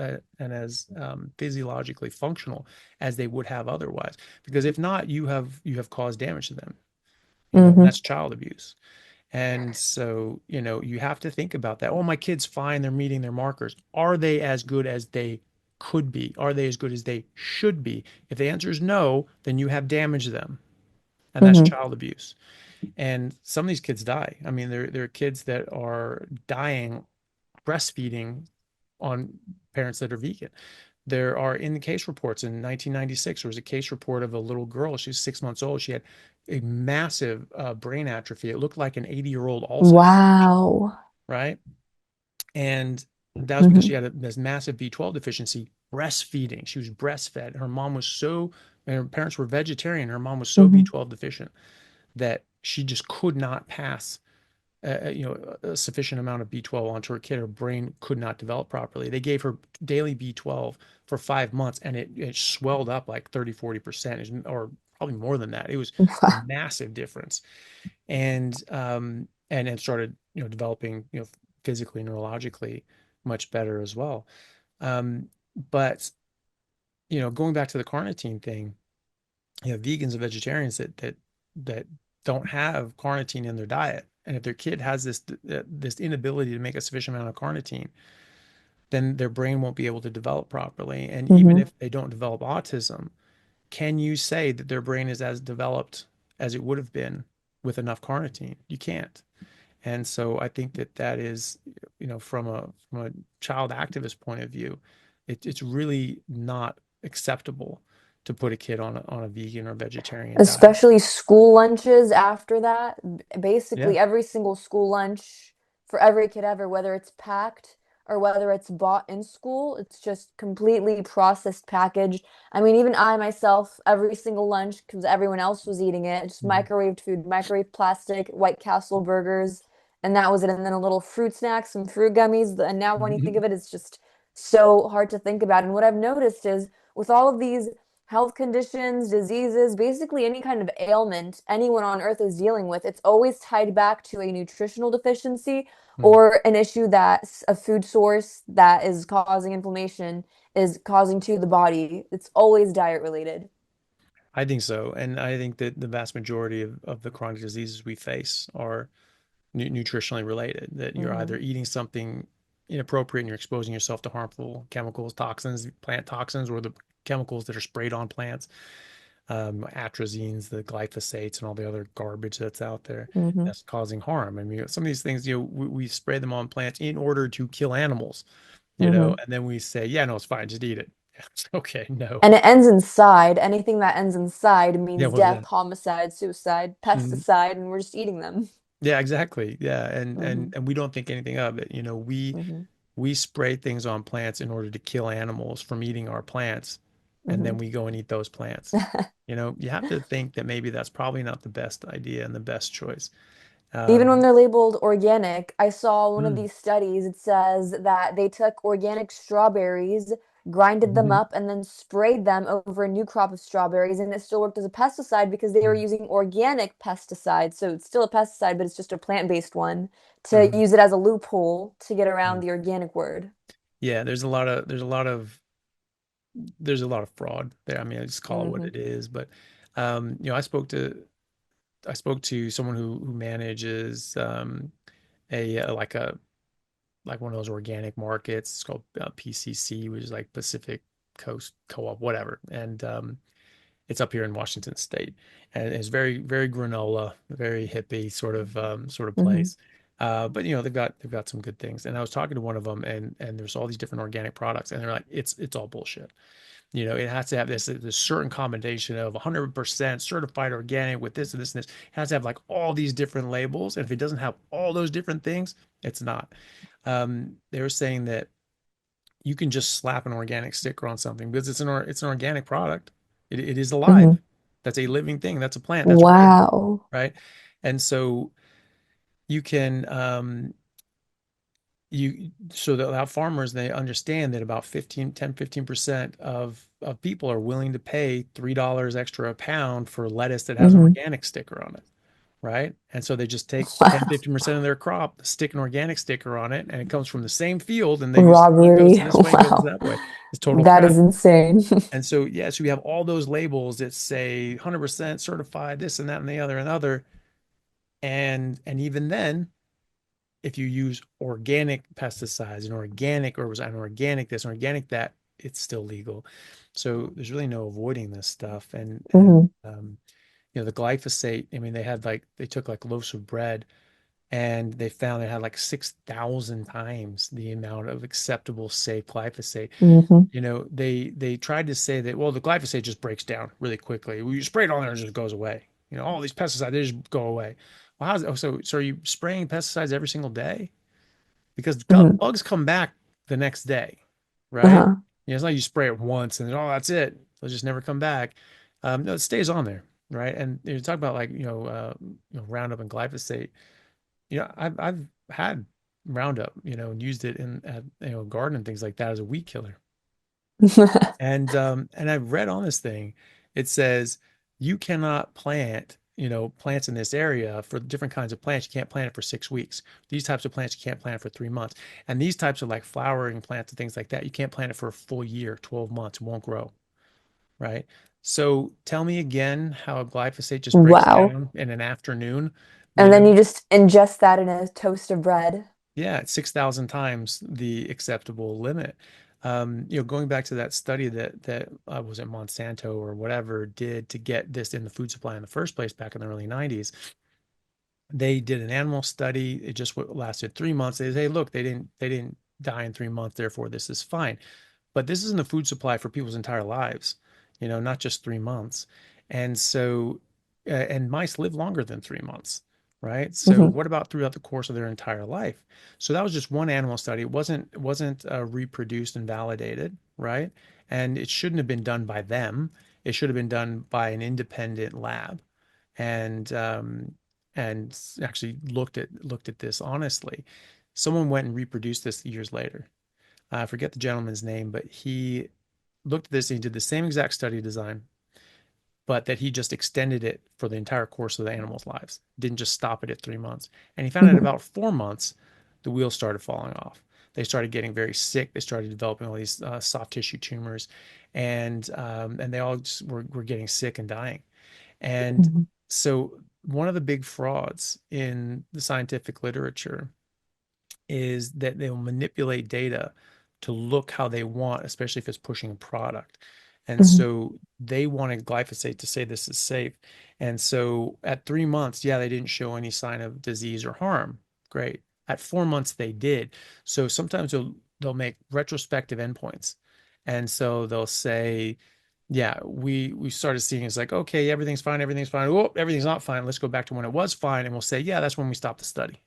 physiologically functional as they would have otherwise? Because if not, you have caused damage to them, and Hmm. that's child abuse. And so, you have to think about that. Oh, my kid's fine, they're meeting their markers. Are they as good as they could be? Are they as good as they should be? If the answer is no, then you have damaged them, and that's Hmm. child abuse. And some of these kids die. I mean, there are kids that are dying breastfeeding on parents that are vegan. There are in the case reports in 1996, there was a case report of a little girl. She was 6 months old. She had a massive brain atrophy. It looked like an 80-year-old Alzheimer's patient, Wow. right? And that was because she Hmm. had this massive B12 deficiency breastfeeding. She was breastfed. And her parents were vegetarian. Her mom was so Hmm. B12 deficient that she just could not pass a sufficient amount of B12 onto her kid. Her brain could not develop properly. They gave her daily B12 for 5 months and it swelled up like 30, 40%, or probably more than that. It was a Wow. massive difference. And it started, developing, physically, neurologically much better as well. Um, but, going back to the carnitine thing, vegans and vegetarians that don't have carnitine in their diet, and if their kid has this inability to make a sufficient amount of carnitine, then their brain won't be able to develop properly. And even Hmm. if they don't develop autism, can you say that their brain is as developed as it would have been with enough carnitine? You can't. And so I think that is, from a child activist point of view, it's really not acceptable to put a kid on a vegan or vegetarian diet. Especially school lunches after that. Yeah. Basically, every single school lunch for every kid ever, whether it's packed or whether it's bought in school, it's just completely processed packaged. I mean, even I myself, every single lunch, because everyone else was eating it, just Mhm. microwaved food, microwave plastic, White Castle burgers, and that was it. And then a little fruit snack, some fruit gummies. And now when you think of it, it's just so hard to think about. And what I've noticed is with all of these health conditions, diseases, basically any kind of ailment anyone on earth is dealing with, it's always tied back to a nutritional deficiency Mm. or an issue that a food source that is causing inflammation is causing to the body. It's always diet related. I think so. And I think that the vast majority of the chronic diseases we face are nutritionally related, that you're Hmm. either eating something inappropriate and you're exposing yourself to harmful chemicals, toxins, plant toxins, or the chemicals that are sprayed on plants, atrazines, the glyphosates, and all the other garbage that's out there Hmm. that's causing harm. I mean, some of these things, we spray them on plants in order to kill animals, Hmm. and then we say, yeah, no, it's fine, just eat it. Okay, no. And it ends inside. Anything that ends inside Yeah, means well, death, yeah. homicide, suicide, Mhm. pesticide, and we're just eating them. Yeah, exactly. Yeah, and and Hmm. and we don't think anything of it. We Hmm. we spray things on plants in order to kill animals from eating our plants, and then Hmm. we go and eat those plants. You have to think that maybe that's probably not the best idea and the best choice. Even when Um, they're labeled organic, I saw one of mm, these studies. It says that they took organic strawberries, grinded them mhm, up, and then sprayed them over a new crop of strawberries, and it still worked as a pesticide because they were mm, using organic pesticides. So it's still a pesticide, but it's just a plant-based one to mhm, use it as a loophole to get around mm. the organic word. Yeah, there's a lot of fraud there. I mean, I just call it what Hmm. it is. But I spoke to someone who manages like a like one of those organic markets. It's called PCC, which is like Pacific Coast Co-op, whatever. And it's up here in Washington State, and it's very very granola, very hippie sort of Hmm. place. But they've got some good things. And I was talking to one of them, and there's all these different organic products, and they're like, it's all bullshit. It has to have this certain combination of 100% certified organic with this and this and this. It has to have like all these different labels. And if it doesn't have all those different things, it's not. They were saying that you can just slap an organic sticker on something because it's an organic product. It is alive. Hmm. That's a living thing. That's a plant. That's real, Wow. right? And so you can so that our farmers, they understand that about 15% of people are willing to pay $3 extra a pound for lettuce that has an Hmm. organic sticker on it, right? And so they just take 10 Wow. 15% of their crop, stick an organic sticker on it, and it comes from the same field, and they just, it goes Robbery. this way and goes Wow. that way. It's total That crap. is insane. And so yeah, so we have all those labels that say 100% certified, this and that and the other and other. And even then, if you use organic pesticides and organic or was an organic this, organic that, it's still legal. So there's really no avoiding this stuff. And Hmm. the glyphosate, I mean, they took like loaves of bread and they found it had like 6,000 times the amount of acceptable safe glyphosate. Hmm. They tried to say that, well, the glyphosate just breaks down really quickly. Well, you spray it on there and it just goes away. All these pesticides, they just go away. Well, so are you spraying pesticides every single day? Because Hmm. bugs come back the next day, right? Uh-huh. It's not you spray it once and then, oh, that's it. They'll just never come back. No, it stays on there, right? And you talk about like Roundup and glyphosate. I've had Roundup, and used it in at garden and things like that as a weed killer. And I've read on this thing, it says you cannot plant, plants in this area for different kinds of plants. You can't plant it for 6 weeks. These types of plants, you can't plant it for 3 months. And these types of like flowering plants and things like that, you can't plant it for a full year, 12 months. It won't grow, right? So tell me again how glyphosate just breaks Wow. down in an afternoon, you And then know? you just ingest that in a toast of bread. Yeah, it's 6,000 times the acceptable limit. Going back to that study that was it Monsanto or whatever did to get this in the food supply in the first place back in the early 90s. They did an animal study. It just lasted 3 months. They say, hey, look, they didn't die in 3 months, therefore this is fine. But this isn't the food supply for people's entire lives, not just 3 months. And so, and mice live longer than 3 months, right? So Hmm. what about throughout the course of their entire life? So that was just one animal study. It wasn't reproduced and validated, right? And it shouldn't have been done by them. It should have been done by an independent lab, and actually looked at this honestly. Someone went and reproduced this years later. I forget the gentleman's name, but he looked at this and he did the same exact study design, but that he just extended it for the entire course of the animals' lives. Didn't just stop it at 3 months. And he found at Hmm. about 4 months, the wheels started falling off. They started getting very sick. They started developing all these soft tissue tumors, and they all just were getting sick and dying. And Hmm. so one of the big frauds in the scientific literature is that they'll manipulate data to look how they want, especially if it's pushing a product. And Hmm. so they wanted glyphosate to say this is safe. And so at 3 months, yeah, they didn't show any sign of disease or harm. Great. At 4 months, they did. So sometimes they'll make retrospective endpoints. And so they'll say, yeah, we started seeing it's like, okay, everything's fine, everything's fine. Oh, everything's not fine. Let's go back to when it was fine. And we'll say, yeah, that's when we stopped the study,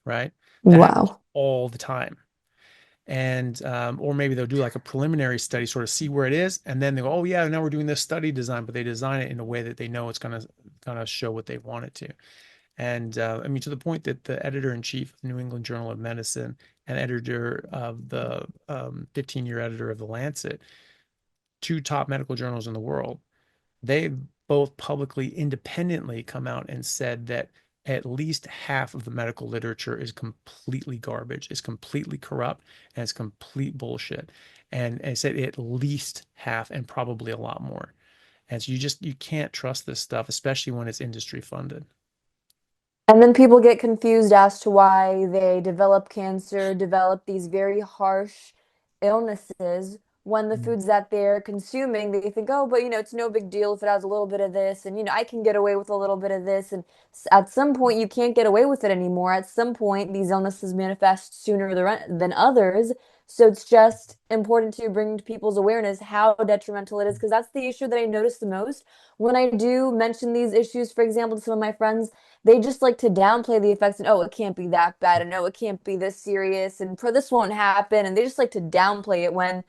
right? That happens Wow. all the time. And or maybe they'll do like a preliminary study, sort of see where it is, and then they go, oh yeah, now we're doing this study design, but they design it in a way that they know it's gonna show what they want it to. And I mean, to the point that the editor-in-chief of the New England Journal of Medicine and editor of the 15-year editor of the Lancet, two top medical journals in the world, they both publicly, independently come out and said that at least half of the medical literature is completely garbage, is completely corrupt, and it's complete bullshit. And I said at least half, and probably a lot more. And so you can't trust this stuff, especially when it's industry funded. And then people get confused as to why they develop cancer, develop these very harsh illnesses when the Mhm. foods that they're consuming, they think, oh, but it's no big deal if it has a little bit of this, and I can get away with a little bit of this. And at some point, you can't get away with it anymore. At some point, these illnesses manifest sooner than others. So it's just important to bring to people's awareness how detrimental it is, because that's the issue that I notice the most when I do mention these issues, for example, to some of my friends. They just like to downplay the effects and, oh, it can't be that bad, and no, it can't be this serious, and this won't happen. And they just like to downplay it when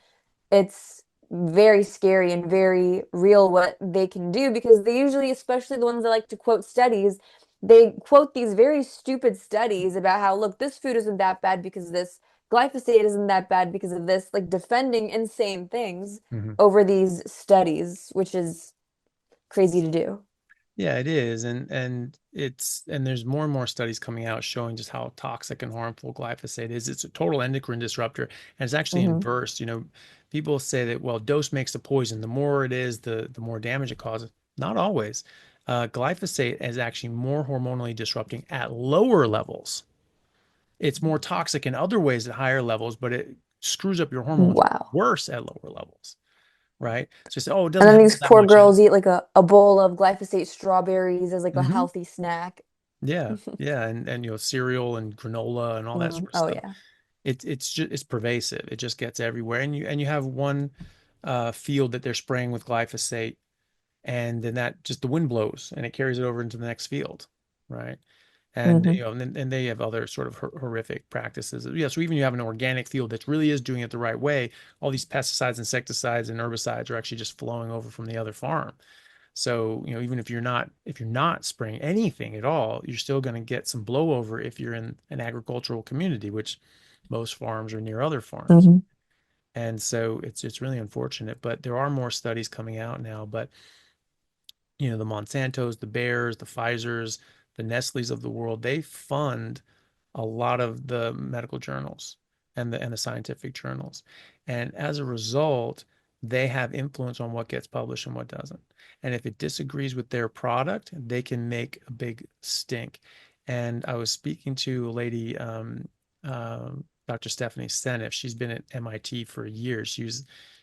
it's very scary and very real what they can do, because they usually, especially the ones that like to quote studies, they quote these very stupid studies about how, look, this food isn't that bad because of this, glyphosate isn't that bad because of this, like defending insane things Mhm. over these studies, which is crazy to do. Yeah, it is. And there's more and more studies coming out showing just how toxic and harmful glyphosate is. It's a total endocrine disruptor, and it's actually Hmm. inversed. People say that, well, dose makes the poison. The more it is, the more damage it causes. Not always. Glyphosate is actually more hormonally disrupting at lower levels. It's more toxic in other ways at higher levels, but it screws up your hormones Wow. worse at lower levels, right? So you say, oh, it And doesn't then have these that poor much in it. girls eat like a bowl of glyphosate strawberries as like a Hmm. healthy snack. Yeah, yeah, and cereal and granola and all that sort of Oh stuff. yeah. It's pervasive. It just gets everywhere. And you have one field that they're spraying with glyphosate, and then that just the wind blows and it carries it over into the next field, right? And Hmm. and they have other sort of horrific practices. Yeah, so even you have an organic field that really is doing it the right way, all these pesticides, insecticides, and herbicides are actually just flowing over from the other farm. So, even if you're not spraying anything at all, you're still going to get some blowover if you're in an agricultural community, which most farms are near other farms. Hmm. And so it's really unfortunate, but there are more studies coming out now. But the Monsantos, the Bayers, the Pfizers, the Nestle's of the world, they fund a lot of the medical journals and the scientific journals. And as a result, they have influence on what gets published and what doesn't. And if it disagrees with their product, they can make a big stink. And I was speaking to a lady, Dr. Stephanie Seneff. She's been at MIT for years.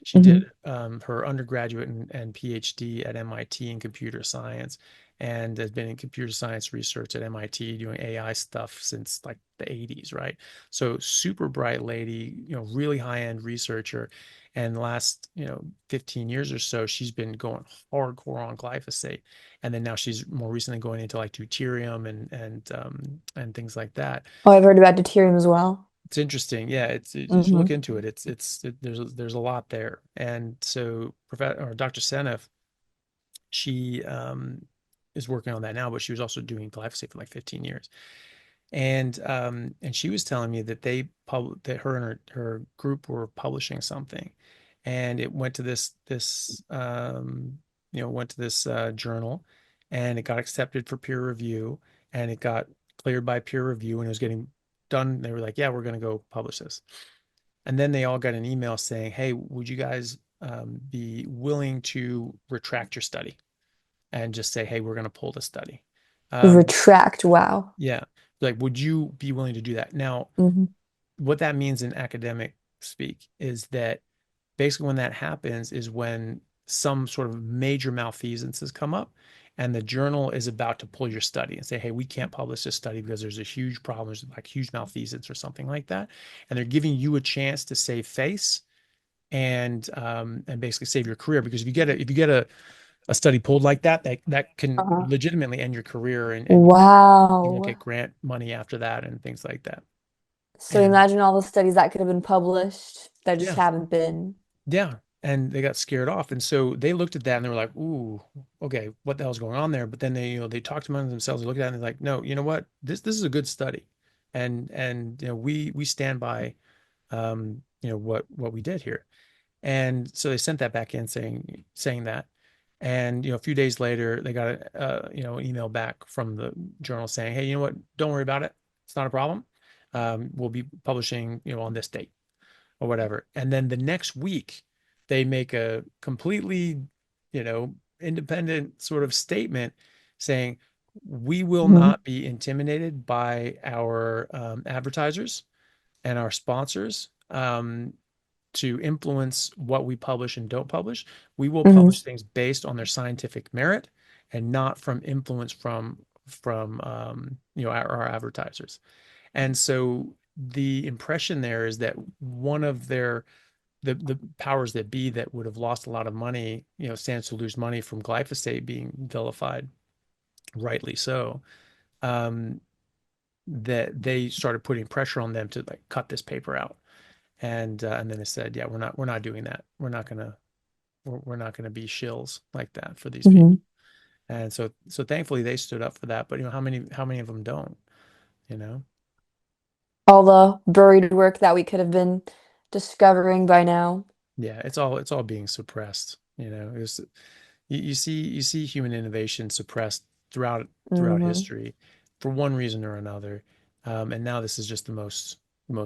She did Hmm. her undergraduate and PhD at MIT in computer science, and has been in computer science research at MIT doing AI stuff since like the 80s, right? So super bright lady, really high-end researcher. And the last, 15 years or so, she's been going hardcore on glyphosate. And then now she's more recently going into like deuterium and things like that. Oh, I've heard about deuterium as well. It's interesting. Yeah, you should look Hmm. into it. There's a lot there. And so Professor or Dr. Seneff, she is working on that now, but she was also doing glyphosate for like 15 years. And she was telling me that that her and her group were publishing something, and it went to this journal, and it got accepted for peer review, and it got cleared by peer review, and it was getting done. They were like, yeah, we're going to go publish this. And then they all got an email saying, hey, would you guys be willing to retract your study and just say, hey, we're going to pull the study? Um, Retract. Wow. yeah. Like, would you be willing to do that? Now, Hmm. what that means in academic speak is that basically when that happens is when some sort of major malfeasances come up and the journal is about to pull your study and say, hey, we can't publish this study because there's a huge problem, there's like huge malfeasance or something like that. And they're giving you a chance to save face and basically save your career. Because if you get a study pulled like that, that can Uh-huh. legitimately end your career, and you won't Wow. get grant money after that and things like that. So And imagine all the studies that could have been published that just yeah, haven't been. yeah. And they got scared off. And so they looked at that and they were like, ooh, okay, what the hell's going on there? But then they talked among themselves, they looked at it and they're like, no, you know what? This is a good study. And we stand by what we did here. And so they sent that back in saying that. And a few days later, they got an email back from the journal saying, hey, you know what? Don't worry about it. It's not a problem. We'll be publishing, on this date or whatever. And then the next week, they make a completely, independent sort of statement saying, we will Mhm. not be intimidated by our advertisers and our sponsors to influence what we publish and don't publish. We will Mhm. publish things based on their scientific merit and not from influence from our advertisers. And so the impression there is that one of the powers that be that would have lost a lot of money, stands to lose money from glyphosate being vilified, rightly so. Um, that they started putting pressure on them to like cut this paper out, and then they said, yeah, we're not doing that. We're not gonna be shills like that for these people. Mhm. And so thankfully they stood up for that. But how many of them don't? You know? All the buried work that we could have been discovering by now. Yeah, it's all being suppressed. You see human innovation suppressed throughout Hmm. history for one reason or another, and now this is just the most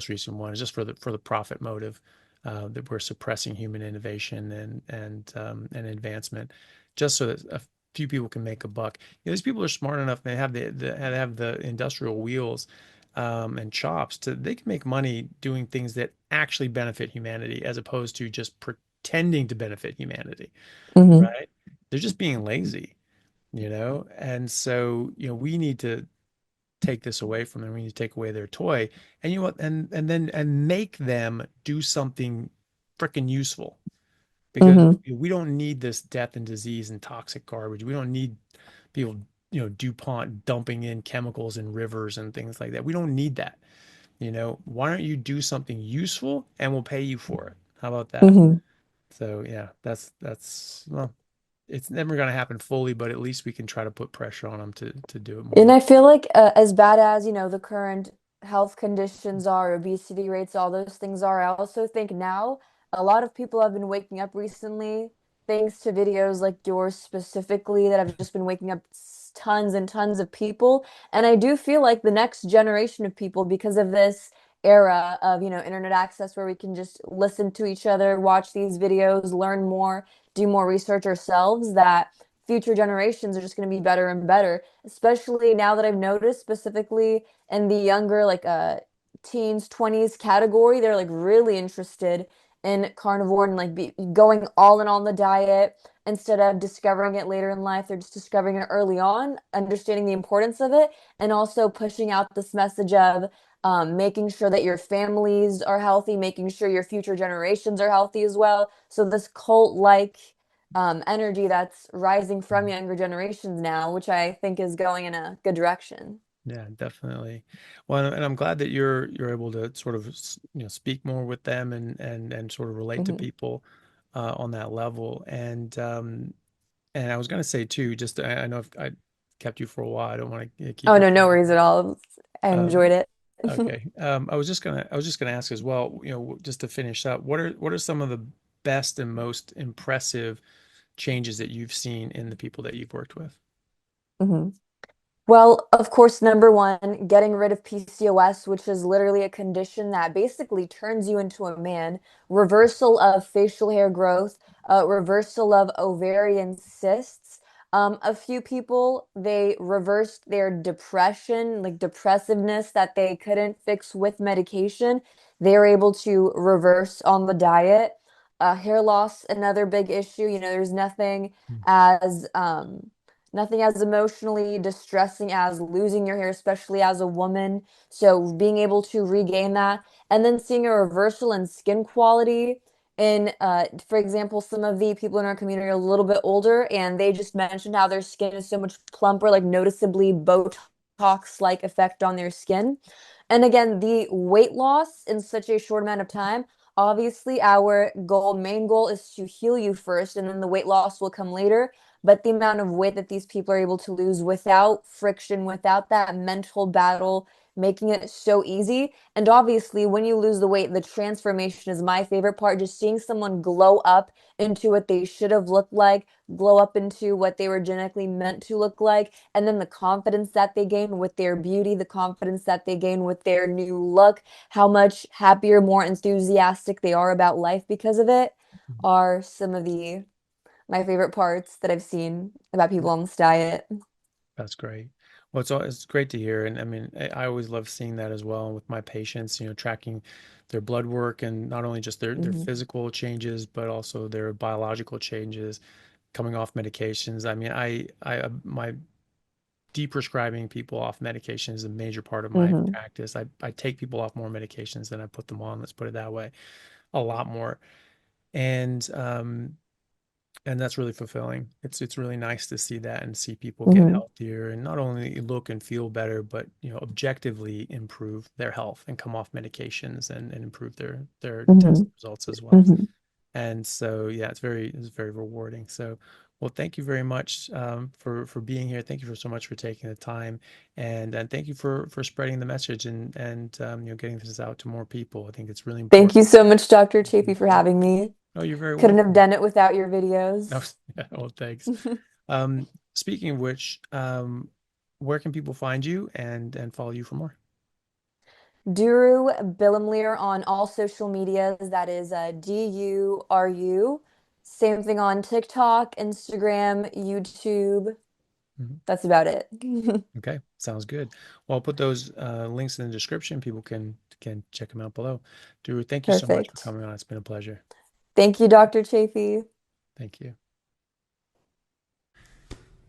recent one. It's just for the profit motive that we're suppressing human innovation and advancement, just so that a few people can make a buck. These people are smart enough; they have the industrial wheels and chops to they can make money doing things that actually benefit humanity, as opposed to just pretending to benefit humanity, Hmm. right? They're just being lazy. And so, we need to take this away from them. We need to take away their toy, and you know what, and make them do something freaking useful, because Hmm. we don't need this death and disease and toxic garbage. We don't need people, DuPont dumping in chemicals in rivers and things like that. We don't need that. Why don't you do something useful and we'll pay you for it? How about that? Hmm. So yeah, that's well, it's never going to happen fully, but at least we can try to put pressure on them to do it And more. I feel like as bad as, the current health conditions are, obesity rates, all those things are, I also think now a lot of people have been waking up recently, thanks to videos like yours specifically that have just been waking up tons and tons of people. And I do feel like the next generation of people, because of this era of, internet access where we can just listen to each other, watch these videos, learn more, do more research ourselves, that future generations are just going to be better and better, especially now that I've noticed specifically in the younger like teens 20s category. They're like really interested in carnivore and like going all in on the diet instead of discovering it later in life. They're just discovering it early on, understanding the importance of it, and also pushing out this message of making sure that your families are healthy, making sure your future generations are healthy as well. So this cult-like energy that's rising from younger generations now, which I think is going in a good direction. Yeah, definitely. Well, and I'm glad that you're able to sort of speak more with them and sort of relate to Hmm. people on that level. And I was going to say too, just I know if I kept you for a while, I don't want to keep Oh, you no, no forever. worries at all. I Um, enjoyed it. okay. I was just gonna ask as well, just to finish up, what are some of the best and most impressive changes that you've seen in the people that you've worked with? Hmm. Well, of course, number one, getting rid of PCOS, which is literally a condition that basically turns you into a man, reversal of facial hair growth, reversal of ovarian cysts. A few people, they reversed their depression, like depressiveness that they couldn't fix with medication. They were able to reverse on the diet. Hair loss, another big issue. There's as nothing as emotionally distressing as losing your hair, especially as a woman. So being able to regain that and then seeing a reversal in skin quality. In, for example, some of the people in our community are a little bit older and they just mentioned how their skin is so much plumper, like noticeably Botox-like effect on their skin. And again, the weight loss in such a short amount of time, obviously our main goal is to heal you first, and then the weight loss will come later. But the amount of weight that these people are able to lose without friction, without that mental battle, making it so easy. And obviously, when you lose the weight, the transformation is my favorite part. Just seeing someone glow up into what they should have looked like, glow up into what they were genetically meant to look like, and then the confidence that they gain with their beauty, the confidence that they gain with their new look, how much happier, more enthusiastic they are about life because of it, are some of the my favorite parts that I've seen about people on this diet. That's great. Well, it's great to hear, and I mean, I always love seeing that as well with my patients. Tracking their blood work and not only just their Hmm. physical changes, but also their biological changes, coming off medications. I mean, my deprescribing people off medication is a major part of my Hmm. practice. I take people off more medications than I put them on. Let's put it that way, a lot more, and that's really fulfilling. It's really nice to see that and see people get Hmm. healthier and not only look and feel better, but objectively improve their health and come off medications and improve their Hmm. test results as well. Hmm. And so yeah, it's very rewarding. So well, thank you very much for being here. Thank you for so much for taking the time, and thank you for spreading the message and getting this out to more people. I think it's really Thank important. you so much, Dr. Chaffee, for having me. Oh, you're very Couldn't have welcome. done it without your No, videos. yeah, well, thanks. Speaking of which, where can people find you and follow you for more? Duru Bilimlier on all social medias. That is Duru. Same thing on TikTok, Instagram, YouTube. Mhm. That's about it. Okay, sounds good. Well, I'll put those links in the description. People can check them out below. Drew, thank you so much for Perfect. coming on. It's been a pleasure. Thank you, Dr. Chaffee. Thank you.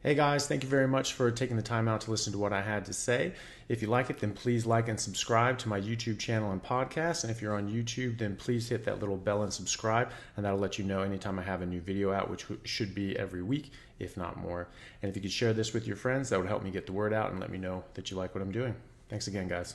Hey guys, thank you very much for taking the time out to listen to what I had to say. If you like it, then please like and subscribe to my YouTube channel and podcast. And if you're on YouTube, then please hit that little bell and subscribe, and that'll let you know anytime I have a new video out, which should be every week, if not more. And if you could share this with your friends, that would help me get the word out and let me know that you like what I'm doing. Thanks again, guys.